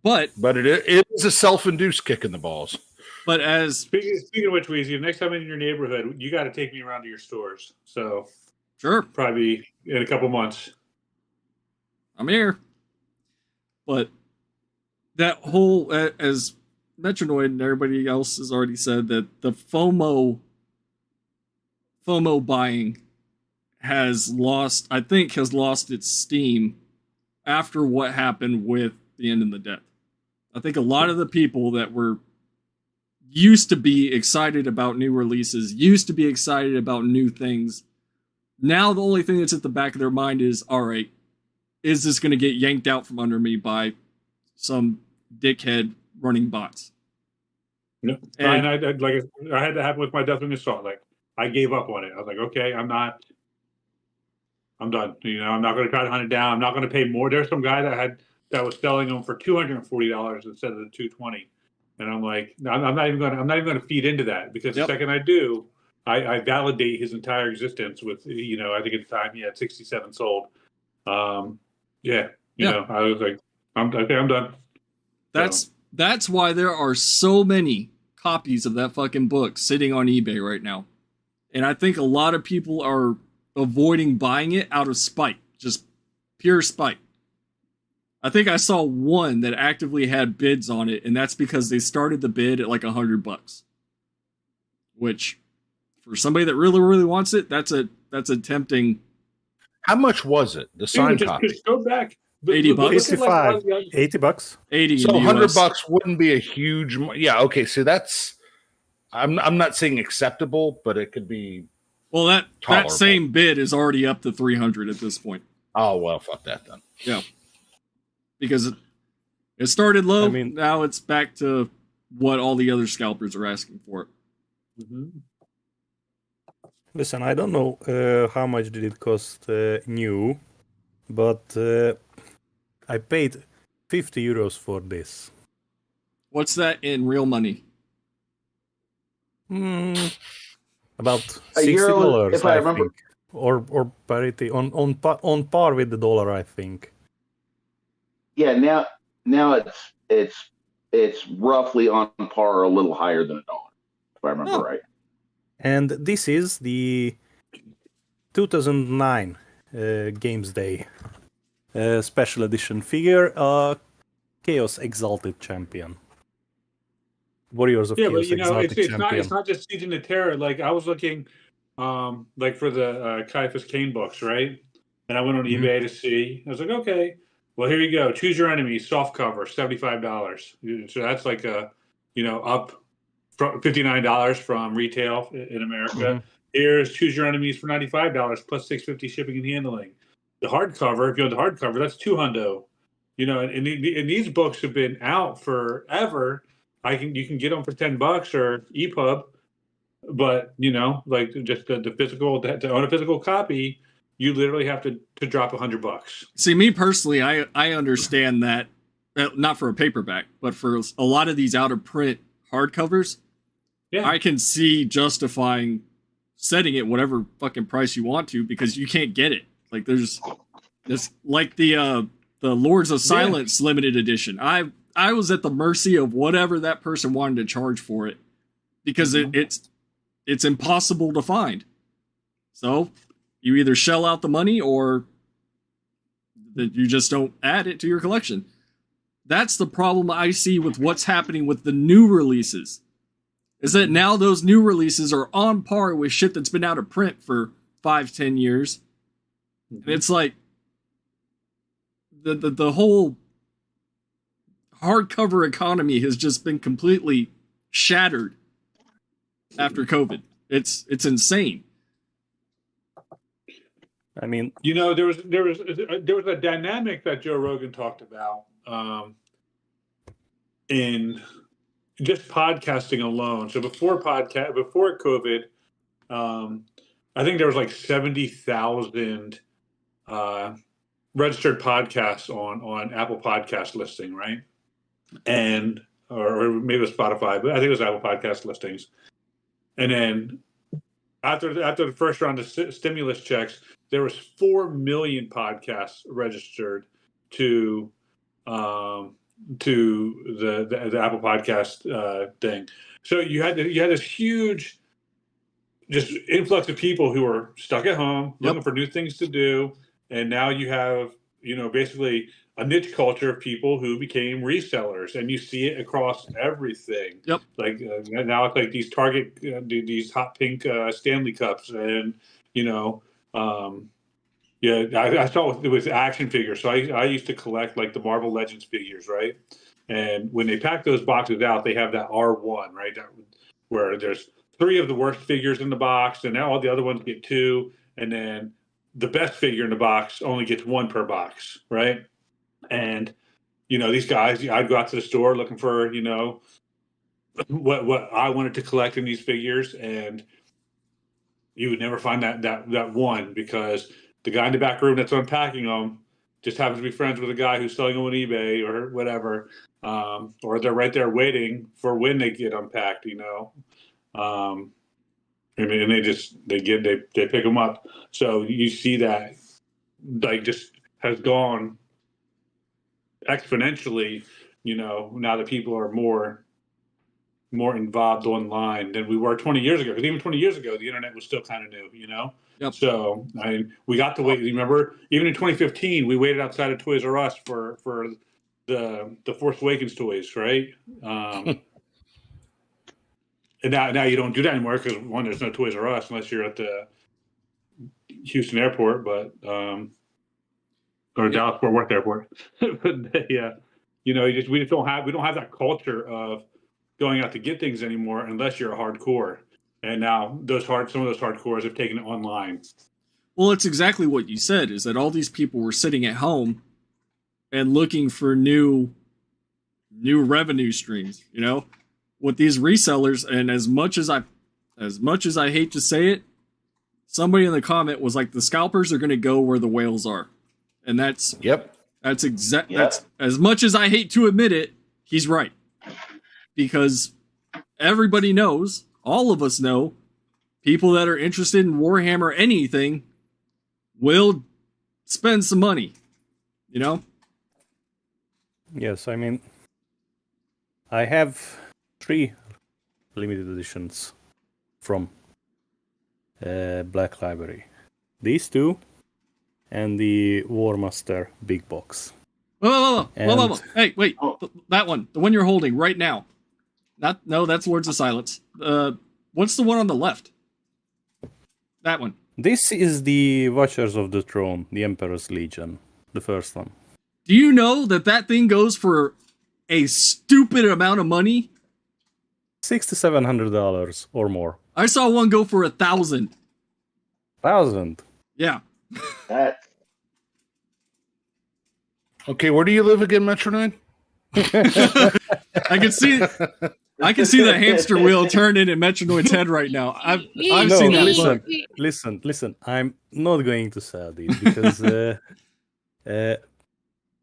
[SPEAKER 5] But
[SPEAKER 4] it is a self-induced kick in the balls.
[SPEAKER 5] But as
[SPEAKER 1] speaking of which, Weezy, next time I'm in your neighborhood, you got to take me around to your stores. So
[SPEAKER 5] sure,
[SPEAKER 1] probably in a couple months.
[SPEAKER 5] I'm here. But that whole, as Metronoid and everybody else has already said, that the FOMO buying has lost its steam after what happened with The End in the Death. I think a lot of the people that were used to be excited about new releases, used to be excited about new things, now the only thing that's at the back of their mind is, all right, is this going to get yanked out from under me by some dickhead running bots?
[SPEAKER 1] Yeah. And I had to happen with my Deathwing Assault. Like, I gave up on it. I was like, okay, I'm done. I'm not going to try to hunt it down. I'm not going to pay more. There's some guy that was selling them for $240 instead of the $220, and I'm like, no, I'm not even going to feed into that, because the second I do, I validate his entire existence with, I think at the time he had 67 sold. I was like, I'm done.
[SPEAKER 5] That's why there are so many copies of that fucking book sitting on eBay right now. And I think a lot of people are avoiding buying it out of spite, just pure spite. I think I saw one that actively had bids on it, and that's because they started the bid at like $100. which for somebody that really, really wants it, that's a tempting.
[SPEAKER 4] How much was it? The signed copy.
[SPEAKER 1] Just go back.
[SPEAKER 5] $80 bucks?
[SPEAKER 1] Look at, like, a lot of the other-
[SPEAKER 3] $80.
[SPEAKER 5] 80
[SPEAKER 4] So
[SPEAKER 5] in the
[SPEAKER 4] $100
[SPEAKER 5] US.
[SPEAKER 4] wouldn't be a huge. Yeah, okay. So that's. I'm not saying acceptable, but it could be.
[SPEAKER 5] Well, that
[SPEAKER 4] tolerable.
[SPEAKER 5] same bid is already up to 300 at this point.
[SPEAKER 4] Oh well, fuck that then.
[SPEAKER 5] Yeah, because it started low.
[SPEAKER 3] I mean-
[SPEAKER 5] now it's back to what all the other scalpers are asking for.
[SPEAKER 1] Mhm.
[SPEAKER 3] Listen, I don't know how much did it cost new, but I paid 50 euros for this.
[SPEAKER 5] What's that in real money?
[SPEAKER 3] About
[SPEAKER 2] A euro,
[SPEAKER 3] $60,
[SPEAKER 2] if I
[SPEAKER 3] I
[SPEAKER 2] remember-
[SPEAKER 3] think, or parity on par with the dollar, I think.
[SPEAKER 2] Yeah, now it's roughly on par or a little higher than $1, if I remember right.
[SPEAKER 3] And this is the 2009 Games Day special edition figure, Chaos Exalted Champion. Warriors of
[SPEAKER 1] Yeah,
[SPEAKER 3] Chaos
[SPEAKER 1] but you know,
[SPEAKER 3] Exalted Champion.
[SPEAKER 1] it's not just Siege of Terror. Like I was looking, like for the Caiaphas Kane books, right? And I went on
[SPEAKER 3] Mhm.
[SPEAKER 1] eBay to see. I was like, okay, well here you go. Choose your enemy, soft cover, $75. So that's like a, up from $59 from retail in America.
[SPEAKER 3] Mhm.
[SPEAKER 1] Here's choose your enemies for $95 plus $6.50 shipping and handling. The hardcover, if you want the hardcover, that's $200. And these books have been out forever. You can get them for $10 or EPUB, but like just the physical, to own a physical copy, you literally have to drop $100.
[SPEAKER 5] See, me personally, I understand that, not for a paperback, but for a lot of these out of print hardcovers,
[SPEAKER 1] Yeah,
[SPEAKER 5] I can see justifying setting it whatever fucking price you want to, because you can't get it. Like there's like the Lords of Silence limited edition. I was at the mercy of whatever that person wanted to charge for it, because it's impossible to find. So you either shell out the money or that you just don't add it to your collection. That's the problem I see with what's happening with the new releases. Is that now those new releases are on par with shit that's been out of print for 5-10 years. And it's like the whole hardcover economy has just been completely shattered after COVID. It's insane.
[SPEAKER 3] I mean,
[SPEAKER 1] there was a dynamic that Joe Rogan talked about in just podcasting alone. So before COVID, I think there was like 70,000 registered podcasts on Apple Podcast listing, right? And or maybe it was Spotify, but I think it was Apple Podcast listings. And then after the first round of stimulus checks, there was 4 million podcasts registered to the Apple Podcast thing. So you had this huge just influx of people who are stuck at home looking for new things to do, and now you have basically a niche culture of people who became resellers, and you see it across everything.
[SPEAKER 5] Yep.
[SPEAKER 1] Like now it's like these Target, these hot pink Stanley Cups, and I saw it with action figures. So I used to collect like the Marvel Legends figures, right? And when they pack those boxes out, they have that R1, right? Where there's 3 of the worst figures in the box, and now all the other ones get 2, and then the best figure in the box only gets 1 per box, right? And these guys, I'd go out to the store looking for what I wanted to collect in these figures, and you would never find that one, because the guy in the back room that's unpacking them just happens to be friends with a guy who's selling them on eBay or whatever, or they're right there waiting for when they get unpacked, and they pick them up. So you see that like just has gone exponentially, now that people are more involved online than we were 20 years ago. Because even 20 years ago, the internet was still kind of new,
[SPEAKER 5] Yep.
[SPEAKER 1] So we got to wait. Remember, even in 2015, we waited outside of Toys R Us for the Force Awakens toys, right? And now you don't do that anymore because one, there's no Toys R Us unless you're at the Houston airport, but or Dallas Fort Worth airport. But yeah, we just don't have that culture of going out to get things anymore unless you're a hardcore. And now some of those hardcores have taken it online.
[SPEAKER 5] Well, it's exactly what you said, is that all these people were sitting at home and looking for new revenue streams, with these resellers. And as much as I hate to say it, somebody in the comment was like, the scalpers are going to go where the whales are. And that's as much as I hate to admit it, he's right. Because everybody knows, all of us know, people that are interested in Warhammer anything will spend some money,
[SPEAKER 3] Yes, I mean, I have 3 limited editions from Black Library. These 2 and the War Master big box.
[SPEAKER 5] Whoa. Hey, wait. That one. The one you're holding right now. No, that's Lords of Silence. What's the one on the left? That one.
[SPEAKER 3] This is the Watchers of the Throne, the Emperor's Legion, the first one.
[SPEAKER 5] Do you know that thing goes for a stupid amount of money?
[SPEAKER 3] $600 to $700 or more.
[SPEAKER 5] I saw one go for 1,000.
[SPEAKER 3] 1,000?
[SPEAKER 5] Yeah.
[SPEAKER 4] Okay, where do you live again, Metro 9?
[SPEAKER 5] I can see the hamster wheel turning in Metronoid's head right now. I've seen that.
[SPEAKER 3] Listen. I'm not going to sell these because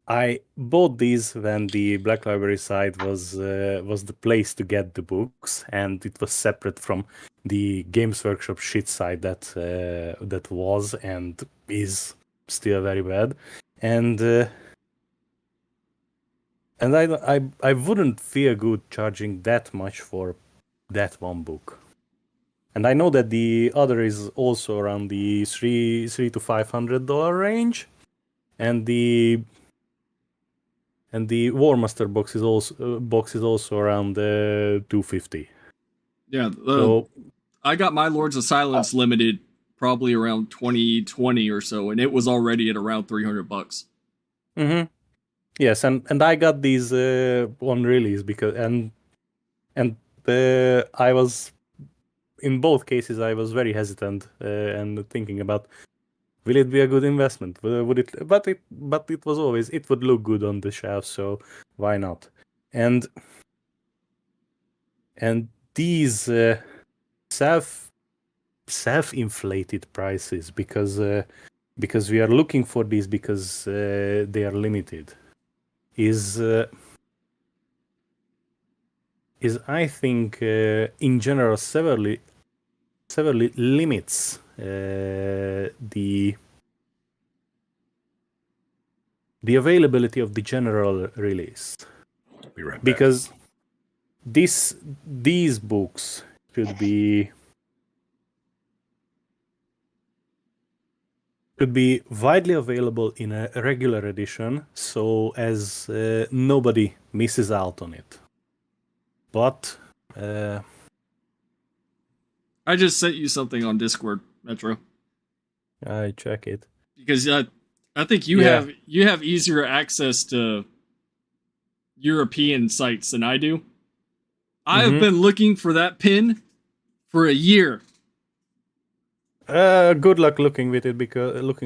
[SPEAKER 3] I bought these when the Black Library site was the place to get the books, and it was separate from the Games Workshop shit site that was and is still very bad, and I wouldn't feel good charging that much for that one book. And I know that the other is also around the $300 to $500 range, and the War Master box is also around $250.
[SPEAKER 5] Yeah, I got my Lords of Silence limited probably around 2020 or so, and it was already at around $300.
[SPEAKER 3] Mm-hmm. Yes, and I got these on release because I was, in both cases I was very hesitant and thinking about, will it be a good investment? Would it? But it was always, it would look good on the shelf, so why not? And these self-inflated prices because we are looking for these because they are limited. Is I think in general severely limits the availability of the general release.
[SPEAKER 4] Be right back.
[SPEAKER 3] Because these books should be widely available in a regular edition, so as nobody misses out on it. But
[SPEAKER 5] I just sent you something on Discord, Metro.
[SPEAKER 3] I check it
[SPEAKER 5] because I think you have easier access to European sites than I do. I've been looking for that pin for a year.
[SPEAKER 3] Good luck looking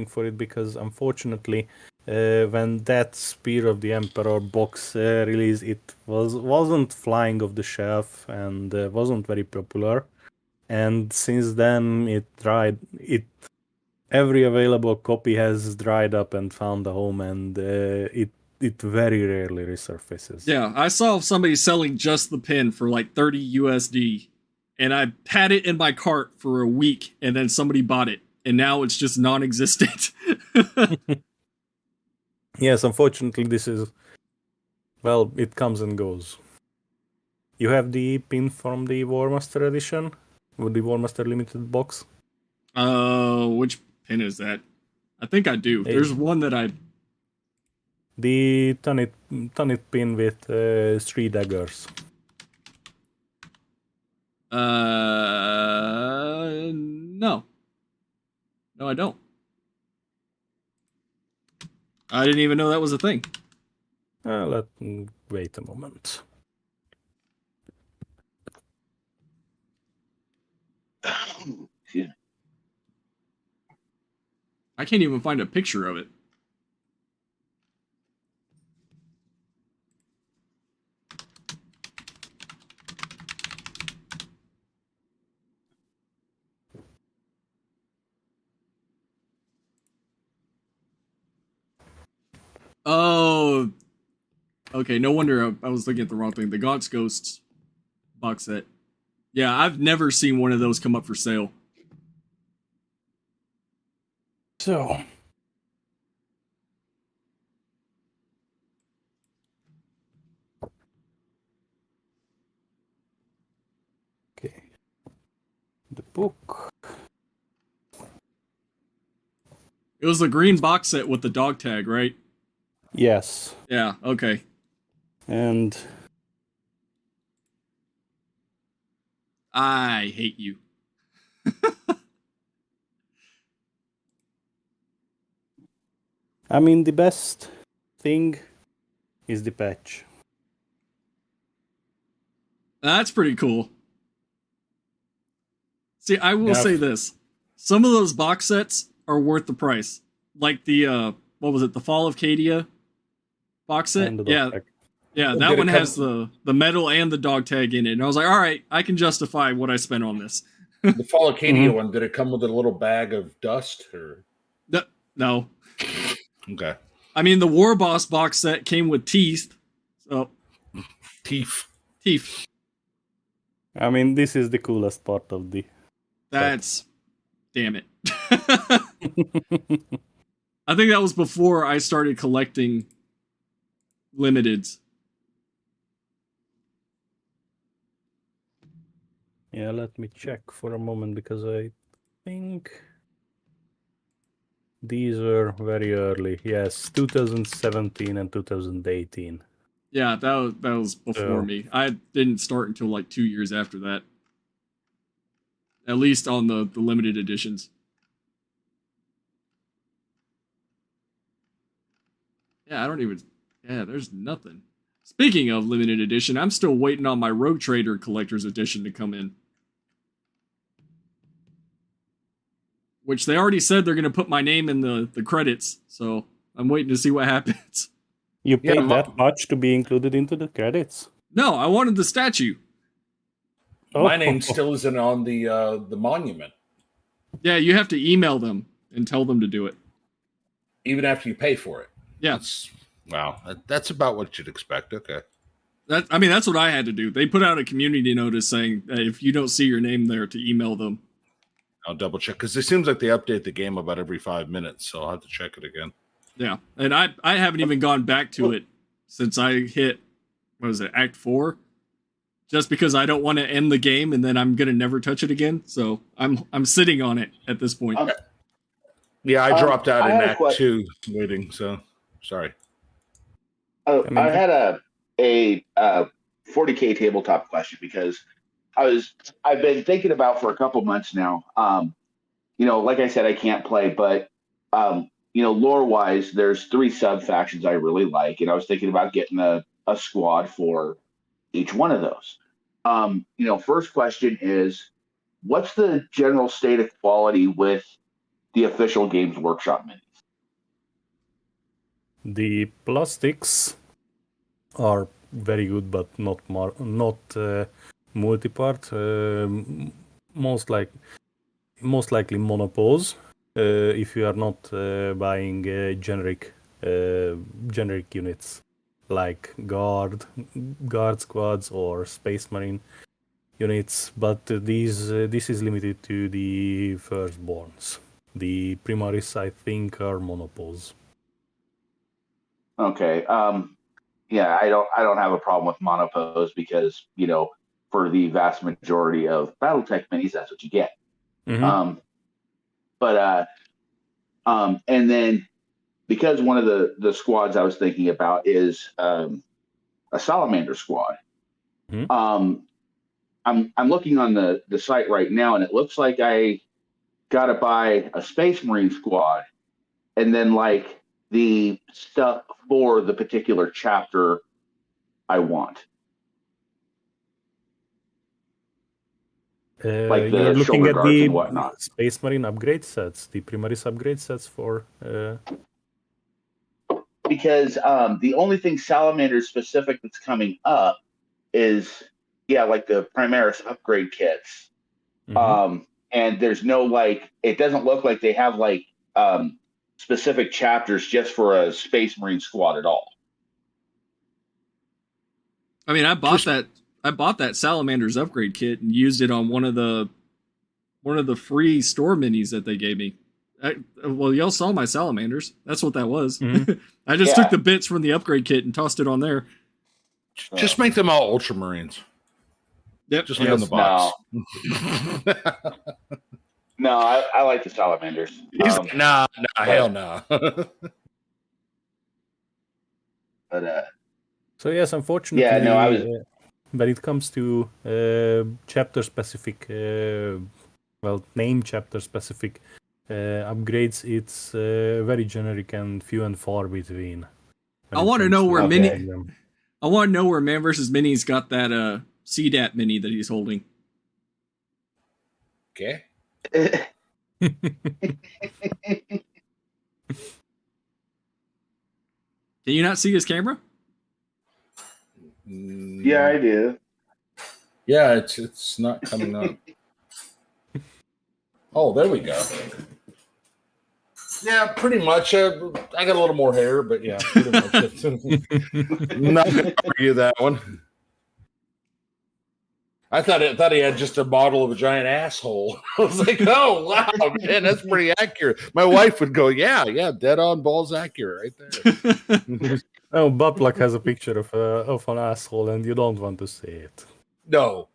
[SPEAKER 3] for it because unfortunately, when that Spear of the Emperor box released, it wasn't flying off the shelf and wasn't very popular. And since then, every available copy has dried up and found a home, and it very rarely resurfaces.
[SPEAKER 5] Yeah, I saw somebody selling just the pin for like $30 USD. And I had it in my cart for a week, and then somebody bought it, and now it's just non-existent.
[SPEAKER 3] Yes, unfortunately, this is... Well, it comes and goes. You have the pin from the War Master edition? With the War Master limited box?
[SPEAKER 5] Which pin is that? I think I do. There's one that I...
[SPEAKER 3] The Tunit pin with 3 daggers.
[SPEAKER 5] No. No, I don't. I didn't even know that was a thing.
[SPEAKER 3] Let me wait a moment.
[SPEAKER 2] Excuse me.
[SPEAKER 5] I can't even find a picture of it. Oh, okay. No wonder I was looking at the wrong thing. The Gaunt's Ghosts box set. Yeah, I've never seen one of those come up for sale.
[SPEAKER 3] So, okay, the book.
[SPEAKER 5] It was the green box set with the dog tag, right?
[SPEAKER 3] Yes,
[SPEAKER 5] Yeah, okay.
[SPEAKER 3] and
[SPEAKER 5] I hate you.
[SPEAKER 3] I mean the best thing is the patch.
[SPEAKER 5] That's pretty cool. See, I will
[SPEAKER 3] Yeah.
[SPEAKER 5] say this. Some of those box sets are worth the price. Like the what was it, the Fall of Cadia box set?
[SPEAKER 3] And the dog tag.
[SPEAKER 5] Yeah,
[SPEAKER 4] Did
[SPEAKER 5] that
[SPEAKER 4] it
[SPEAKER 5] one
[SPEAKER 4] come-
[SPEAKER 5] has the metal and the dog tag in it. And I was like, all right, I can justify what I spent on this.
[SPEAKER 4] The Fall Acadia
[SPEAKER 3] Mhm.
[SPEAKER 4] one, did it come with a little bag of dust or
[SPEAKER 5] No.
[SPEAKER 4] okay.
[SPEAKER 5] I mean, the War Boss box set came with teeth. So,
[SPEAKER 4] Teeth.
[SPEAKER 5] teeth.
[SPEAKER 3] I mean, this is the coolest part of the.
[SPEAKER 5] That's damn it. I think that was before I started collecting limiteds.
[SPEAKER 3] Yeah, let me check for a moment because I think these were very early. Yes, 2017 and 2018.
[SPEAKER 5] Yeah, that was before
[SPEAKER 3] So-
[SPEAKER 5] me. I didn't start until like 2 years after that. At least on the limited editions. Yeah, I don't even. Yeah, there's nothing. Speaking of limited edition, I'm still waiting on my Rogue Trader Collector's Edition to come in. Which they already said they're going to put my name in the credits, so I'm waiting to see what happens.
[SPEAKER 3] You
[SPEAKER 4] Yeah,
[SPEAKER 3] paid
[SPEAKER 4] my-
[SPEAKER 3] that much to be included into the credits?
[SPEAKER 5] No, I wanted the statue.
[SPEAKER 4] My
[SPEAKER 3] Oh.
[SPEAKER 4] name still isn't on the monument,
[SPEAKER 5] Yeah, you have to email them and tell them to do it.
[SPEAKER 4] even after you pay for it.
[SPEAKER 5] Yeah,
[SPEAKER 4] Wow. That's about what you'd expect. Okay.
[SPEAKER 5] that's what I had to do. They put out a community notice saying that if you don't see your name there, to email them.
[SPEAKER 4] I'll double check because it seems like they update the game about every 5 minutes, so I'll have to check it again.
[SPEAKER 5] Yeah, and I haven't even gone back to it since I hit, what was it, Act 4? Just because I don't want to end the game and then I'm gonna never touch it again. So I'm sitting on it at this point.
[SPEAKER 4] Yeah, I dropped out
[SPEAKER 2] I
[SPEAKER 4] in
[SPEAKER 2] had a
[SPEAKER 4] Act
[SPEAKER 2] que-
[SPEAKER 4] 2 waiting, so sorry.
[SPEAKER 2] Oh,
[SPEAKER 3] I mean-
[SPEAKER 2] I had a 40K tabletop question because I've been thinking about for a couple months now. Like I said, I can't play, but lore wise, there's 3 sub factions I really like, and I was thinking about getting a squad for each one of those. First question is, what's the general state of quality with the official Games Workshop minis?
[SPEAKER 3] The plastics are very good, but not multi-part. Most likely monopose. If you are not buying generic units like guard squads or space marine units, but this is limited to the firstborns. The primaris, I think, are monopose.
[SPEAKER 2] Okay. Yeah, I don't have a problem with monopose because for the vast majority of BattleTech minis, that's what you get.
[SPEAKER 3] Mhm.
[SPEAKER 2] And then because one of the squads I was thinking about is a salamander squad.
[SPEAKER 3] Mhm.
[SPEAKER 2] I'm looking on the site right now, and it looks like I gotta buy a Space Marine squad, and then like the stuff for the particular chapter I want, like
[SPEAKER 3] You're
[SPEAKER 2] the
[SPEAKER 3] looking
[SPEAKER 2] shoulder
[SPEAKER 3] at
[SPEAKER 2] guards
[SPEAKER 3] the
[SPEAKER 2] and whatnot.
[SPEAKER 3] Space Marine upgrade sets, the Primaris upgrade sets for.
[SPEAKER 2] Because the only thing Salamander specific that's coming up is like the Primaris upgrade kits. And there's no like, it doesn't look like they have like specific chapters just for a Space Marine squad at all.
[SPEAKER 5] I mean, I bought that Salamander's upgrade kit and used it on one of the free store minis that they gave me. Well, y'all saw my Salamanders. That's what that was. I just took the bits from the upgrade kit and tossed it on there.
[SPEAKER 4] Just make them all Ultramarines.
[SPEAKER 5] Yep.
[SPEAKER 4] Just leave on the box.
[SPEAKER 2] No, I like the Salamanders.
[SPEAKER 4] Hell no.
[SPEAKER 2] But
[SPEAKER 3] So yes, unfortunately, when it comes to chapter specific, name chapter specific upgrades, it's very generic and few and far between.
[SPEAKER 5] I want to know where I want to know where Man vs. Mini's got that CDAP mini that he's holding.
[SPEAKER 4] Okay.
[SPEAKER 5] Can you not see his camera?
[SPEAKER 2] Yeah, I do.
[SPEAKER 4] Yeah, it's not coming up. Oh, there we go. Yeah, pretty much. I got a little more hair, but yeah, pretty much. Not gonna argue that one. I thought he had just a model of a giant asshole. I was like, oh wow, man, that's pretty accurate. My wife would go, yeah, dead on balls accurate right there.
[SPEAKER 3] Oh, Buplak has a picture of an asshole, and you don't want to see it.
[SPEAKER 4] No.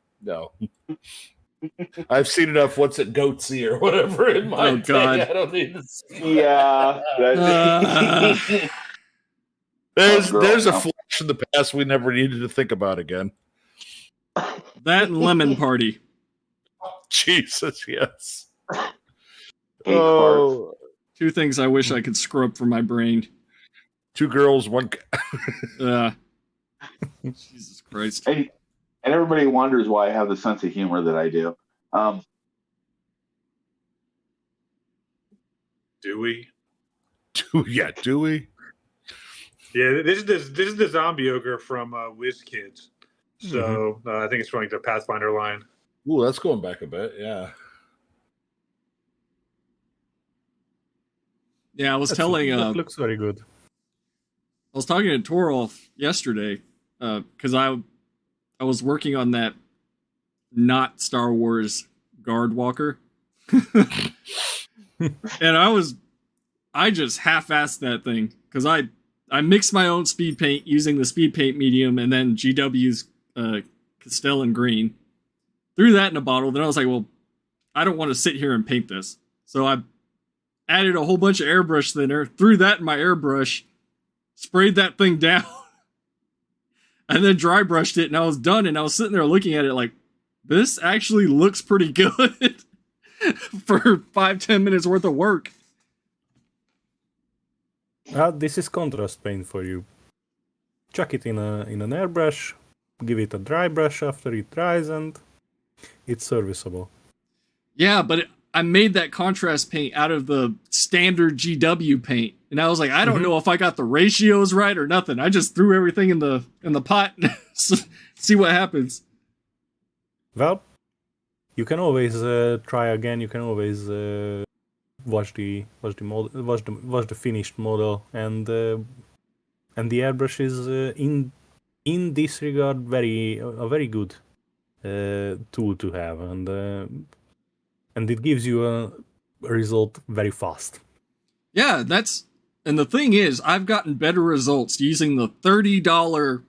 [SPEAKER 4] I've seen enough. What's it, Goatsy or whatever in my
[SPEAKER 5] God.
[SPEAKER 4] I don't need to see.
[SPEAKER 2] Yeah.
[SPEAKER 4] There's a flash in the past we never needed to think about again.
[SPEAKER 5] That and Lemon Party.
[SPEAKER 4] Jesus, yes.
[SPEAKER 2] Oh.
[SPEAKER 5] Two things I wish I could scrub from my brain.
[SPEAKER 4] 2 girls, 1.
[SPEAKER 5] Jesus Christ.
[SPEAKER 2] And everybody wonders why I have the sense of humor that I do.
[SPEAKER 1] Do we?
[SPEAKER 4] Do we?
[SPEAKER 1] Yeah, this is the zombie ogre from WizKids. So I think it's from like the Pathfinder line.
[SPEAKER 4] Ooh, that's going back a bit. Yeah.
[SPEAKER 5] Yeah, I was telling.
[SPEAKER 3] That looks very good.
[SPEAKER 5] I was talking to Torolf yesterday because I was working on that not Star Wars Guard Walker, and I just half-assed that thing because I mixed my own speed paint using the speed paint medium and then GW's Castellan green, threw that in a bottle. Then I was like, well, I don't want to sit here and paint this, so I added a whole bunch of airbrush thinner, threw that in my airbrush, sprayed that thing down, and then dry brushed it, and I was done. And I was sitting there looking at it like, this actually looks pretty good for 5-10 minutes worth of work.
[SPEAKER 3] This is contrast paint for you. Chuck it in an airbrush, give it a dry brush after it dries, and it's serviceable.
[SPEAKER 5] Yeah, but I made that contrast paint out of the standard GW paint, and I was like, I don't know if I got the ratios right or nothing. I just threw everything in the pot and see what happens.
[SPEAKER 3] Well, you can always try again. You can always watch the finished model, and the airbrush is in this regard a very good tool to have, and it gives you a result very fast.
[SPEAKER 5] Yeah, and the thing is, I've gotten better results using the $30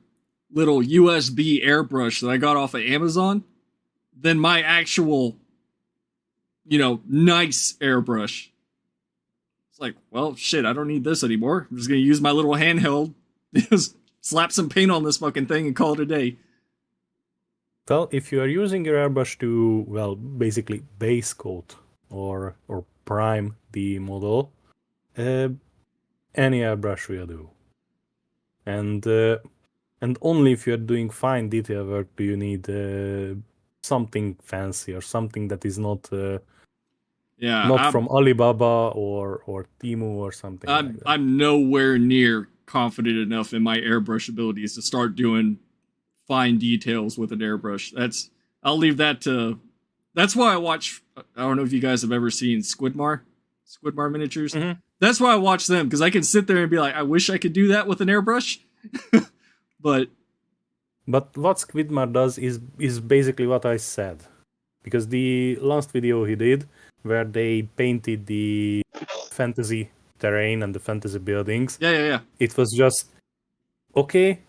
[SPEAKER 5] little USB airbrush that I got off of Amazon than my actual, nice airbrush. It's like, well, shit, I don't need this anymore. I'm just going to use my little handheld, just slap some paint on this fucking thing and call it a day.
[SPEAKER 3] Well, if you are using your airbrush to, well, basically base coat or prime the model, any airbrush will do. And only if you're doing fine detail work do you need something fancy or something that is not from Alibaba or Temu or something like that.
[SPEAKER 5] I'm nowhere near confident enough in my airbrush abilities to start doing fine details with an airbrush. I'll leave that to. That's why I watch. I don't know if you guys have ever seen Squidmar miniatures.
[SPEAKER 3] Mm-hmm.
[SPEAKER 5] That's why I watch them, because I can sit there and be like, I wish I could do that with an airbrush. But
[SPEAKER 3] what Squidmar does is basically what I said, because the last video he did where they painted the fantasy terrain and the fantasy buildings.
[SPEAKER 5] Yeah.
[SPEAKER 3] It was just okay.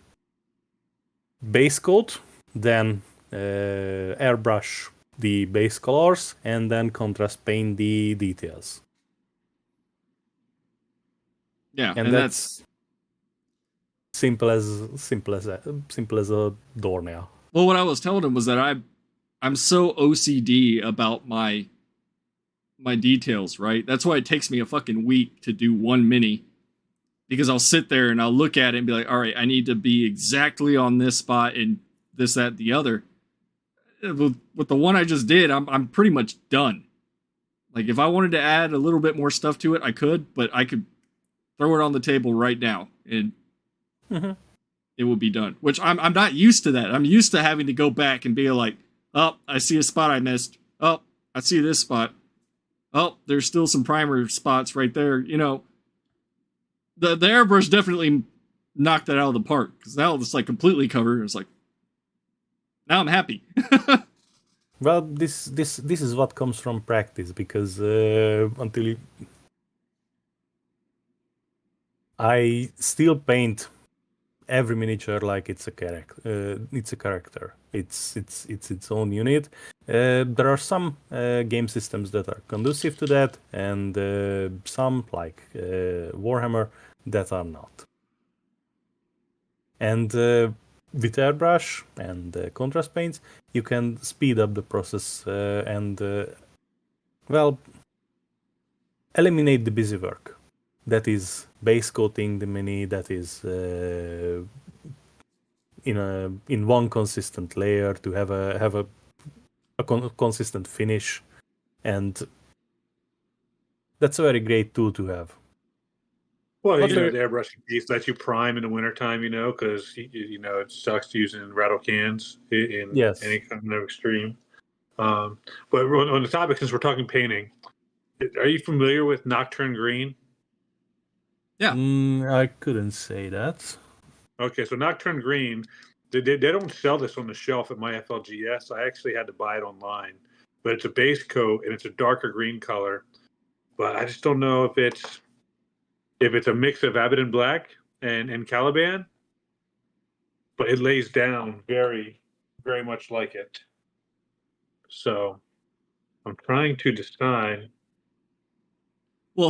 [SPEAKER 3] Base coat, then airbrush the base colors, and then contrast paint the details.
[SPEAKER 5] Yeah,
[SPEAKER 3] and that's simple as a doornail.
[SPEAKER 5] Well, what I was telling him was that I'm so OCD about my details, right? That's why it takes me a fucking week to do one mini, because I'll sit there and I'll look at it and be like, all right, I need to be exactly on this spot and this, that, the other. With the one I just did, I'm pretty much done. Like, if I wanted to add a little bit more stuff to it, I could, but I could throw it on the table right now and it will be done. Which I'm not used to that. I'm used to having to go back and be like, oh, I see a spot I missed. Oh, I see this spot. Oh, there's still some primer spots right there. You know, the airbrush definitely knocked that out of the park, because now it's like completely covered. It's like, now I'm happy.
[SPEAKER 3] Well, this is what comes from practice, because I still paint every miniature like it's a character. It's its own unit. There are some game systems that are conducive to that, and some, like Warhammer, that are not. And with airbrush and contrast paints, you can speed up the process and eliminate the busy work. That is base coating the mini. That is in one consistent layer to have a consistent finish, and that's a very great tool to have.
[SPEAKER 1] Well, the airbrushing piece lets you prime in the wintertime, because it sucks using rattle cans in any kind of extreme. But on the topic, since we're talking painting, are you familiar with Nocturne Green?
[SPEAKER 5] Yeah.
[SPEAKER 3] I couldn't say that.
[SPEAKER 1] Okay, so Nocturne Green, they don't sell this on the shelf at my FLGS. I actually had to buy it online. But it's a base coat, and it's a darker green color. But I just don't know if it's a mix of Abaddon Black and Caliban. But it lays down very, very much like it. So I'm trying to decide.
[SPEAKER 5] Well,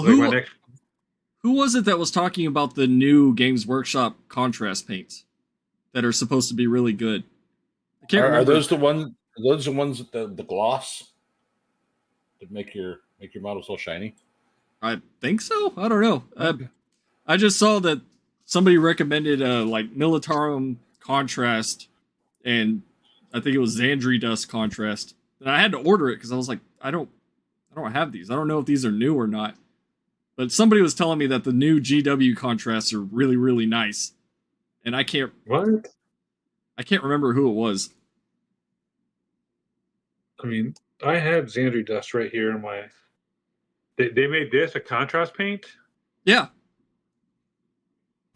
[SPEAKER 5] who was it that was talking about the new Games Workshop contrast paints that are supposed to be really good? I can't remember.
[SPEAKER 4] Are those the ones with the gloss that make your models all shiny?
[SPEAKER 5] I think so. I don't know. Okay. I just saw that somebody recommended like Militarum contrast, and I think it was Xandri Dust contrast. And I had to order it because I was like, I don't have these. I don't know if these are new or not. But somebody was telling me that the new GW contrasts are really, really nice. And I can't remember who it was.
[SPEAKER 1] I mean, I have Xandri Dust right here in my. They made this a contrast paint?
[SPEAKER 5] Yeah.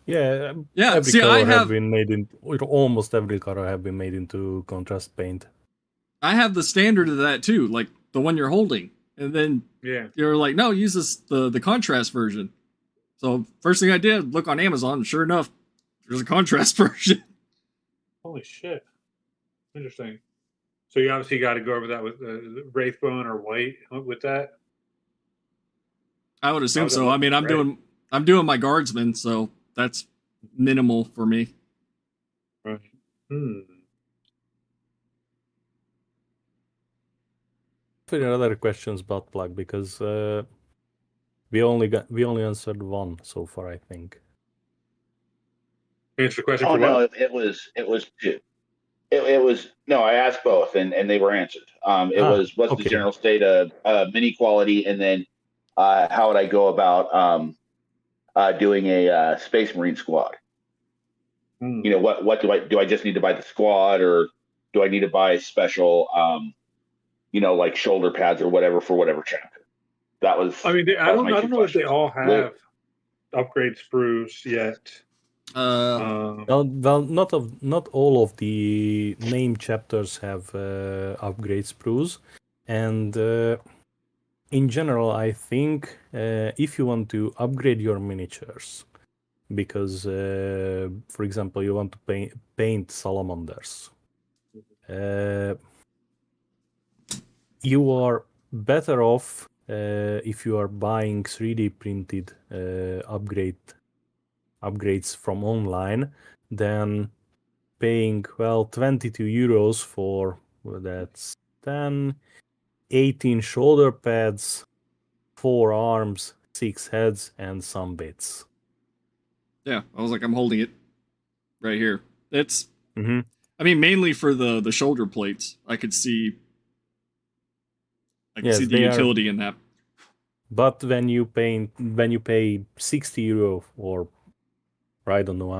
[SPEAKER 3] Yeah.
[SPEAKER 5] See,
[SPEAKER 3] almost every color have been made into contrast paint.
[SPEAKER 5] I have the standard of that too, like the one you're holding. And then you're like, no, use the contrast version. So first thing I did, look on Amazon, and sure enough, there's a contrast version.
[SPEAKER 1] Holy shit. Interesting. So you obviously got to go over that with Wraithbone or White with that?
[SPEAKER 5] I would assume so. I mean, I'm doing my Guardsman, so that's minimal for me.
[SPEAKER 1] Right.
[SPEAKER 3] there other questions about plug because we only answered one so far, I think.
[SPEAKER 1] Answer the question
[SPEAKER 2] Oh
[SPEAKER 1] for
[SPEAKER 2] no,
[SPEAKER 1] what?
[SPEAKER 2] it was two. It was no. I asked both, and they were answered. It was what's the
[SPEAKER 3] okay.
[SPEAKER 2] general state of mini quality, and then how would I go about doing a Space Marine squad?
[SPEAKER 1] Hmm.
[SPEAKER 2] You know, what do I just need to buy the squad, or do I need to buy special like shoulder pads or whatever for whatever chapter? That was.
[SPEAKER 1] I mean, I
[SPEAKER 2] that was
[SPEAKER 1] don't
[SPEAKER 2] my two
[SPEAKER 1] know if they
[SPEAKER 2] questions.
[SPEAKER 1] all have upgrade sprues yet.
[SPEAKER 3] Well, not all of the name chapters have upgrade sprues, and in general, I think if you want to upgrade your miniatures, because for example, you want to paint salamanders, you are better off if you are buying 3D printed upgrades from online than paying 22 euros for that's 10 18 shoulder pads, 4 arms, 6 heads, and some bits.
[SPEAKER 5] Yeah, I was like, I'm holding it right here. It's,
[SPEAKER 3] Mhm.
[SPEAKER 5] I mean, mainly for the shoulder plates. I could see
[SPEAKER 3] Yes,
[SPEAKER 5] the
[SPEAKER 3] they are.
[SPEAKER 5] utility in that.
[SPEAKER 3] But when you pay 60 euro or I don't know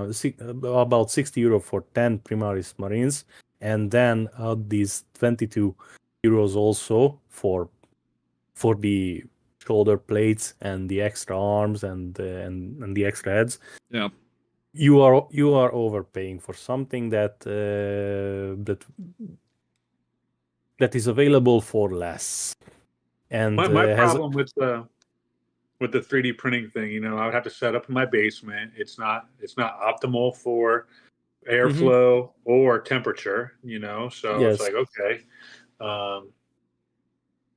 [SPEAKER 3] about 60 euro for 10 Primaris Marines, and then add these 22 euros also for the shoulder plates and the extra arms and the extra heads.
[SPEAKER 5] Yeah.
[SPEAKER 3] You are overpaying for something that is available for less. And
[SPEAKER 1] My
[SPEAKER 3] has
[SPEAKER 1] problem with the 3D printing thing, I would have to set up in my basement. It's not optimal for airflow or temperature, so it's
[SPEAKER 3] yes.
[SPEAKER 1] like, okay.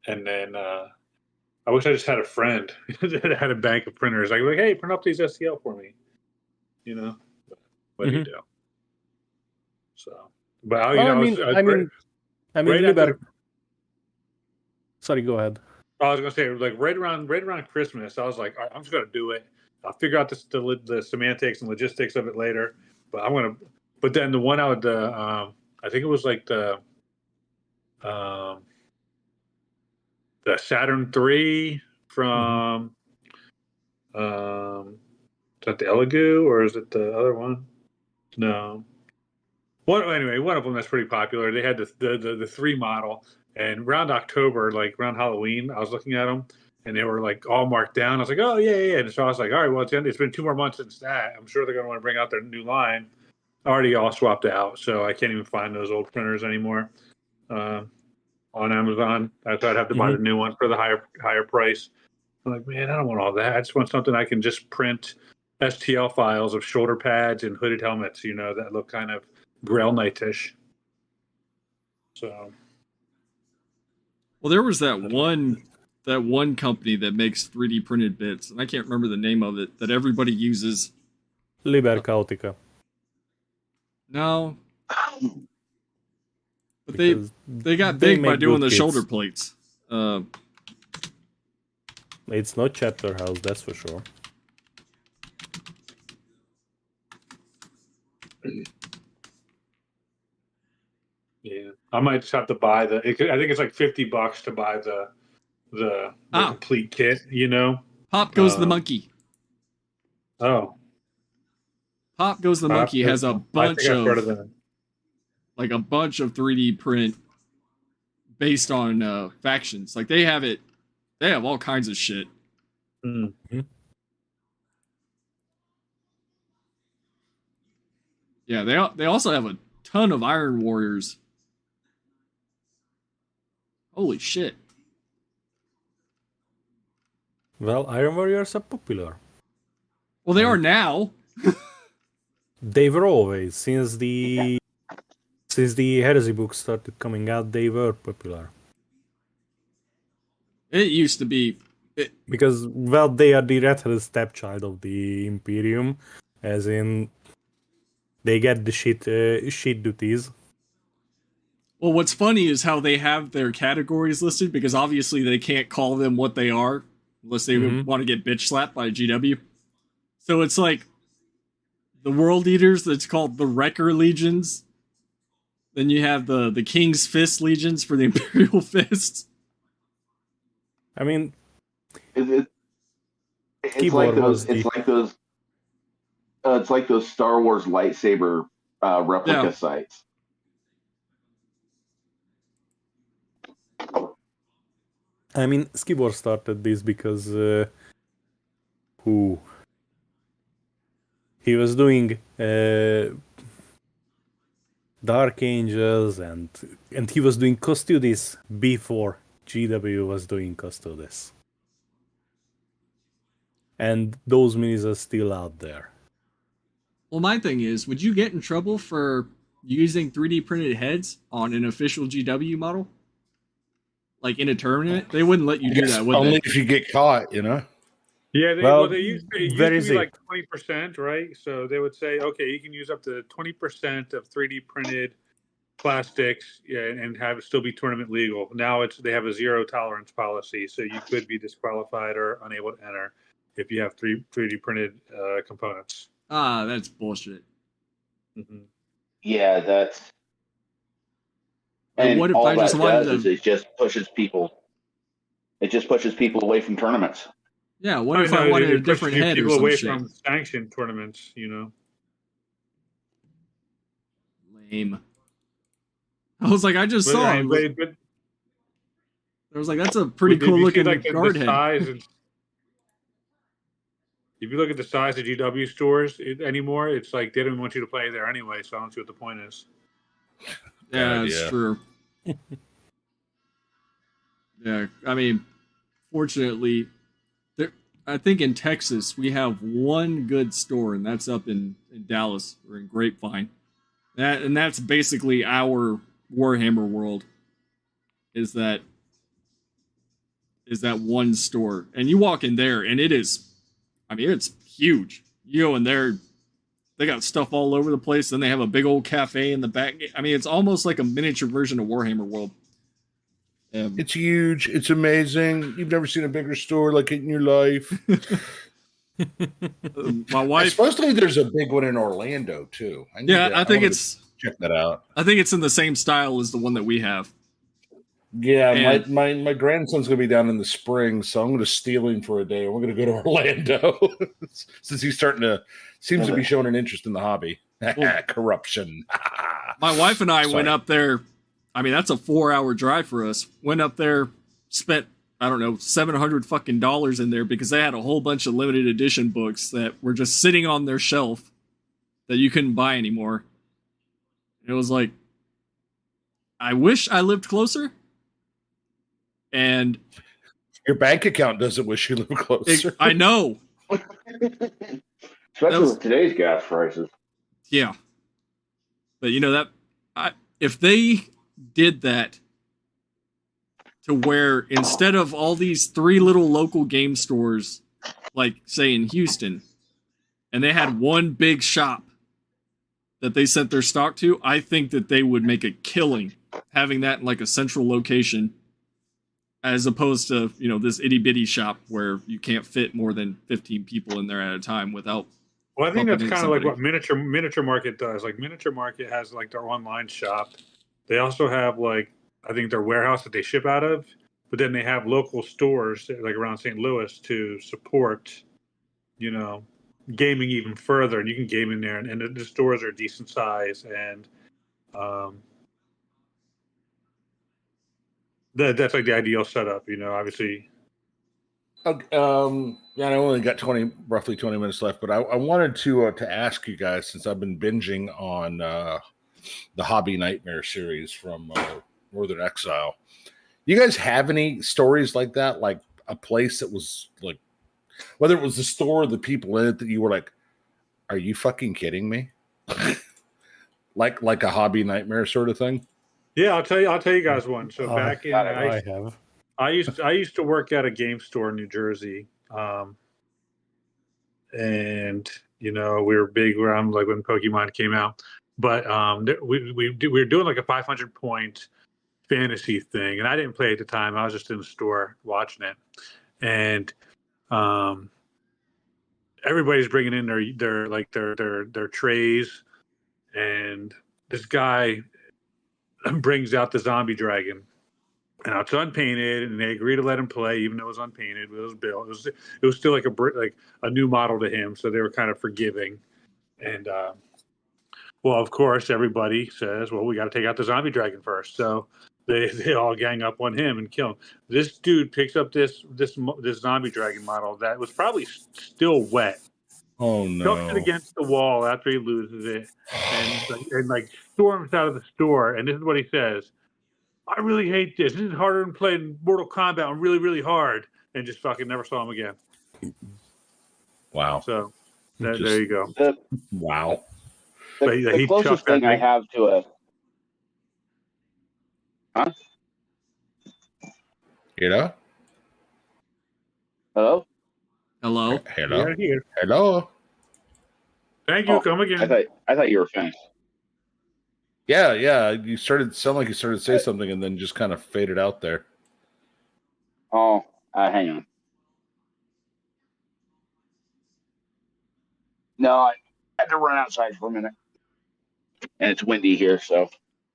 [SPEAKER 1] And then I wish I just had a friend that had a bank of printers. Like, hey, print up these STL for me. What do you do? So, but
[SPEAKER 3] Well,
[SPEAKER 1] I was right
[SPEAKER 3] Liber.
[SPEAKER 1] after.
[SPEAKER 3] Sorry, go ahead.
[SPEAKER 1] I was gonna say, like right around Christmas, I was like, all right, I'm just gonna do it. I'll figure out the semantics and logistics of it later. But I'm gonna. But then the one out, I think it was like the Saturn III from is that the Elegoo or is it the other one? No. One of them that's pretty popular. They had the 3 model, and around October, like around Halloween, I was looking at them, and they were like all marked down. I was like, oh yeah. And so I was like, all right, well it's been 2 more months since that. I'm sure they're gonna want to bring out their new line. Already all swapped out, so I can't even find those old printers anymore on Amazon. I thought I'd have to buy the new one for the higher price. I'm like, man, I don't want all that. I just want something I can just print STL files of shoulder pads and hooded helmets, that look kind of Grail Knight-ish. So,
[SPEAKER 5] Well, there was that one company that makes 3D printed bits, and I can't remember the name of it, that everybody uses.
[SPEAKER 3] Liber Cautica.
[SPEAKER 5] No. But
[SPEAKER 3] Because
[SPEAKER 5] they got
[SPEAKER 3] they
[SPEAKER 5] big by
[SPEAKER 3] make
[SPEAKER 5] doing
[SPEAKER 3] good
[SPEAKER 5] the
[SPEAKER 3] kits.
[SPEAKER 5] shoulder plates.
[SPEAKER 3] It's not Chapter House, that's for sure.
[SPEAKER 1] yeah, I might just have to buy I think it's like $50 to buy the complete kit.
[SPEAKER 5] Pop Goes the Monkey.
[SPEAKER 1] Oh,
[SPEAKER 5] Pop Goes the Monkey has a bunch
[SPEAKER 1] I think I've heard of
[SPEAKER 5] of
[SPEAKER 1] them.
[SPEAKER 5] like a bunch of 3D print based on factions. Like they have all kinds of shit.
[SPEAKER 1] Mm-hmm.
[SPEAKER 5] Yeah, they also have a ton of Iron Warriors. Holy shit.
[SPEAKER 3] Well, Iron Warriors are popular.
[SPEAKER 5] Well, they are now.
[SPEAKER 3] They were always since the Heresy books started coming out. They were popular
[SPEAKER 5] It used to be
[SPEAKER 3] because they are the red-headed stepchild of the Imperium, as in they get the shit duties.
[SPEAKER 5] Well, what's funny is how they have their categories listed, because obviously they can't call them what they are unless they want to get bitch slapped by GW. So it's like the World Eaters, that's called the Wrecker Legions. Then you have the King's Fist Legions for the Imperial Fists.
[SPEAKER 3] I mean,
[SPEAKER 2] It's
[SPEAKER 3] Keyboard
[SPEAKER 2] like
[SPEAKER 3] was
[SPEAKER 2] those.
[SPEAKER 3] the-
[SPEAKER 2] It's like those Star Wars lightsaber replica sites.
[SPEAKER 3] I mean, Skibor started this because who he was doing Dark Angels and he was doing Custodes before GW was doing Custodes. And those minis are still out there.
[SPEAKER 5] Well, my thing is, would you get in trouble for using 3D printed heads on an official GW model? Like in a tournament? They wouldn't let you do that, would
[SPEAKER 4] only
[SPEAKER 5] they?
[SPEAKER 4] if you get caught, you know.
[SPEAKER 1] Yeah, they used to, be like 20%, right? So they would say, okay, you can use up to 20% of 3D printed plastics, and have it still be tournament legal. Now they have a zero tolerance policy, so you could be disqualified or unable to enter if you have 3D printed components.
[SPEAKER 5] Ah, that's bullshit.
[SPEAKER 1] Mm-hmm.
[SPEAKER 2] Yeah, that's.
[SPEAKER 5] But
[SPEAKER 2] And
[SPEAKER 5] what if
[SPEAKER 2] all
[SPEAKER 5] I just
[SPEAKER 2] that
[SPEAKER 5] wanted
[SPEAKER 2] does is it just pushes people. It just pushes people away from tournaments.
[SPEAKER 5] Yeah, what if I wanted a different head or
[SPEAKER 1] people
[SPEAKER 5] some
[SPEAKER 1] away
[SPEAKER 5] shit?
[SPEAKER 1] from sanctioned tournaments, you know?
[SPEAKER 5] Lame. I was like, I just saw him.
[SPEAKER 1] But
[SPEAKER 5] I was like, that's a pretty cool looking guard head.
[SPEAKER 1] Size if you look at the size of GW stores anymore, it's like they don't want you to play there anyway, so I don't see what the point is.
[SPEAKER 5] Yeah, that's true. Yeah, I mean, fortunately, I think in Texas we have one good store, and that's up in Dallas or in Grapevine. And that's basically our Warhammer world. Is that one store, and you walk in there, and it is, I mean, it's huge. You go in there, they got stuff all over the place. Then they have a big old cafe in the back. I mean, it's almost like a miniature version of Warhammer World.
[SPEAKER 4] It's huge. It's amazing. You've never seen a bigger store like it in your life.
[SPEAKER 5] My wife.
[SPEAKER 4] Supposedly, there's a big one in Orlando too.
[SPEAKER 5] I think it's
[SPEAKER 4] check that out.
[SPEAKER 5] I think it's in the same style as the one that we have.
[SPEAKER 4] Yeah, and my grandson's gonna be down in the spring, so I'm gonna steal him for a day. We're gonna go to Orlando since he's starting to seems to be showing an interest in the hobby. Corruption.
[SPEAKER 5] My wife and I went up there. I mean, that's a 4-hour drive for us. Went up there, spent, I don't know, $700 in there because they had a whole bunch of limited edition books that were just sitting on their shelf that you couldn't buy anymore. It was like, I wish I lived closer. And
[SPEAKER 4] your bank account doesn't wish you lived closer.
[SPEAKER 5] I know.
[SPEAKER 2] Especially with today's gas prices.
[SPEAKER 5] Yeah. But you know if they did that to where instead of all these 3 little local game stores, like say in Houston, and they had one big shop that they sent their stock to, I think that they would make a killing having that in like a central location, as opposed to, you know, this itty bitty shop where you can't fit more than 15 people in there at a time without.
[SPEAKER 1] Well, I think that's kind of like what Miniature Market does. Like Miniature Market has like their online shop. They also have like, I think their warehouse that they ship out of, but then they have local stores like around St. Louis to support, you know, gaming even further. And you can game in there, and the stores are decent size, and that's like the ideal setup. You know, obviously.
[SPEAKER 4] Yeah, I only got roughly 20 minutes left, but I wanted to ask you guys, since I've been binging on the Hobby Nightmare series from Northern Exile. You guys have any stories like that? Like a place that was like, whether it was the store or the people in it that you were like, are you fucking kidding me? like a Hobby Nightmare sort of thing?
[SPEAKER 1] Yeah, I'll tell you guys one. So back in I used to work at a game store in New Jersey. And you know, we were big around like when Pokemon came out. But we were doing like a 500 point fantasy thing, and I didn't play at the time. I was just in the store watching it, and everybody's bringing in their trays, and this guy brings out the zombie dragon. And it's unpainted, and they agree to let him play, even though it was unpainted. It was built. It was still like a new model to him, so they were kind of forgiving. And well, of course, everybody says, "Well, we got to take out the zombie dragon first." So they all gang up on him and kill him. This dude picks up this zombie dragon model that was probably still wet.
[SPEAKER 4] Oh
[SPEAKER 1] Chucks it
[SPEAKER 4] no!
[SPEAKER 1] against the wall after he loses it, and like storms out of the store. And this is what he says: "I really hate this. This is harder than playing Mortal Kombat. I'm really, really hard." And just fucking never saw him again.
[SPEAKER 4] Wow.
[SPEAKER 1] So there you go.
[SPEAKER 4] Wow.
[SPEAKER 2] The closest thing I have to a... Huh?
[SPEAKER 4] Hello?
[SPEAKER 2] Hello?
[SPEAKER 5] Hello.
[SPEAKER 4] Hello?
[SPEAKER 1] Yeah, here.
[SPEAKER 4] Hello?
[SPEAKER 1] Thank you. Come again.
[SPEAKER 2] I thought you were finished.
[SPEAKER 4] Yeah. You sound like you started to say something and then just kind of faded out there.
[SPEAKER 2] Oh, hang on. No, I had to run outside for a minute, and it's windy here. So,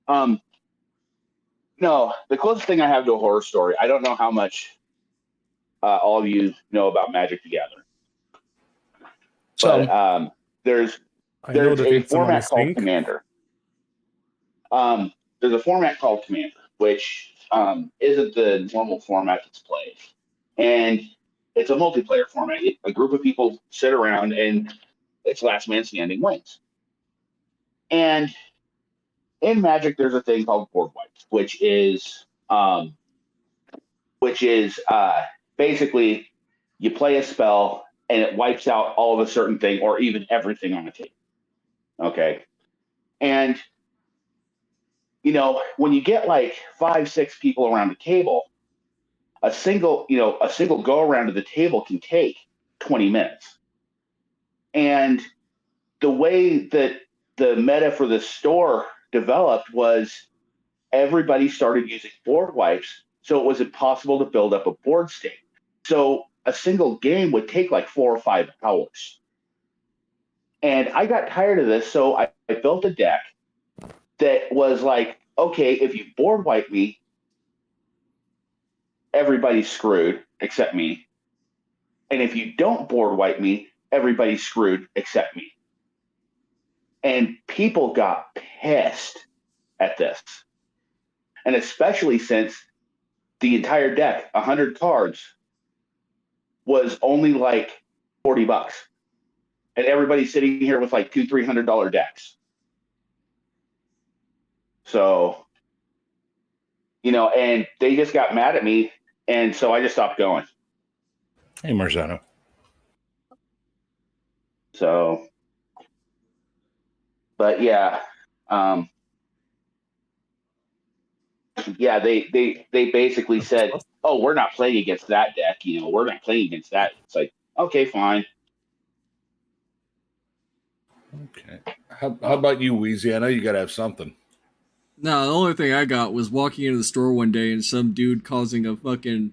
[SPEAKER 2] no, the closest thing I have to a horror story. I don't know how much all of you know about Magic the Gathering, but there's a format called Commander. There's a format called Commander, which isn't the normal format that's played, and it's a multiplayer format. A group of people sit around, and it's last man standing wins. And in Magic, there's a thing called board wipes, which is basically you play a spell and it wipes out all of a certain thing or even everything on the table. Okay, and when you get like 5-6 people around the table, a single go around to the table can take 20 minutes. And the way that the meta for the store developed was everybody started using board wipes, so it was impossible to build up a board state. So a single game would take like 4 or 5 hours. And I got tired of this, so I built a deck that was like, okay, if you board wipe me, everybody's screwed except me. And if you don't board wipe me, everybody's screwed except me. And people got pissed at this. And especially since the entire deck, 100 cards, was only like $40. And everybody's sitting here with like $200-$300 decks. So, and they just got mad at me. And so I just stopped going.
[SPEAKER 4] Hey, Marzano.
[SPEAKER 2] So, but yeah, they basically said, "Oh, we're not playing against that deck. We're not playing against that." It's like, okay, fine.
[SPEAKER 4] Okay. How about you, Wheezy? I know you got to have something.
[SPEAKER 5] No, the only thing I got was walking into the store one day and some dude causing a fucking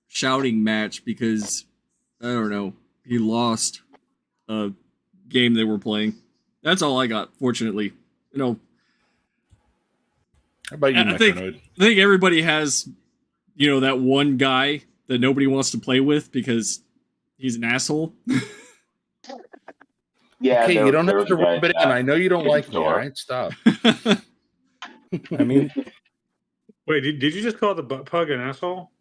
[SPEAKER 5] shouting match because, I don't know, he lost a game they were playing. That's all I got, fortunately.
[SPEAKER 4] How about you, Metronoid?
[SPEAKER 5] I think everybody has, that one guy that nobody wants to play with because he's an asshole.
[SPEAKER 2] Yeah.
[SPEAKER 4] Okay, you don't have to rub it in. I know you don't like me, all right? Stop.
[SPEAKER 3] I mean,
[SPEAKER 1] wait, did you just call the butt pug an asshole?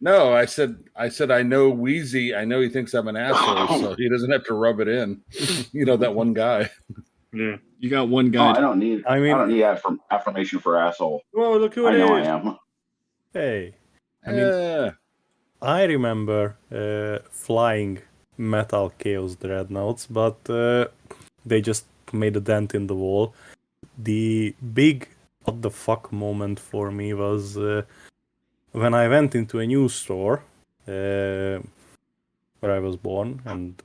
[SPEAKER 4] No, I said I know Wheezy. I know he thinks I'm an asshole, so he doesn't have to rub it in. That one guy.
[SPEAKER 1] Yeah,
[SPEAKER 5] you got one guy.
[SPEAKER 2] I don't need affirmation for asshole.
[SPEAKER 1] Whoa, look who it is!
[SPEAKER 2] I am.
[SPEAKER 3] hey, I mean, I remember flying metal chaos dreadnoughts, but they just made a dent in the wall. The big what the fuck moment for me was when I went into a new store where I was born and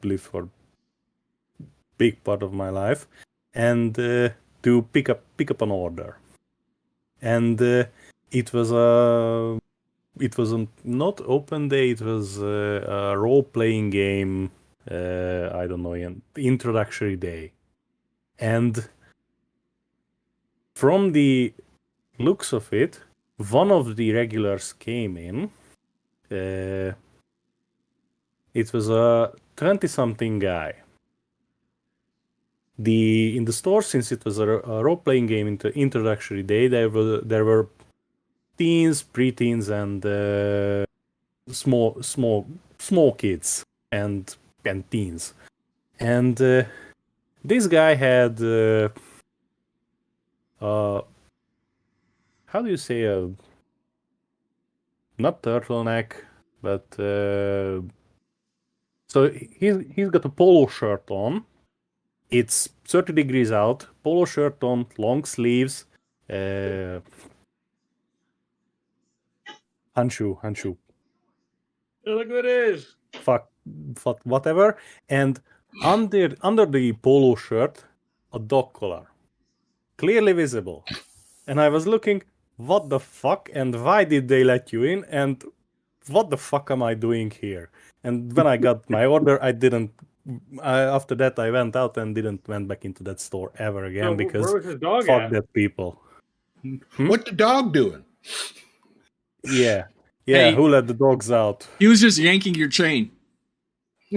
[SPEAKER 3] lived for a big part of my life, and to pick up an order. And it was a not open day. It was a role playing game. I don't know, an introductory day, and from the looks of it, one of the regulars came in. It was a 20-something guy. In the store, since it was a role-playing game introductory day, there were teens, preteens, and small kids and teens. And this guy had how do you say, not turtleneck, but so he's got a polo shirt on. It's 30 degrees out. Polo shirt on, long sleeves, handshoe.
[SPEAKER 1] Look who it is.
[SPEAKER 3] Fuck, whatever. And under the polo shirt, a dog collar, clearly visible. And I was looking, what the fuck, and why did they let you in, and what the fuck am I doing here? And when I got my order, I didn't. After that, I went out and didn't went back into that store ever again,
[SPEAKER 1] So,
[SPEAKER 3] because
[SPEAKER 1] where was his dog
[SPEAKER 3] fuck
[SPEAKER 1] at?
[SPEAKER 3] that people.
[SPEAKER 4] What the dog doing?
[SPEAKER 3] Yeah,
[SPEAKER 5] Hey.
[SPEAKER 3] who let the dogs out?
[SPEAKER 5] He was just yanking your chain.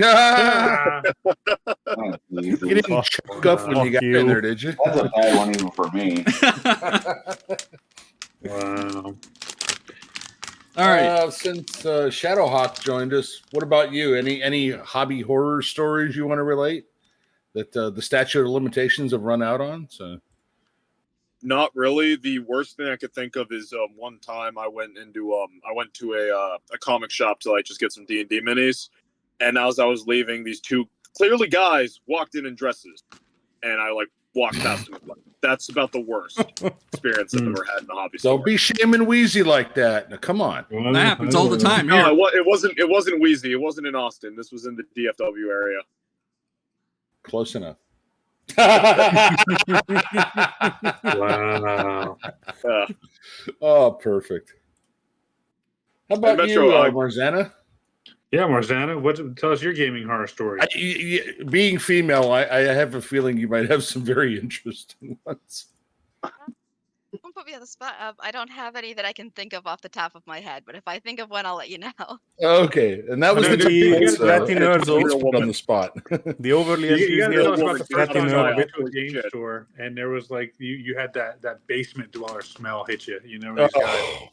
[SPEAKER 4] Ah,
[SPEAKER 2] Oh,
[SPEAKER 4] you
[SPEAKER 2] Jesus.
[SPEAKER 4] didn't choke up when you got in there, did you?
[SPEAKER 2] That's a bad one even for me.
[SPEAKER 1] Wow.
[SPEAKER 5] All right.
[SPEAKER 4] Since Shadowhawk joined us, what about you? Any hobby horror stories you want to relate that the statute of limitations have run out on? So
[SPEAKER 7] Not really. The worst thing I could think of is one time I went to a comic shop to like just get some D&D minis, and as I was leaving, these two clearly guys walked in dresses, and I like walked past them. That's about the worst experience I've ever had in a hobby store.
[SPEAKER 4] don't be shaming Wheezy like that. Now, come on.
[SPEAKER 5] That happens all the time
[SPEAKER 7] No,
[SPEAKER 5] here.
[SPEAKER 7] it wasn't Wheezy. It wasn't in Austin. This was in the DFW area.
[SPEAKER 4] Close enough.
[SPEAKER 1] Wow.
[SPEAKER 4] Oh, perfect. How about
[SPEAKER 7] Metro,
[SPEAKER 4] you, Marzana?
[SPEAKER 1] Yeah, Marzana, tell us your gaming horror story.
[SPEAKER 4] Being female, I have a feeling you might have some very interesting ones.
[SPEAKER 8] Don't put me on the spot. I don't have any that I can think of off the top of my head, but if I think of one, I'll let you know.
[SPEAKER 4] Okay, and that was
[SPEAKER 1] No,
[SPEAKER 4] the
[SPEAKER 1] you
[SPEAKER 4] difference.
[SPEAKER 1] gotta-
[SPEAKER 3] Latin nerds
[SPEAKER 4] It's
[SPEAKER 3] also-
[SPEAKER 4] put on the spot.
[SPEAKER 3] The overly
[SPEAKER 1] You gotta tell us about the first
[SPEAKER 3] Latin
[SPEAKER 1] time I
[SPEAKER 3] nerd.
[SPEAKER 1] went to a game
[SPEAKER 7] Shit.
[SPEAKER 1] store and there was like you had that basement dweller smell hit you. You know, these guys,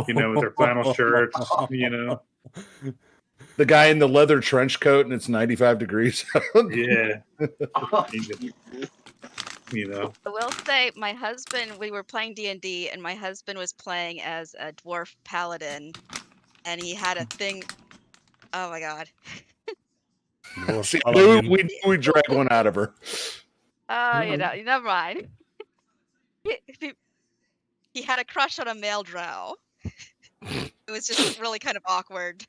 [SPEAKER 1] with their flannel shirts,
[SPEAKER 4] The guy in the leather trench coat, and it's 95 degrees.
[SPEAKER 1] Yeah.
[SPEAKER 8] I will say, my husband, we were playing D&D, and my husband was playing as a dwarf paladin, and he had a thing. Oh my god.
[SPEAKER 4] See, we drag one out of her.
[SPEAKER 8] Oh, never mind. He had a crush on a male drow. It was just really kind of awkward.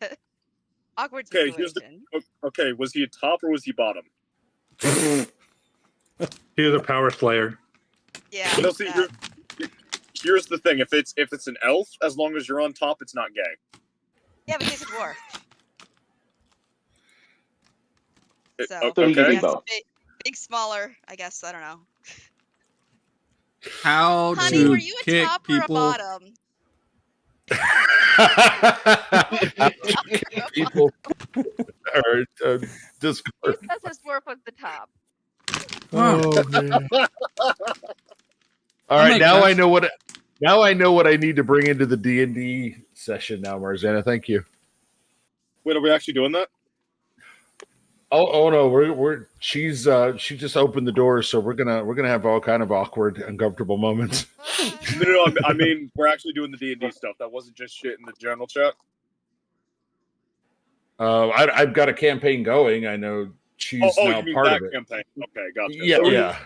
[SPEAKER 8] Awkward
[SPEAKER 7] Okay,
[SPEAKER 8] situation.
[SPEAKER 7] Okay, was he top or was he bottom?
[SPEAKER 1] He was a power slayer.
[SPEAKER 8] Yeah.
[SPEAKER 7] No, see, here's the thing: if it's an elf, as long as you're on top, it's not gay.
[SPEAKER 8] Yeah, but he's a dwarf. So,
[SPEAKER 2] So he can be
[SPEAKER 8] yes,
[SPEAKER 2] both.
[SPEAKER 8] big, smaller, I guess. I don't know.
[SPEAKER 5] How
[SPEAKER 8] Honey,
[SPEAKER 5] to
[SPEAKER 8] were you a
[SPEAKER 5] kick
[SPEAKER 8] top or a
[SPEAKER 5] people?
[SPEAKER 8] bottom?
[SPEAKER 4] People are
[SPEAKER 8] He
[SPEAKER 4] Discord.
[SPEAKER 8] says his dwarf was the top.
[SPEAKER 4] All
[SPEAKER 5] That
[SPEAKER 4] right,
[SPEAKER 5] makes
[SPEAKER 4] now
[SPEAKER 5] sense.
[SPEAKER 4] I know what I need to bring into the D&D session now, Marzana. Thank you.
[SPEAKER 7] Wait, are we actually doing that?
[SPEAKER 4] Oh no, she just opened the door, so we're gonna have all kind of awkward, uncomfortable moments.
[SPEAKER 7] No, I mean we're actually doing the D&D stuff. That wasn't just shit in the general chat.
[SPEAKER 4] I've got a campaign going. I know she's now
[SPEAKER 7] you mean
[SPEAKER 4] part
[SPEAKER 7] that
[SPEAKER 4] of it.
[SPEAKER 7] campaign? Okay, gotcha.
[SPEAKER 4] Yeah,
[SPEAKER 7] Sorry.
[SPEAKER 4] yeah.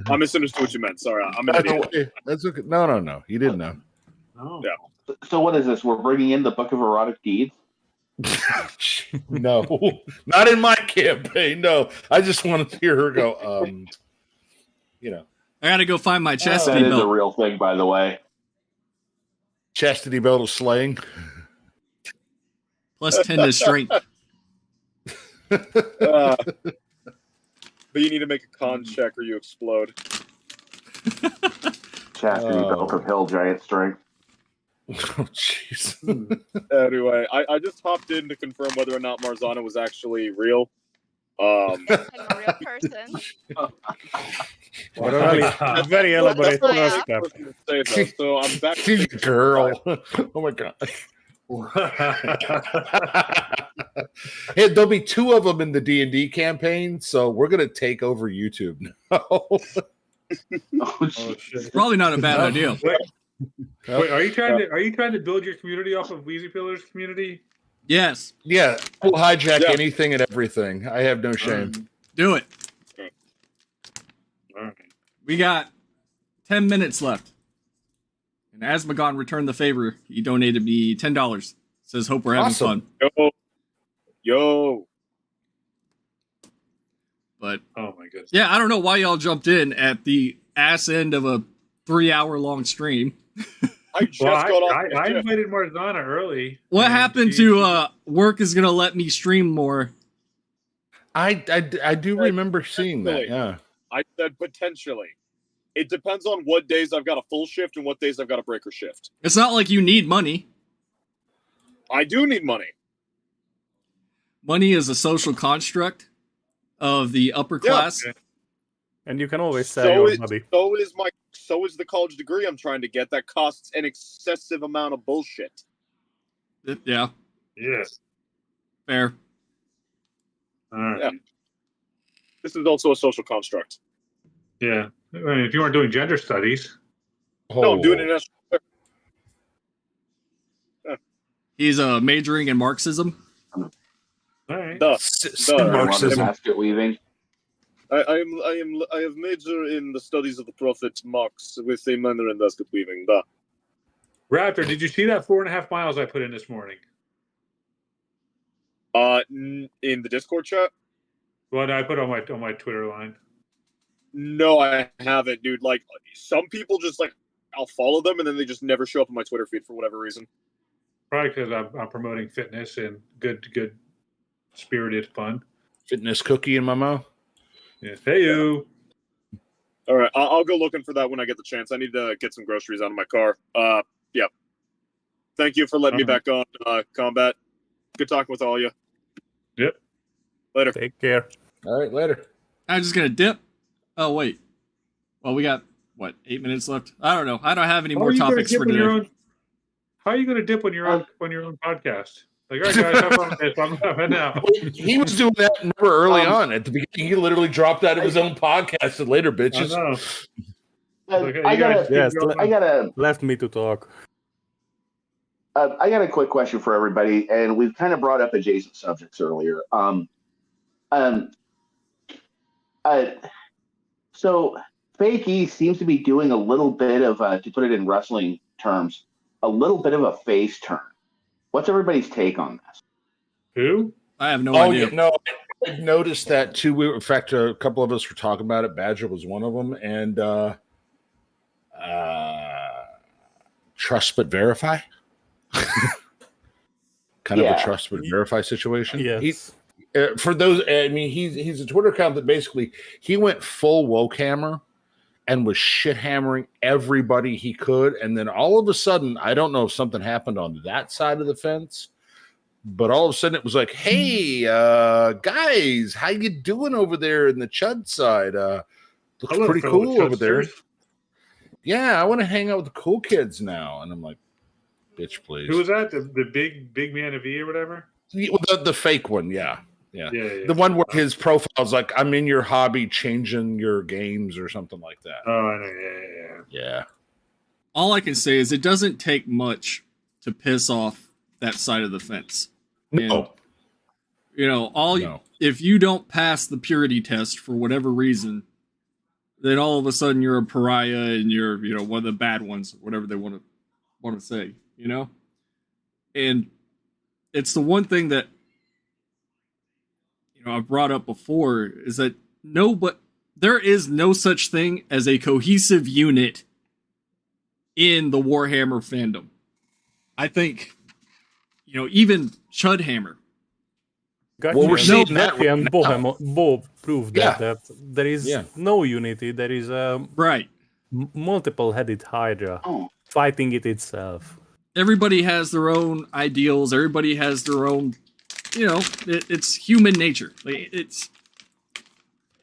[SPEAKER 7] I misunderstood what you meant. Sorry, I'm an
[SPEAKER 4] That's
[SPEAKER 7] idiot.
[SPEAKER 4] okay. That's okay. No. You didn't know.
[SPEAKER 1] Oh.
[SPEAKER 7] Yeah.
[SPEAKER 2] So what is this? We're bringing in the Book of Erotic Deeds?
[SPEAKER 4] No, not in my campaign. No, I just wanted to hear her go.
[SPEAKER 5] I gotta go find my
[SPEAKER 2] That
[SPEAKER 5] chastity
[SPEAKER 2] is a
[SPEAKER 5] belt.
[SPEAKER 2] real thing, by the way.
[SPEAKER 4] Chastity belt of slaying.
[SPEAKER 5] Plus 10 to strength.
[SPEAKER 7] But you need to make a con check or you explode.
[SPEAKER 2] Chastity belt of hill giant strength.
[SPEAKER 4] Oh, jeez.
[SPEAKER 7] Anyway, I just hopped in to confirm whether or not Marzana was actually real.
[SPEAKER 8] I'm a real person.
[SPEAKER 3] What a very elaborate
[SPEAKER 8] That's
[SPEAKER 3] first
[SPEAKER 8] my
[SPEAKER 3] step.
[SPEAKER 7] Say though, so I'm back.
[SPEAKER 4] She's a girl. Oh my god. Hey, there'll be 2 of them in the D&D campaign, so we're gonna take over YouTube now.
[SPEAKER 2] Oh,
[SPEAKER 1] Oh
[SPEAKER 2] shit.
[SPEAKER 1] shit!
[SPEAKER 5] Probably not a bad idea.
[SPEAKER 1] Wait, are you trying to build your community off of Wheezy Pillar's community?
[SPEAKER 5] Yes.
[SPEAKER 4] Yeah, we'll hijack
[SPEAKER 7] Yeah.
[SPEAKER 4] anything and everything. I have no shame.
[SPEAKER 5] Do it.
[SPEAKER 1] All right.
[SPEAKER 5] We got 10 minutes left. And Asmagon returned the favor. He donated me $10. Says, hope we're having
[SPEAKER 4] Awesome.
[SPEAKER 5] fun.
[SPEAKER 7] Yo.
[SPEAKER 5] But
[SPEAKER 1] Oh my goodness.
[SPEAKER 5] yeah, I don't know why y'all jumped in at the ass end of a 3-hour long stream.
[SPEAKER 7] I just
[SPEAKER 1] Well,
[SPEAKER 7] got off.
[SPEAKER 1] I invited Marzana early.
[SPEAKER 5] What
[SPEAKER 1] and
[SPEAKER 5] happened
[SPEAKER 1] she-
[SPEAKER 5] to work is going to let me stream more?
[SPEAKER 4] I do remember seeing that. Yeah.
[SPEAKER 7] I said potentially. It depends on what days I've got a full shift and what days I've got a breaker shift.
[SPEAKER 5] It's not like you need money.
[SPEAKER 7] I do need money.
[SPEAKER 5] Money is a social construct of the upper class.
[SPEAKER 3] And you can always sell
[SPEAKER 7] So
[SPEAKER 3] your
[SPEAKER 7] is,
[SPEAKER 3] body.
[SPEAKER 7] so is the college degree I'm trying to get that costs an excessive amount of bullshit.
[SPEAKER 5] Yeah,
[SPEAKER 1] Yes.
[SPEAKER 5] fair.
[SPEAKER 1] All right.
[SPEAKER 7] Yeah. This is also a social construct.
[SPEAKER 1] Yeah. I mean, if you weren't doing gender studies,
[SPEAKER 7] No, I'm doing it as
[SPEAKER 5] He's majoring in Marxism.
[SPEAKER 1] all right.
[SPEAKER 4] Marxism.
[SPEAKER 2] Basket weaving.
[SPEAKER 7] I have major in the studies of the prophet Marx with a minor in basket weaving. Duh.
[SPEAKER 1] Raptor, did you see that 4.5 miles I put in this morning?
[SPEAKER 7] In the Discord chat?
[SPEAKER 1] Well, I put on my Twitter line.
[SPEAKER 7] No, I haven't, dude. Like, some people just like I'll follow them and then they just never show up on my Twitter feed for whatever reason.
[SPEAKER 1] Probably because I'm promoting fitness and good spirited fun.
[SPEAKER 4] Fitness cookie in my mouth.
[SPEAKER 1] Yeah. Hey you.
[SPEAKER 7] All right, I'll go looking for that when I get the chance. I need to get some groceries out of my car. Yeah. Thank you for letting me back on Combat. Good talking with all of you.
[SPEAKER 1] Yep.
[SPEAKER 7] Later.
[SPEAKER 3] Take care.
[SPEAKER 4] All right, later.
[SPEAKER 5] I'm just gonna dip. Oh wait. Well, we got what 8 minutes left. I don't know. I don't have any more topics for today.
[SPEAKER 1] How are you going to dip when you're on your own podcast? Like, all right, guys, have fun with this. I'm having now.
[SPEAKER 4] He was doing that remember early on. At the beginning, he literally dropped out of his own podcast and later,
[SPEAKER 1] I
[SPEAKER 4] bitches.
[SPEAKER 1] know. Okay,
[SPEAKER 2] I
[SPEAKER 1] you guys
[SPEAKER 2] gotta,
[SPEAKER 1] keep
[SPEAKER 3] Yes,
[SPEAKER 1] going.
[SPEAKER 2] I gotta,
[SPEAKER 3] Left me to talk.
[SPEAKER 2] I got a quick question for everybody, and we've kind of brought up adjacent subjects earlier. So Fake East seems to be doing a little bit of, to put it in wrestling terms, a little bit of a face turn. What's everybody's take on this?
[SPEAKER 1] Who?
[SPEAKER 5] I have no
[SPEAKER 4] Oh,
[SPEAKER 5] idea.
[SPEAKER 4] yeah, no, I noticed that too. In fact, a couple of us were talking about it. Badger was one of them, and trust but verify. Kind of a trust but verify situation.
[SPEAKER 3] Yes.
[SPEAKER 4] For those, I mean, he's a Twitter account that basically he went full woke hammer and was shit hammering everybody he could, and then all of a sudden, I don't know if something happened on that side of the fence, but all of a sudden it was like, "Hey, guys, how you doing over there in the Chud side? Looks
[SPEAKER 1] Hello,
[SPEAKER 4] pretty
[SPEAKER 1] fellow
[SPEAKER 4] cool over there.
[SPEAKER 1] Chudsters.
[SPEAKER 4] Yeah, I want to hang out with the cool kids now." And I'm like, "Bitch, please."
[SPEAKER 1] Who was that? The big man of E or whatever?
[SPEAKER 4] The fake one? Yeah.
[SPEAKER 1] Yeah.
[SPEAKER 4] The one where his profile's like, "I'm in your hobby, changing your games," or something like that.
[SPEAKER 1] Oh, I know.
[SPEAKER 4] Yeah.
[SPEAKER 5] All I can say is it doesn't take much to piss off that side of the fence.
[SPEAKER 4] No.
[SPEAKER 5] And, if you don't pass the purity test for whatever reason, then all of a sudden you're a pariah and you're, one of the bad ones, whatever they want to say, And it's the one thing that I've brought up before is that there is no such thing as a cohesive unit in the Warhammer fandom. I think, even Chudhammer.
[SPEAKER 3] Well,
[SPEAKER 4] we're seeing that
[SPEAKER 3] Netty and
[SPEAKER 4] right now.
[SPEAKER 3] Bo proved that there is no unity. There is a
[SPEAKER 5] Right.
[SPEAKER 3] multiple-headed Hydra fighting it itself.
[SPEAKER 5] Everybody has their own ideals. Everybody has their own, it's human nature.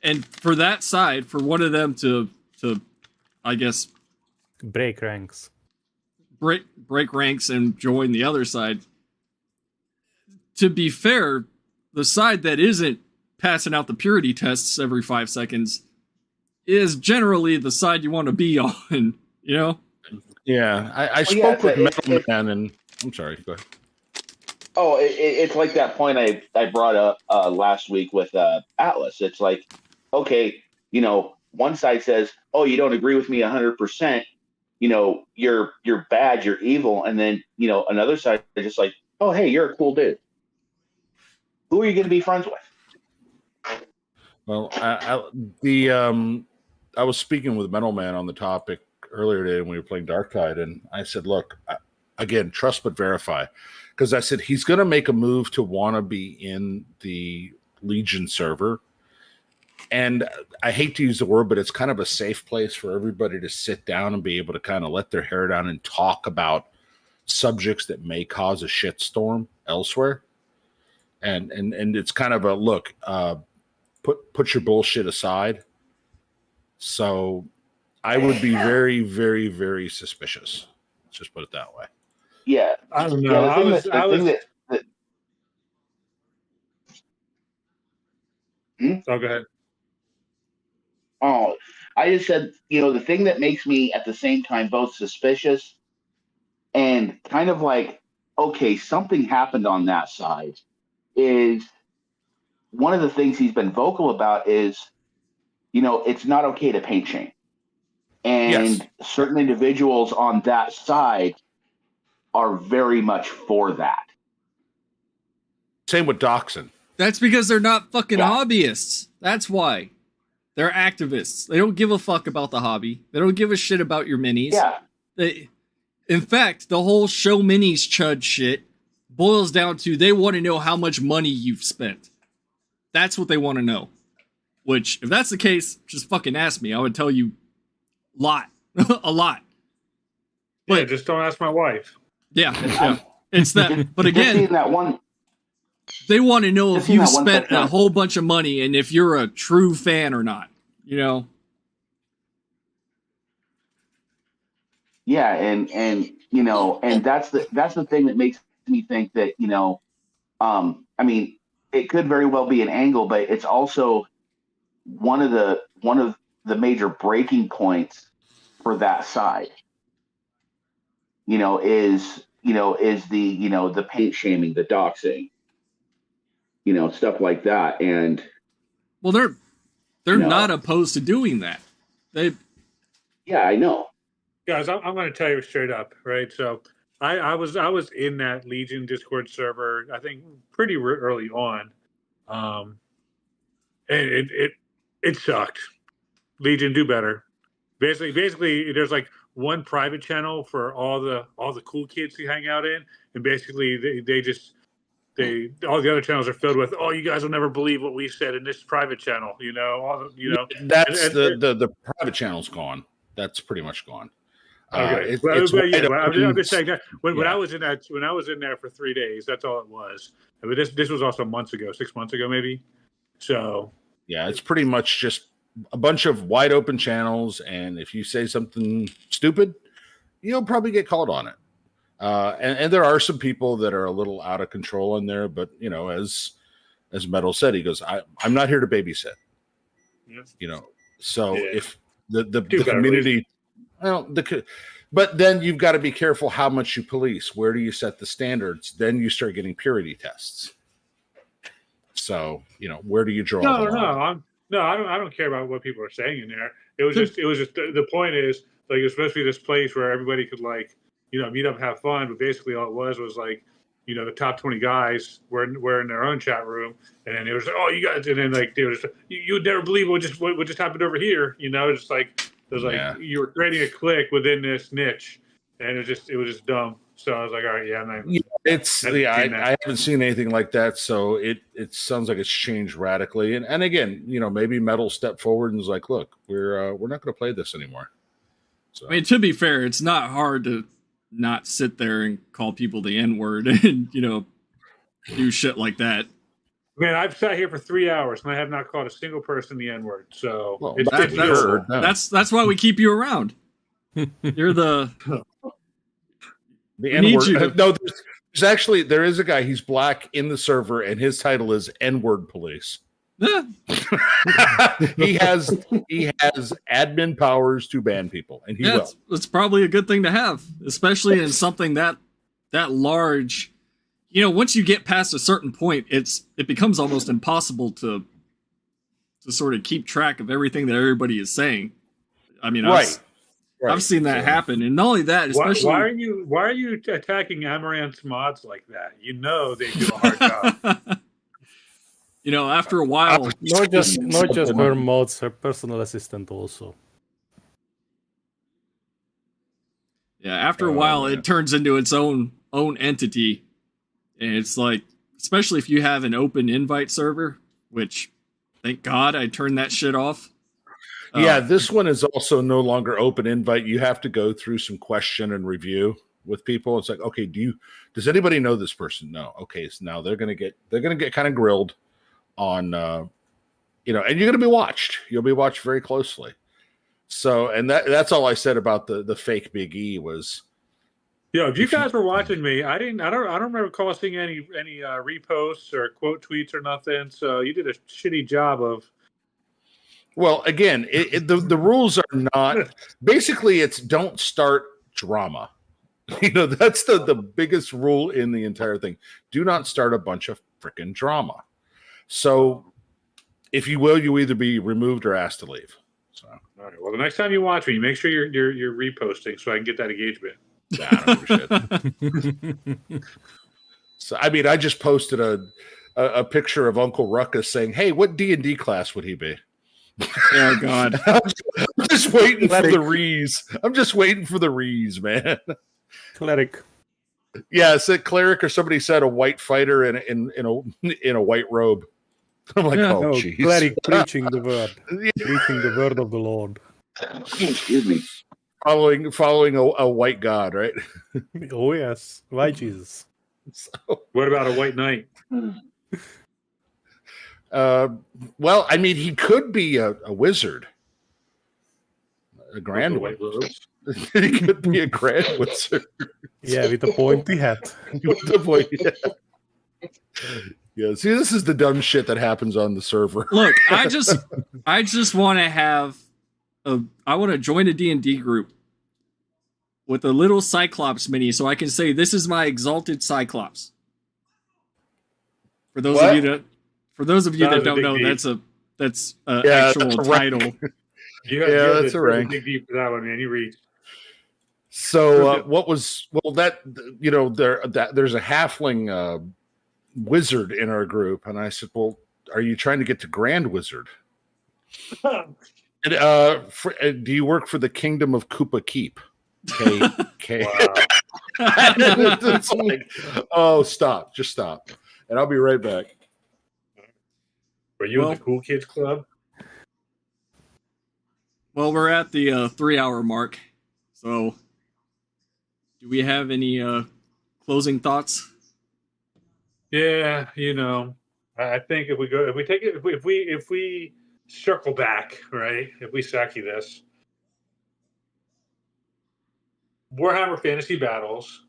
[SPEAKER 5] And for that side, for one of them to I guess,
[SPEAKER 3] break ranks
[SPEAKER 5] and join the other side. To be fair, the side that isn't passing out the purity tests every 5 seconds is generally the side you want to be on,
[SPEAKER 4] Yeah, I spoke with Metal Man, and I'm sorry, go ahead.
[SPEAKER 2] Oh, it's like that point I brought up last week with Atlas. It's like, okay, one side says, oh, you don't agree with me 100%, you're bad, you're evil. And then, another side is just like, oh, hey, you're a cool dude. Who are you going to be friends with?
[SPEAKER 4] Well, I was speaking with Metal Man on the topic earlier today when we were playing Dark Tide, and I said, look, again, trust but verify. Because I said he's going to make a move to want to be in the Legion server. And I hate to use the word, but it's kind of a safe place for everybody to sit down and be able to kind of let their hair down and talk about subjects that may cause a shitstorm elsewhere. And it's kind of a look, put your bullshit aside. So I would be very, very, very suspicious. Let's just put it that way.
[SPEAKER 2] Yeah,
[SPEAKER 1] I don't know. Oh, go ahead.
[SPEAKER 2] Oh, I just said, the thing that makes me at the same time both suspicious and kind of like, okay, something happened on that side is one of the things he's been vocal about is, it's not okay to paint shame. And certain individuals on that side are very much for that.
[SPEAKER 4] Same with Doxson.
[SPEAKER 5] That's because they're not fucking hobbyists. That's why. They're activists. They don't give a fuck about the hobby. They don't give a shit about your minis.
[SPEAKER 2] Yeah.
[SPEAKER 5] In fact, the whole show minis chud shit boils down to they want to know how much money you've spent. That's what they want to know. Which, if that's the case, just fucking ask me. I would tell you a lot. A lot.
[SPEAKER 1] But just don't ask my wife.
[SPEAKER 5] Yeah. It's that. But again,
[SPEAKER 2] that one.
[SPEAKER 5] They want to know if you've spent a whole bunch of money and if you're a true fan or not.
[SPEAKER 2] Yeah, and and that's the thing that makes me think that I mean, it could very well be an angle, but it's also one of the major breaking points for that side. Is the paint shaming, the doxing. Stuff like that. And
[SPEAKER 5] well, they're not opposed to doing that.
[SPEAKER 2] Yeah, I know.
[SPEAKER 1] Guys, I'm going to tell you straight up, right? So I was in that Legion Discord server, I think pretty early on. And it sucked. Legion, do better. Basically there's like one private channel for all the cool kids to hang out in, and basically all the other channels are filled with, oh, you guys will never believe what we said in this private channel,
[SPEAKER 4] That's the private channel's gone. That's pretty much gone.
[SPEAKER 1] Okay, I'm just saying that when I was in there for 3 days, that's all it was. I mean, this was also 6 months ago, maybe. So
[SPEAKER 4] yeah, it's pretty much just a bunch of wide open channels, and if you say something stupid, you'll probably get called on it. And there are some people that are a little out of control in there, but as Metal said, he goes, I'm not here to babysit.
[SPEAKER 1] Yes.
[SPEAKER 4] So if the community, but then you've got to be careful how much you police. Where do you set the standards? Then you start getting purity tests. So where do you draw the line?
[SPEAKER 1] I don't care about what people are saying in there. It was just the point is, like, it's supposed to be this place where everybody could, like, meet up, have fun, but basically all it was like, the top 20 guys were in their own chat room, and then it was like, oh, you guys, and then like they was, you would never believe what just happened over here. It's like it was like you were creating a clique within this niche, and it was just dumb. So I was like, all right, yeah,
[SPEAKER 4] I haven't seen anything like that, so it sounds like it's changed radically. And again, maybe Metal stepped forward and was like, look, we're not going to play this anymore. So.
[SPEAKER 5] I mean, to be fair, it's not hard to not sit there and call people the N-word and do shit like that.
[SPEAKER 1] Man, I've sat here for 3 hours and I have not called a single person the N-word. So
[SPEAKER 5] that's why we keep you around. You're the
[SPEAKER 4] N-word. No, there is a guy. He's black in the server, and his title is N-word Police. he has admin powers to ban people, and he will.
[SPEAKER 5] It's probably a good thing to have, especially in something that large. Once you get past a certain point, it becomes almost impossible to sort of keep track of everything that everybody is saying. I mean, I've seen that happen, and not only that, especially
[SPEAKER 1] why are you attacking Amaranth's mods like that? They do a hard job.
[SPEAKER 5] After a while,
[SPEAKER 3] not just her mods, her personal assistant also.
[SPEAKER 5] Yeah, after a while, it turns into its own entity, and it's like, especially if you have an open invite server, which, thank God, I turned that shit off.
[SPEAKER 4] Yeah, this one is also no longer open invite. You have to go through some question and review with people. It's like, okay, does anybody know this person? No. Okay, so now they're gonna get kind of grilled on and you're gonna be watched. You'll be watched very closely. So, and that's all I said about the fake Big E was.
[SPEAKER 1] If you guys were watching me, I don't remember seeing any reposts or quote tweets or nothing. So you did a shitty job of.
[SPEAKER 4] Well, again, the rules are not basically it's don't start drama. That's the biggest rule in the entire thing. Do not start a bunch of freaking drama. So, if you will, you either be removed or asked to leave. So,
[SPEAKER 1] all right. Well, the next time you watch me, make sure you're reposting so I can get that engagement.
[SPEAKER 4] Nah, I don't shit. So, I mean, I just posted a picture of Uncle Ruckus saying, "Hey, what D&D class would he be?"
[SPEAKER 5] Oh God!
[SPEAKER 4] I'm just waiting for the rees. I'm just waiting for the rees, man.
[SPEAKER 3] Cleric.
[SPEAKER 4] Yeah, it's a cleric, or somebody said a white fighter in a white robe. I'm like, jeez.
[SPEAKER 3] Cleric preaching the word, preaching the word of the Lord.
[SPEAKER 2] Excuse me.
[SPEAKER 4] Following a white god, right?
[SPEAKER 3] Oh yes, white Jesus.
[SPEAKER 4] So,
[SPEAKER 1] what about a white knight?
[SPEAKER 4] Well, I mean, he could be a wizard, a grand
[SPEAKER 1] white robes.
[SPEAKER 4] He could be a grand wizard.
[SPEAKER 3] Yeah, with a pointy hat.
[SPEAKER 4] With the pointy hat. Yeah, see, this is the dumb shit that happens on the server.
[SPEAKER 5] Look, I just want to have I want to join a D&D group with a little Cyclops mini, so I can say this is my exalted Cyclops. For those of you that don't know, that's an actual title.
[SPEAKER 1] That's a rank. Dig deep for that one, man. You read.
[SPEAKER 4] So there's a halfling wizard in our group, and I said, well, are you trying to get to Grand Wizard? And, do you work for the Kingdom of Koopa Keep? K. Wow. It's like, oh, just stop, and I'll be right back.
[SPEAKER 1] Are you in the Cool Kids Club?
[SPEAKER 5] Well, we're at the 3-hour mark, so do we have any closing thoughts?
[SPEAKER 1] Yeah, I think if we circle back, right? If we Saki this, Warhammer Fantasy Battles.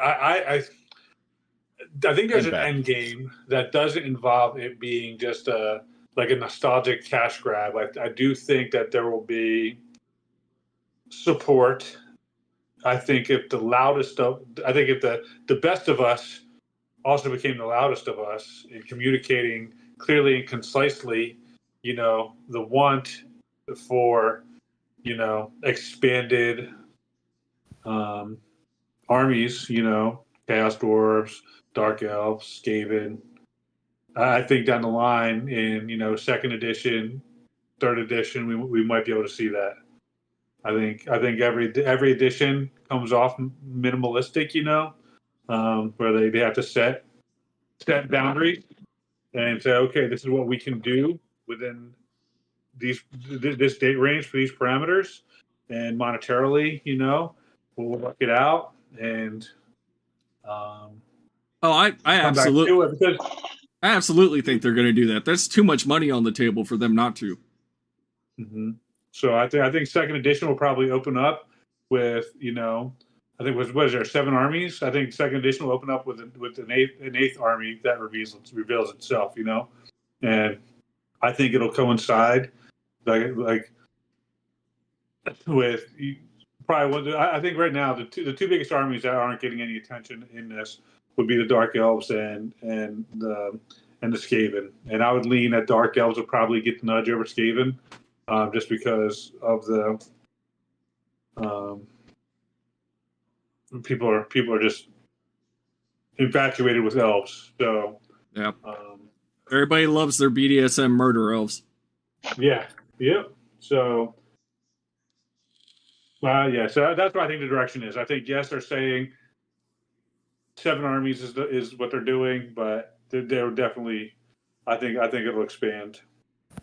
[SPEAKER 1] I think there's an end game that doesn't involve it being just a nostalgic cash grab. I do think that there will be support. I think if the best of us also became the loudest of us in communicating clearly and concisely, the want for, expanded armies, Chaos Dwarves, Dark Elves, Skaven. I think down the line in, second edition, third edition, we might be able to see that. I think every edition comes off minimalistic, where they have to set boundaries and say, okay, this is what we can do within this date range for these parameters, and monetarily, we'll work it out and
[SPEAKER 5] I
[SPEAKER 1] come back to it because
[SPEAKER 5] I absolutely think they're going to do that. There's too much money on the table for them not to.
[SPEAKER 1] Mm-hmm. So I think second edition will probably open up with I think what is there 7 armies? I think second edition will open up with an eighth army that reveals itself, and I think it'll coincide like with probably I think right now the two biggest armies that aren't getting any attention in this would be the Dark Elves and the Skaven, and I would lean that Dark Elves will probably get the nudge over Skaven, just because of the people are just infatuated with elves. So
[SPEAKER 5] yeah, everybody loves their BDSM murder elves.
[SPEAKER 1] Yeah. Yep. So. So that's what I think the direction is. I think yes, they're saying 7 armies is what they're doing, but they're definitely. I think it'll expand.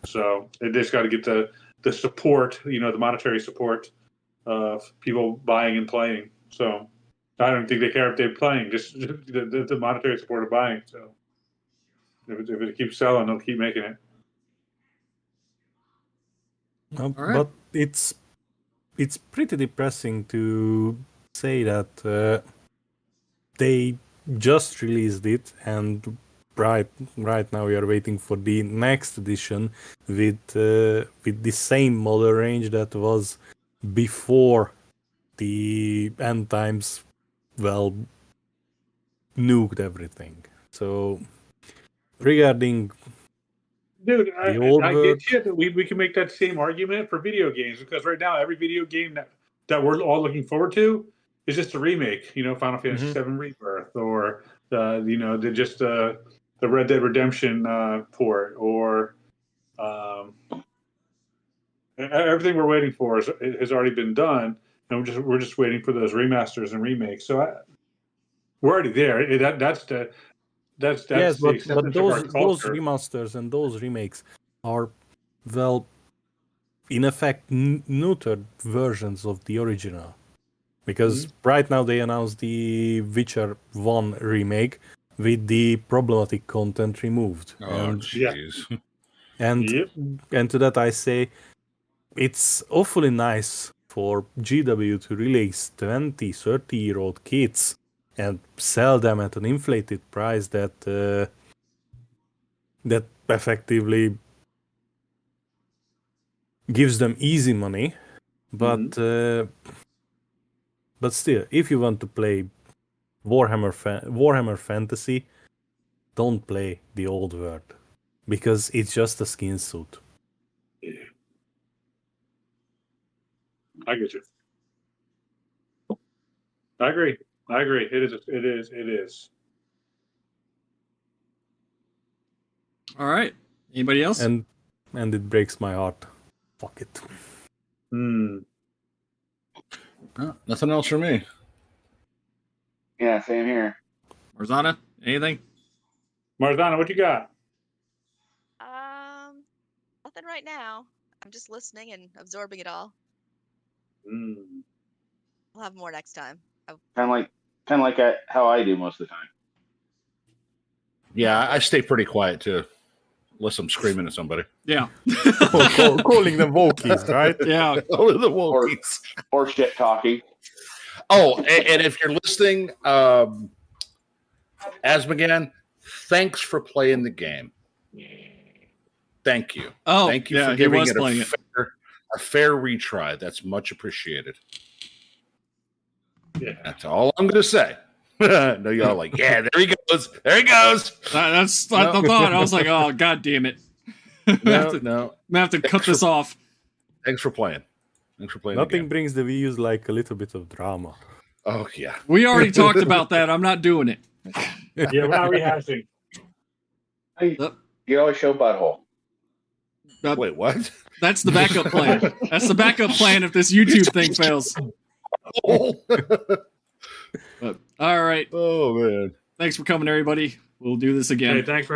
[SPEAKER 1] So they just got to get the support, the monetary support of people buying and playing. So I don't think they care if they're playing, just the monetary support of buying. So if it keeps selling, they'll keep making it.
[SPEAKER 5] Right.
[SPEAKER 3] But it's pretty depressing to say that they just released it, and right now we are waiting for the next edition with the same model range that was before the end times. Well, nuked everything. So regarding
[SPEAKER 1] Dude, I
[SPEAKER 3] world,
[SPEAKER 1] get you that we can make that same argument for video games, because right now every video game that we're all looking forward to is just a remake. Final Fantasy VII Rebirth, or the Red Dead Redemption port, or everything we're waiting for has already been done, and we're just waiting for those remasters and remakes. So we're already there. That's
[SPEAKER 3] yes,
[SPEAKER 1] the
[SPEAKER 3] but
[SPEAKER 1] acceptance of our
[SPEAKER 3] those
[SPEAKER 1] culture.
[SPEAKER 3] remasters and those remakes are, well, in effect, neutered versions of the original. Because right now they announced the Witcher 1 remake with the problematic content removed.
[SPEAKER 4] Oh, jeez.
[SPEAKER 3] And to that I say, it's awfully nice for GW to release 20, 30-year-old kids and sell them at an inflated price that effectively gives them easy money. But still, if you want to play Warhammer Fantasy, don't play the old world, because it's just a skin suit.
[SPEAKER 1] Yeah. I get you. I agree. It is.
[SPEAKER 5] All right. Anybody else?
[SPEAKER 3] And it breaks my heart. Fuck it.
[SPEAKER 4] Nothing else for me.
[SPEAKER 2] Yeah, same here.
[SPEAKER 5] Marzana, anything?
[SPEAKER 1] Marzana, what you got?
[SPEAKER 8] Nothing right now. I'm just listening and absorbing it all. We'll have more next time.
[SPEAKER 2] Kind of like how I do most of the time.
[SPEAKER 4] Yeah, I stay pretty quiet too, unless I'm screaming at somebody.
[SPEAKER 5] Yeah.
[SPEAKER 3] Calling them Wokies, right?
[SPEAKER 5] Yeah.
[SPEAKER 4] Oh, the Wokies.
[SPEAKER 2] Or shit talking.
[SPEAKER 4] Oh, and if you're listening, Asmagan, thanks for playing the game. Thank you.
[SPEAKER 5] Oh,
[SPEAKER 4] thank you for giving it a fair retry. That's much appreciated.
[SPEAKER 1] Yeah.
[SPEAKER 4] That's all I'm going to say. No, y'all like, yeah, there he goes. There he goes.
[SPEAKER 5] That's the thought. I was like, oh, God damn it. I'm going to have to cut this off.
[SPEAKER 4] Thanks for playing.
[SPEAKER 3] Nothing brings the views like a little bit of drama.
[SPEAKER 4] Oh yeah.
[SPEAKER 5] We already talked about that. I'm not doing it.
[SPEAKER 1] Yeah, we're not rehashing.
[SPEAKER 2] Hey, you always show butthole.
[SPEAKER 4] Wait, what?
[SPEAKER 5] That's the backup plan. That's the backup plan if this YouTube thing fails. But, all right.
[SPEAKER 4] Oh man.
[SPEAKER 5] Thanks for coming, everybody. We'll do this again.
[SPEAKER 1] Hey, thanks for having